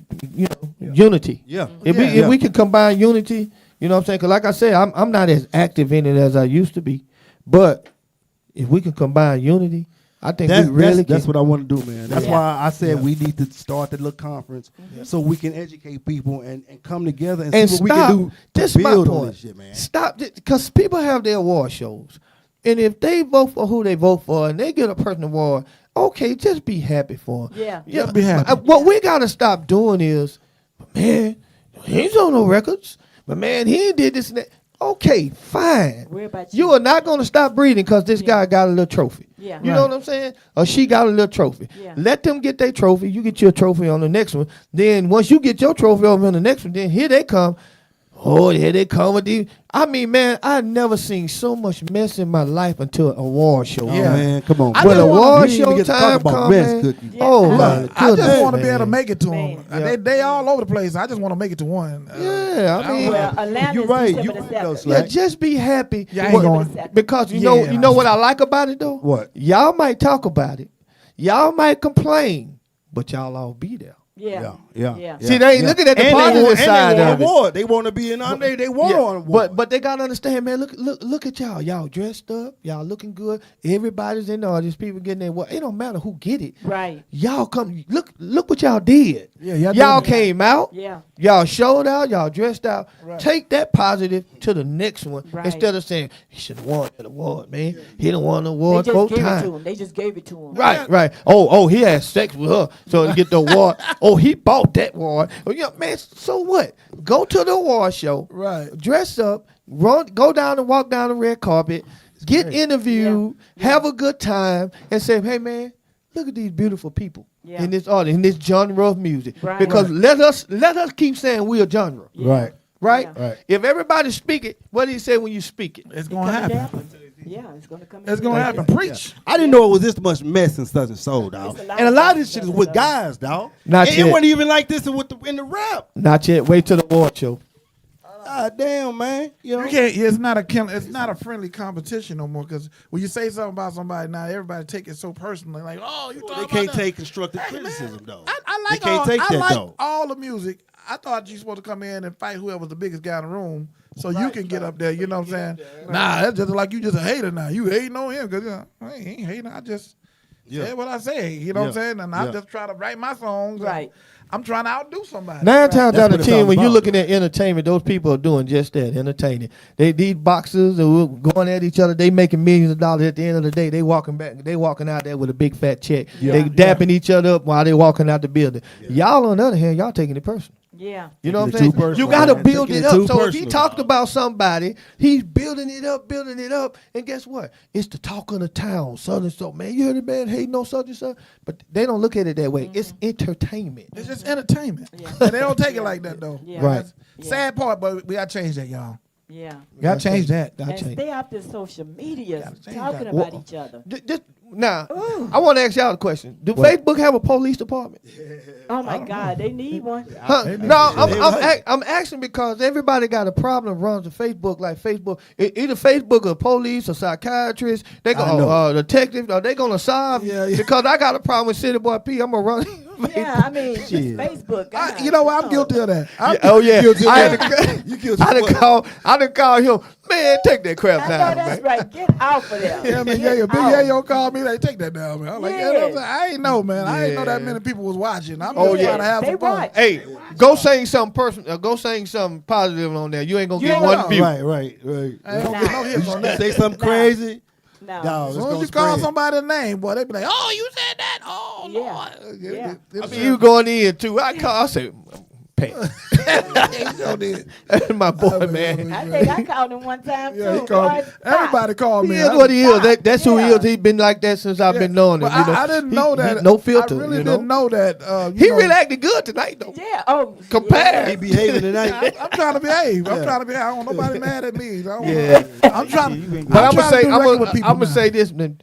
unity. Yeah. If we can combine unity, you know what I'm saying? Because like I said, I'm not as active in it as I used to be, but if we can combine unity, I think we really can. That's what I want to do, man. That's why I said we need to start the little conference so we can educate people and come together and see what we can do to build on this shit, man. Stop, because people have their award shows. And if they vote for who they vote for and they get a person award, okay, just be happy for them. Yeah, be happy. What we got to stop doing is, man, he ain't on no records. But man, he did this and that. Okay, fine. Worry about You are not going to stop breathing because this guy got a little trophy. Yeah. You know what I'm saying? Or she got a little trophy. Yeah. Let them get their trophy. You get your trophy on the next one. Then once you get your trophy over on the next one, then here they come. Oh, here they come with these. I mean, man, I've never seen so much mess in my life until an award show. Yeah, man, come on. When award You didn't even show get to talk time about come, mess, man. Cookie. Oh, my goodness, I just want to be man. able to make it to them. Man. They all over the place. I just want to make it to one. Yeah, I mean, Well, Atlanta's You're right. December the You know, 7th. Slack. yeah, just be happy. Yeah, I ain't going. Because you Yeah. know what I like about it though? What? Y'all might talk about it. Y'all might complain, but y'all all be there. Yeah. See, they ain't looking at the And positive side they want of it. award. They want to be in on. They want Yeah, on award. but they gotta understand, man. Look at y'all. Y'all dressed up. Y'all looking good. Everybody's in there. These people getting there. Well, it don't matter who get it. Right. Y'all come. Look what y'all did. Yeah, y'all came out. Yeah. Y'all showed out. Y'all dressed out. Right. Take that positive to the next one Right. instead of saying he should have won that award, man. He done won the They award just both gave it to times. him. They just gave it to him. Right. Oh, he had sex with her, so to get the award. Oh, he bought that award. Oh, yeah, man. So what? Go to the award show. Right. Dress up. Go down and walk down the red carpet. Get interviewed. Have a good time, and say, "Hey, man, look at these beautiful people Yeah. in this audience, in this genre of music." Right. Because let us keep saying we're a genre. Right. Right? Yeah. Right. If everybody speak it, what do you say when you speak it? It's going to happen. Yeah, it's going to come. It's going to happen. Preach. I didn't know it was this much mess in Southern Soul, dog. It's a lot And a of lot of mess this shit in is with Southern guys, dog. Not It yet. wasn't even like this in the rap. Not yet. Wait till the award show. God damn, man. You know? You can't. It's not a friendly competition no more. Because when you say something about somebody now, everybody take it so personally. Like, oh, you They talking can't about that? take constructive criticism, though. I like They can't all, take I that, like though. all the music. I thought you supposed to come in and fight whoever's the biggest guy in the room, so you can get up there. You know what I'm saying? Nah, that's just like you just a hater now. You hating on him because I ain't hating. I just say what I say. You know what I'm saying? And I just try to write my songs. Right. I'm trying to outdo somebody. 9 times That's out what of it's 10, all when you're about. looking at entertainment, those people are doing just that, entertaining. These boxers are going at each other. They making millions of dollars. At the end of the day, they walking out there with a big fat check. They dapping each other up while they walking out the building. Y'all, on the other hand, y'all taking it personal. Yeah. You know what I'm Taking it too saying? personal, You got to man. build Taking it it too up. So if he personal, talked dog. about somebody, he's building it up. And guess what? It's the talk of the town. Southern Soul. Man, you heard the man hating on such and such? But they don't look at it that way. It's entertainment. It's just entertainment. Yeah. And they don't take it like that though. Yeah. Right. That's sad part, but we gotta change that, y'all. Yeah. We gotta change that. Gotta And change. stay off the social media change talking that. about Well, each other. Now, I want to ask y'all a question. Do Facebook have a police department? Oh my God, they need one. Huh? No, I'm asking because everybody got a problem runs to Facebook like Facebook. Either Facebook or police or psychiatrist, they go detective, or they gonna solve. Yeah, yeah. Because I got a problem with City Boy P. I'm gonna run. Yeah, I mean, it's Facebook. guys, You know what? I'm come guilty of that. I'm Oh yeah, guilty of I that. done called him. Man, take that crap on. I know down, that's man. right. Get off of there. Yeah, man, Get Big out. Yayo called me. Like, take that down, man. I'm like, Yeah. you know what I'm saying? I ain't know, man. I ain't know that Yeah. many people was watching. I'm Oh, just yeah. trying to have They some fun. watch. Hey, go sing something personal. Go sing something positive on there. You ain't gonna You get ain't one gonna- view. Right. I ain't gonna get no hits on that. Say something Nah. crazy. No. Dog, As it's soon as gonna you call spread. somebody's name, boy, they be like, "Oh, you said that? Oh, Yeah. Lord." Yeah. I mean, you going in too. I say, Pat. He sure did. That's my boy, man. I think I called him one time too. Yeah, he called me. Boy, Everybody called He me. is what he is. That's who he is. He's been like that since I've been knowing him. But I didn't know that. No filter. I really you know? didn't know that. He really acted good tonight, though. Yeah. Oh. Compared. He behaving tonight. I'm trying to behave. I'm trying to behave. I don't want nobody mad at me. I don't Yeah. I'm trying. But I'm trying gonna say, to do record with people I'm gonna now. say this, man.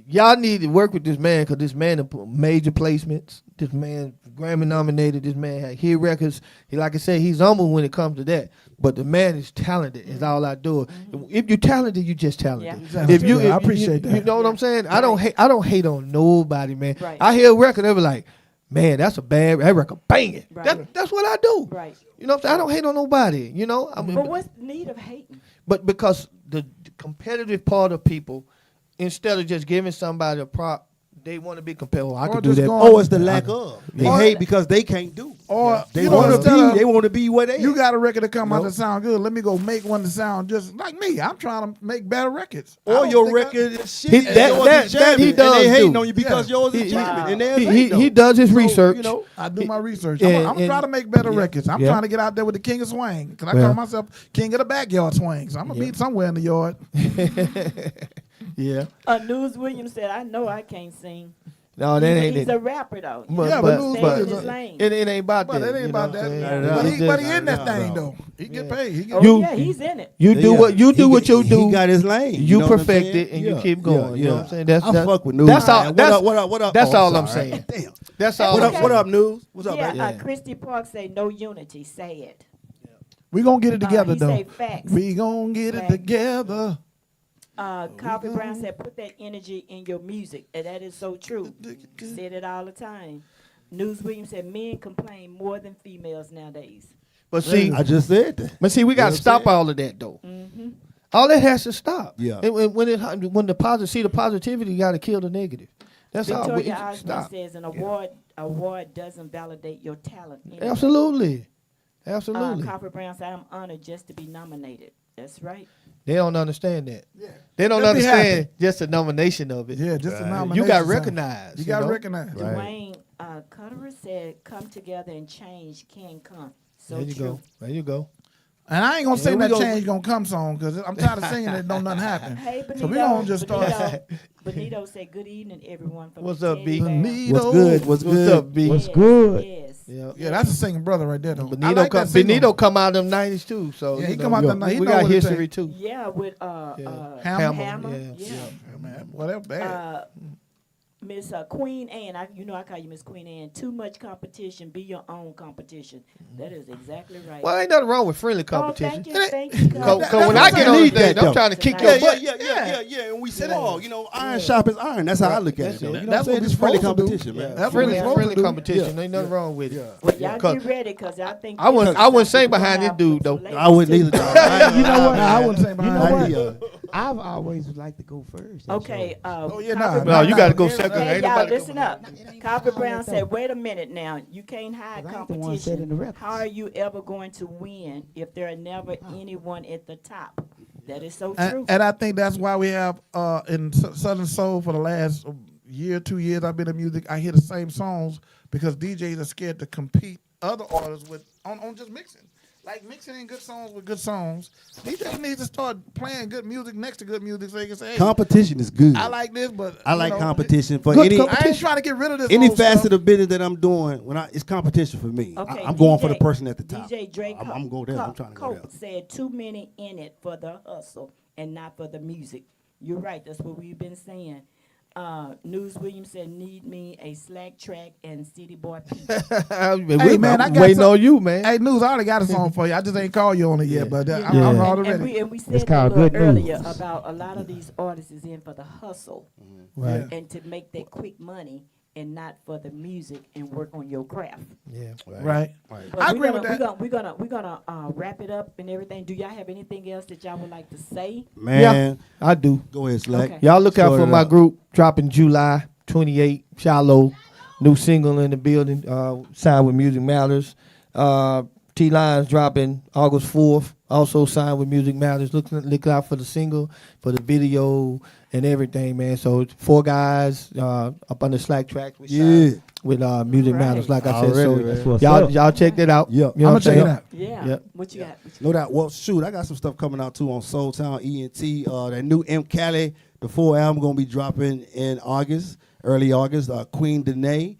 Y'all need to work with this man because this man done put major placements. This man Grammy nominated. This man had hit records. He, like I said, he's humble when it comes to that. But the man is talented. Is all I do. If you're talented, you just talented. Yeah. Exactly. If you, Yeah, I if appreciate you, that. You know what I'm saying? I don't hate on nobody, man. Right. I hear a record, they be like, man, that's a bad that record, banging. Right. That's what I do. Right. You know what I'm saying? I don't hate on nobody. You know. I mean, But what's the need of hating? but because the competitive part of people, instead of just giving somebody a prop, they want to be competitive. I Or could do just that. going- Oh, it's the lack of. They Or- hate because they can't do. Or They you know, want to instead be. of- They want to be where they. You at. got a record to come out Nope. that sound good. Let me go make one to sound just like me. I'm trying to make better records. I Or don't your think I- record is shit. He- and that- yours that- is that jamming, he and does they hating do. on you because Yeah. yours is He- jamming, and theirs He ain't, does his So, research. You know, I do my research. And- I'm gonna and- try to make better yeah. records. I'm Yeah. trying to get out there with the king of swing because I Well. call myself king of the backyard swing. So I'm gonna be somewhere in the yard. Yeah. News Williams said, "I know I can't sing." No, that ain't He's it. a rapper though. Yeah, but News Stay in Williams- his lane. It ain't about But that. it ain't you about know what I'm that. saying? No, But no, he, It's but he just- in that no, thing no. though. He get paid. He get Oh You- yeah, he's in it. You do what you do what you do. He got his lane. You know what I'm perfect saying? it and you Yeah, keep going. You know what I'm saying? I fuck with news. That's all. man. That's What up? What up? That's Oh, all I'm sorry. saying. Damn. That's all. What I'm up? What saying. up, news? What's up, Yeah, man? Christy Park say no unity. Say it. We gonna get it together he though. say facts. We gonna get it Facts. together. Coffee Brown said, "Put that energy in your music," and that is so true. Said it all the time. News Williams said, "Men complain more than females nowadays." But see, I just said that. But see, we got to what I'm stop saying? all of that though. All that has to stop. Yeah. And when the positivity, you got to kill the negative. That's all. Victoria It- Osmond stop. says, "An award doesn't validate your talent." Anyway. Absolutely, absolutely. Coffee Brown said, "I'm honored just to be nominated." That's right. They don't understand that. They don't Just be understand happy. just the nomination of it. Yeah, just a Right. nomination. You got sound. recognized. You got know? recognized. Right. Dwayne Cutterer said, "Come together and change can come." So There you true. go. There you go. And I ain't gonna Yeah, say we that gonna- change gonna come soon because I'm tired of singing it. Don't nothing happen. Hey, Benito. So we gonna just start. Benito said, "Good evening, everyone." From What's the up, B? Teddy Bear." Benito. What's good? What's What's good? up, B? Yes, good? Yes. Yeah. Yeah, that's a singing brother right there though. I Benito, like come, that single. Benito come out of them 90s too. So Yeah, he you know, come out we them got- he we know got what it history take. too. Yeah, with Hammer. Hammer. Yeah. Yeah. Man, well, that's bad. Miss Queen Anne, I call you Miss Queen Anne. Too much competition, be your own competition. That is exactly right. Well, ain't nothing wrong with friendly Oh, competition. thank you. Cause That- when that's I what get I on need the stage, that, I'm trying to though. kick Yeah, your butt. Yeah. And we said, oh, you know, iron sharp as iron. That's how I look at it. Though. You know That's what I'm saying? what we It's friendly supposed to do. competition, man. That's what Friendly, we supposed friendly to do. competition. Ain't nothing wrong with it. Well, y'all Cause get ready, because I think I wouldn't this say is behind this have dude, some though. ladies I wouldn't too. either. dog. You know what? Nah, I wouldn't say You behind know that. what? I've always liked to go first. Okay. Oh, yeah, Copper nah. No, you got to go Nah, second. Hey, Ain't y'all, nobody listen up. Copper Brown said, "Wait a minute now. You can't hide 'Cause I ain't the one setting the competition. records. How are you ever going to win if there are never anyone at the top?" That is so true. And I think that's why we have in Southern Soul for the last year, 2 years I've been in music. I hear the same songs because DJs are scared to compete other artists with on just mixing. Like mixing in good songs with good songs. DJs need to start playing good music next to good music so they can say, hey, Competition is good. I like this, but I you like know, competition for Good any I ain't trying to get rid of this. any old facet stuff. of business that I'm doing. It's competition for me. Okay, I'm going for the DJ person at the top. DJ Drake I'm going there. I'm trying to go there. Cope said, "Too many in it for the hustle and not for the music." You're right. That's what we've been saying. News Williams said, "Need me a slack track and City Boy P." Hey, man, I got waiting some- on you, man. Hey, News, I already got a song for you. I just ain't called you on it yet, but I'm And already. we said It's that a called little good earlier news. about a lot of these artists is in for the hustle Right. and to make that quick money and not for the music and work on your craft. Yeah. Right. But I we're agree with that. We're gonna wrap it up and everything. Do y'all have anything else that y'all would like to say? Man, I do. go ahead, Slack. Okay. Y'all look out Sort for it my out. group dropping July 28. Shallow, new single in the building. Signed with Music Matters. T Lines dropping August 4th. Also signed with Music Matters. Look out for the single, for the video, and everything, man. So it's 4 guys up on the Slack tracks. We with Music Right. Matters. Like I said, so Already, man. That's what's y'all up. y'all check that out. Yep. You know I'm what gonna check it saying? out. Yeah. Yep. What you got? No doubt. Well, shoot, I got some stuff coming out too on Soul Town ENT. That new M. Cali, the full album gonna be dropping in August, early August. Queen Danae,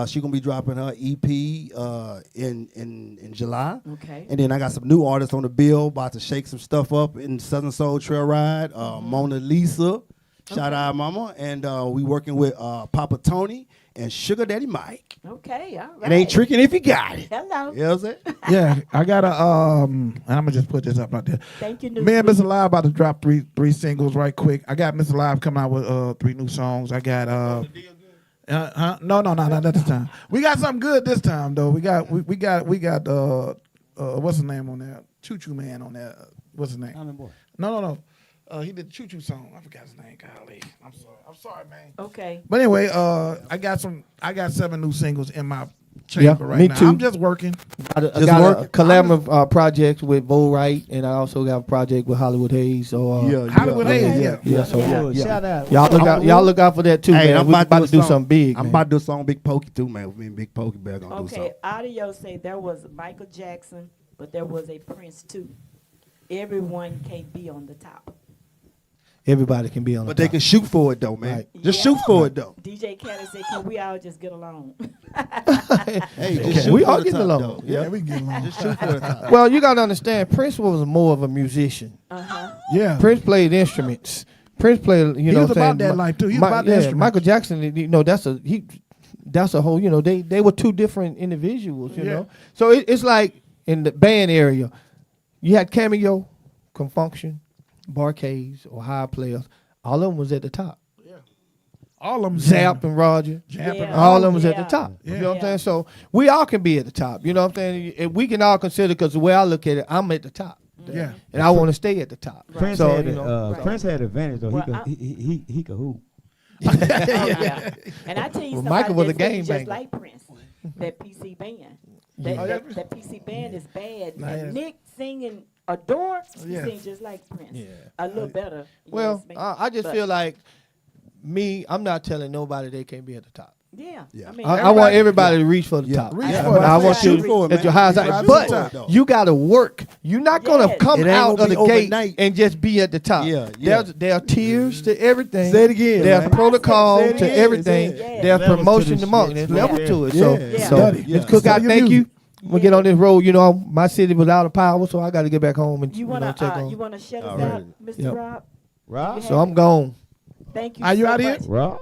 she gonna be dropping her EP in July. Okay. And then I got some new artists on the bill, about to shake some stuff up in Southern Soul Trail Ride. Mona Lisa, shout out Mama, and we working with Papa Tony and Sugar Daddy Mike. Okay. All right. It ain't tricking if you got it. Hello. You know what I'm saying? Yeah, I got a and I'm gonna just put this up right there. Thank you, Me and Mr. Live about to drop three singles right quick. I got Mr. Live coming out with 3 new songs. I got no, not this time. We got something good this time though. We got what's his name on there? Choo Choo Man on there. What's his name? No. He did the Choo Choo song. I forgot his name. Golly, I'm sorry, man. Okay. But anyway, I got 7 new singles in my chamber right me now. too. I'm just working. I got a collaborative project with Bo Wright, and I also got a project with Hollywood Hayes. So Hollywood Hayes, yeah. So Good. Shout out. y'all look out for that too, Hey, man. I'm We about about to do a song. something big. I'm man. about to do a song with Big Pokey too, man. Me and Big Pokey Bear gonna do something. Okay. Audio say there was Michael Jackson, but there was a Prince too. Everyone can't be on the top. Everybody can be on. But the they top. can shoot for it though, man. Right. Just Yeah. shoot for it though. DJ Khaled said, "Can we all just get along?" Hey, Okay. just shoot We for all the getting top, along. though. Yeah, we can get along. Just shoot for the top. Well, you gotta understand, Prince was more of a musician. Yeah. Prince played instruments. Prince played, He know, was what I'm about saying? that life, too. He was about the instruments. Michael Jackson, that's a whole, they were two different individuals, you Yeah. know. So it's like in the band area, you had Cameo, Confunction, Barcades, or High Players. All of them was at the top. All of them. Zap and Roger. Yeah. All of them was at Yeah. the top. Yeah. You know what I'm Yeah. saying? So we all can be at the top. You know what I'm saying? And we can all consider, because the way I look at it, I'm at the top. Yeah. And I want to stay at the top. Prince So, had you know, Prince had advantage though. Well, He could hoop. Oh, yeah. And I tell you, Well, somebody Michael was a that's really game just banger. like Prince. That PC band. Yeah. That PC band is bad. Nah, And yeah. Nick singing Adore, he Yeah. sings just like Prince. Yeah. A little better. Well, yes, I just but- feel like I'm not telling nobody they can't be at the top. Yeah. Yeah. I mean, I want everybody to reach for the Yeah. top. Reach for it. I want Shoot you for it, at your man. highest Right height. to But the top. you got to work. You're not going to Yes. come It ain't out gonna of the be gate overnight. and just be at the top. Yeah, yeah. There are tiers to everything. Say it again, There's man. protocol Say it to again, everything. say it. There's Levels promotion to to the marketing. shit. There's level Yeah. to it. Yeah. So, Yeah. so Study. Ms. Yeah. Cook, I Study your thank you. music. We'll get on this road. You know, my city was out of power, so I got to get back home and You wanna wanna check on. you wanna shut us All right. out, Mr. Yep. Rob? Rob? So I'm gone. Thank you. Are you so out here? much. Rob?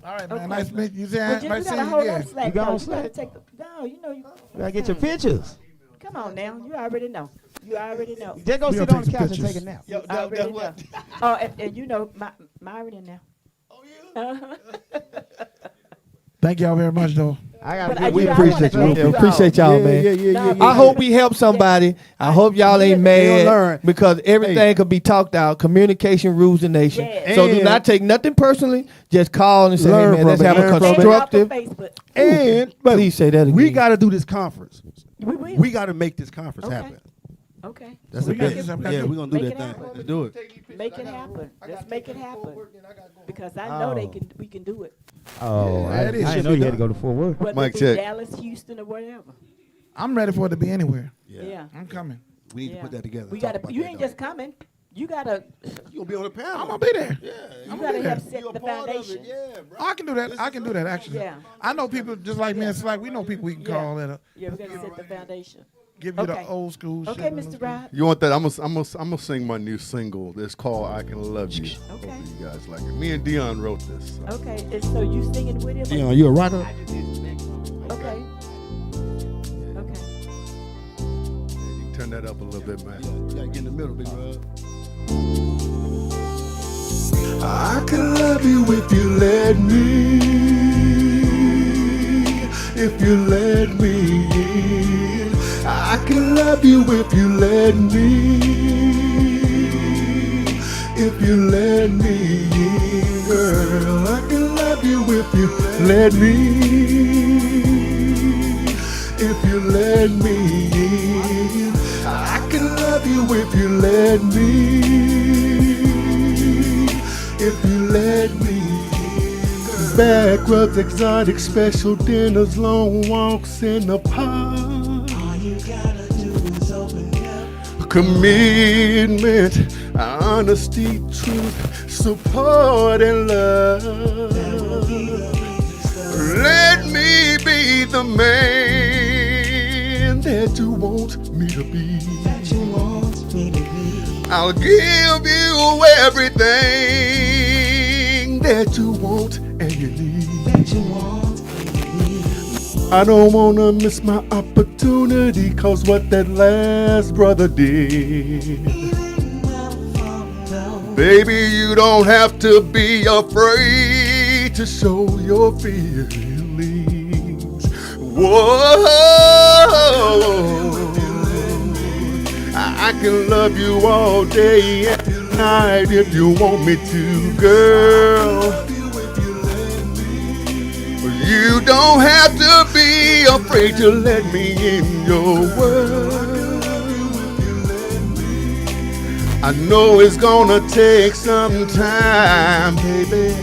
All right, man. Okay. Nice meeting you. But Nice you seeing gotta you hold again. up slack. You gone though. You slack? gotta take the no. You know you. You gotta get your pictures. Come on now. You already know. You already know. Just go We sit gonna on the take couch some and take a pictures. nap. Yo, I already know. Oh, and you know, Myron in there. Thank y'all very much, though. I But gotta I- get you know, I appreciate wanna you. thank Yeah, you appreciate y'all, man. No, I hope we help somebody. I hope y'all ain't They'll learn. mad because everything could be talked out. Communication rules the nation. Yeah. So do And- not take nothing personally. Just call and say, hey, Learn man, from let's it. have a Learn from it. constructive. Facebook. And but Please say that again. we got to do this conference. We will. We got to make this conference Okay. happen. Okay. That's We the gotta best. do something. Yeah, we're gonna do Make that it thing. happen. Let's do it. Make it happen. Let's make it happen. Because I know Oh. we can do it. Oh, Yeah, it is. I didn't know you had to go to Fort Worth. Whether Mic it be check. Dallas, Houston, or whatever. I'm ready for it to be anywhere. Yeah. I'm coming. We need Yeah. to put that together. We Talk gotta. about You that, ain't though. just coming. You gotta. You gonna be on the panel? I'm gonna be there. Yeah, You gotta there. have set you a the part of foundation. it. Yeah, bro. I can do that. I can do that actually. Yeah. I know people just like me and Slack. We know people we can Yeah. call that Yeah, we gotta set the foundation. give you Okay. the old school Okay, shit. Mr. Rob. You want that? I'm gonna sing my new single. It's called "I Can Love You." Okay. Hope you guys like it. Me and Dion wrote this. So. Okay, and so you singing with him? Dion, you a rocker? Okay. Okay. You can turn that up a little bit, man. You gotta get in the middle, big bro. I can love you if you let me. If you let me in. I can love you if you let me. If you let me in, girl. I can love you if you let me. If you let me in. I can love you if you let me. If you let me in, girl. backwoods, exotic, special dinners, long walks in the park. All you gotta do is open up. Commitment, honesty, truth, support, and love. Let me be the man that you want me to be. That you want me to be. I'll give you everything that you want and you need. That you want me to be. I don't wanna miss my opportunity, cause what that last brother did. Baby, you don't have to be afraid to show your feelings. Whoa, I can love you all day and night if you want me to, girl. You don't have to be afraid to let me in your world. I know it's gonna take some time, baby.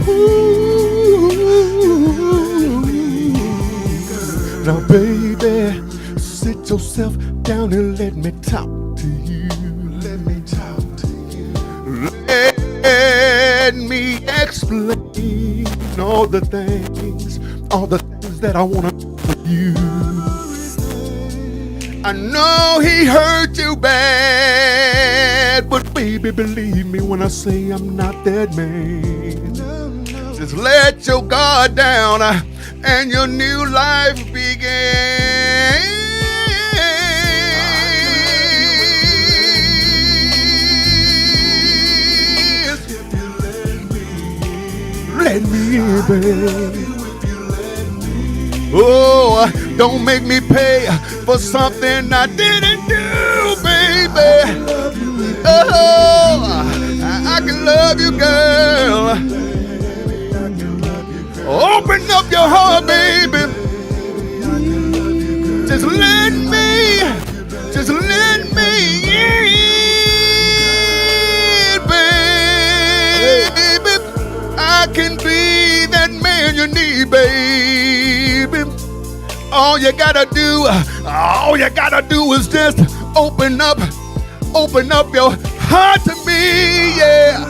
Ooh. Now, baby, sit yourself down and let me talk to you. Let me talk to you. Let me explain all the things that I wanna do for you. I know he hurt you bad, but baby, believe me when I say I'm not that man. Just let your guard down and your new life begin. Let me in, baby. Oh, don't make me pay for something I didn't do, baby. Oh, I can love you, girl. Open up your heart, baby. Just let me in, baby. I can be that man you need, baby. All you gotta do is just open up your heart to me, yeah.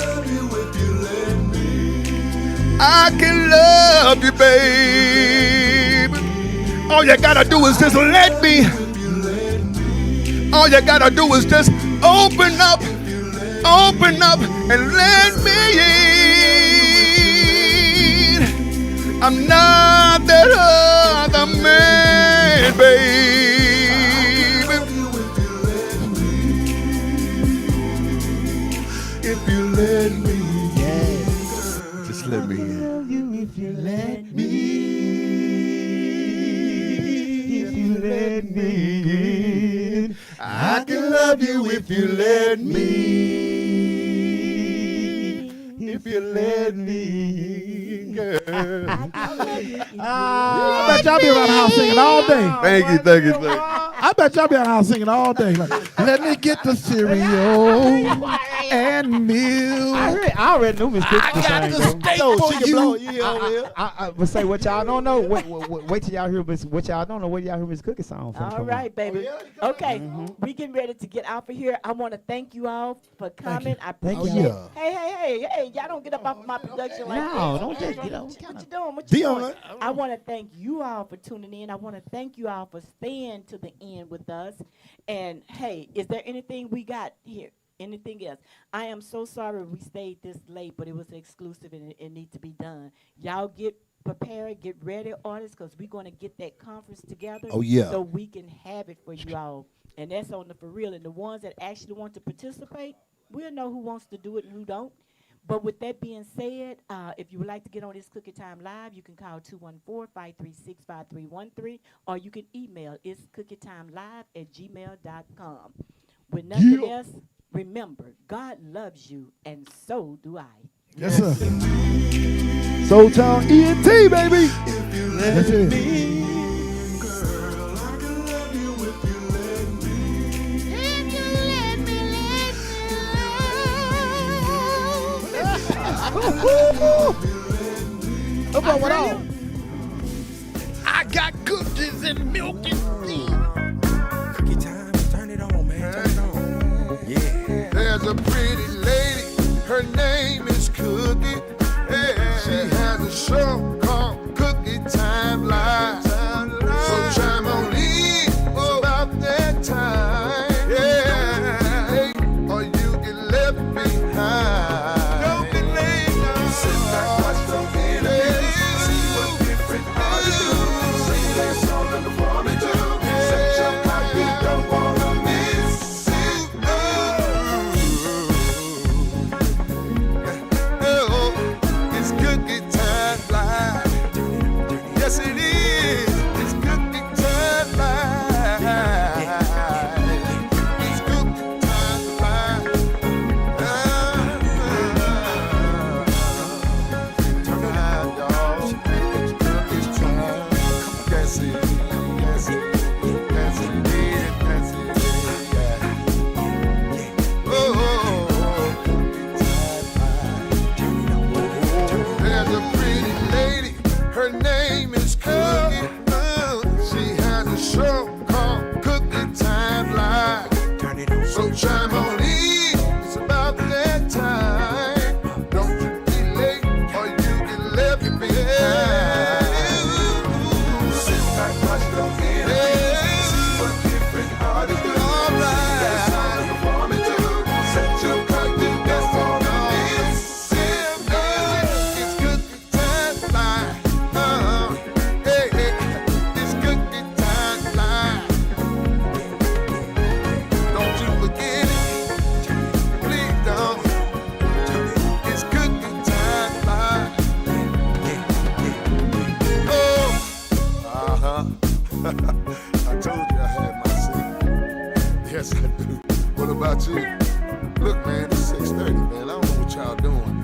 I can love you, baby. All you gotta do is just let me. All you gotta do is just open up and let me in. I'm not that other man, baby. If you let me, just let me in. If you let me, if you let me in, I can love you if you let me. If you let me, girl. I bet y'all be around the house singing all day. Thank you. I bet y'all be around the house singing all day. Like, let me get the cereal and milk. I already knew Miss Cookie could sing. for you. I would say what y'all don't know. Wait till y'all hear Miss. What y'all don't know. Wait till y'all hear Miss Cookie song. All right, baby. Okay, we getting ready to get off of here. I want to thank you all for coming. I appreciate it. Hey, y'all don't get up off of my production like this. No, don't just What you doing? What Be you on doing? it. I want to thank you all for tuning in. I want to thank you all for staying to the end with us. And hey, is there anything we got here? Anything else? I am so sorry we stayed this late, but it was exclusive and it needs to be done. Y'all get prepared, get ready, artists, because we're going to get that conference together. Oh, yeah. So we can have it for you all. And that's on the for real. And the ones that actually want to participate, we'll know who wants to do it and who don't. But with that being said, if you would like to get on this Cookie Time Live, you can call 214-536-5313, or you can email it's cookietimelive@gmail.com. With nothing else, remember, God loves you, and so do I. Yes, sir. Soul Town ENT, baby. That's it. Look what went on. I got cookies and milk and tea. Cookie time, turn it on, man. Turn it on. Yeah. There's a pretty lady, her name is Cookie. She has a show called Cookie Time Live. So chime on in, it's about that time. Yeah, or you get left behind. Don't be late now. Sit back, watch the video. See what different artists do. Sing their song and perform it too. Set your clock, you don't wanna miss it. It's Cookie Time Live. Yes, it is. It's Cookie Time Live. It's Cookie Time Live. Turn it on, y'all. It's Cookie Time. Yes, it is. Yes, it is. Yes, it is. Yes, it is. Yeah. Oh, there's a pretty lady, her name is Cookie. She has a show called Cookie Time Live. So chime on in, it's about that time. Don't you be late or you get left behind. Sit back, watch the video. See what different artists do. All right. Perform it too. Set your clock, you don't wanna miss it. It's Cookie Time Live. Hey, hey, it's Cookie Time Live. Don't you forget it. Please don't. It's Cookie Time Live. Oh, I told you I had my secret. Yes, I do. What about you? Look, man, it's 6:30, man. I don't know what y'all doing.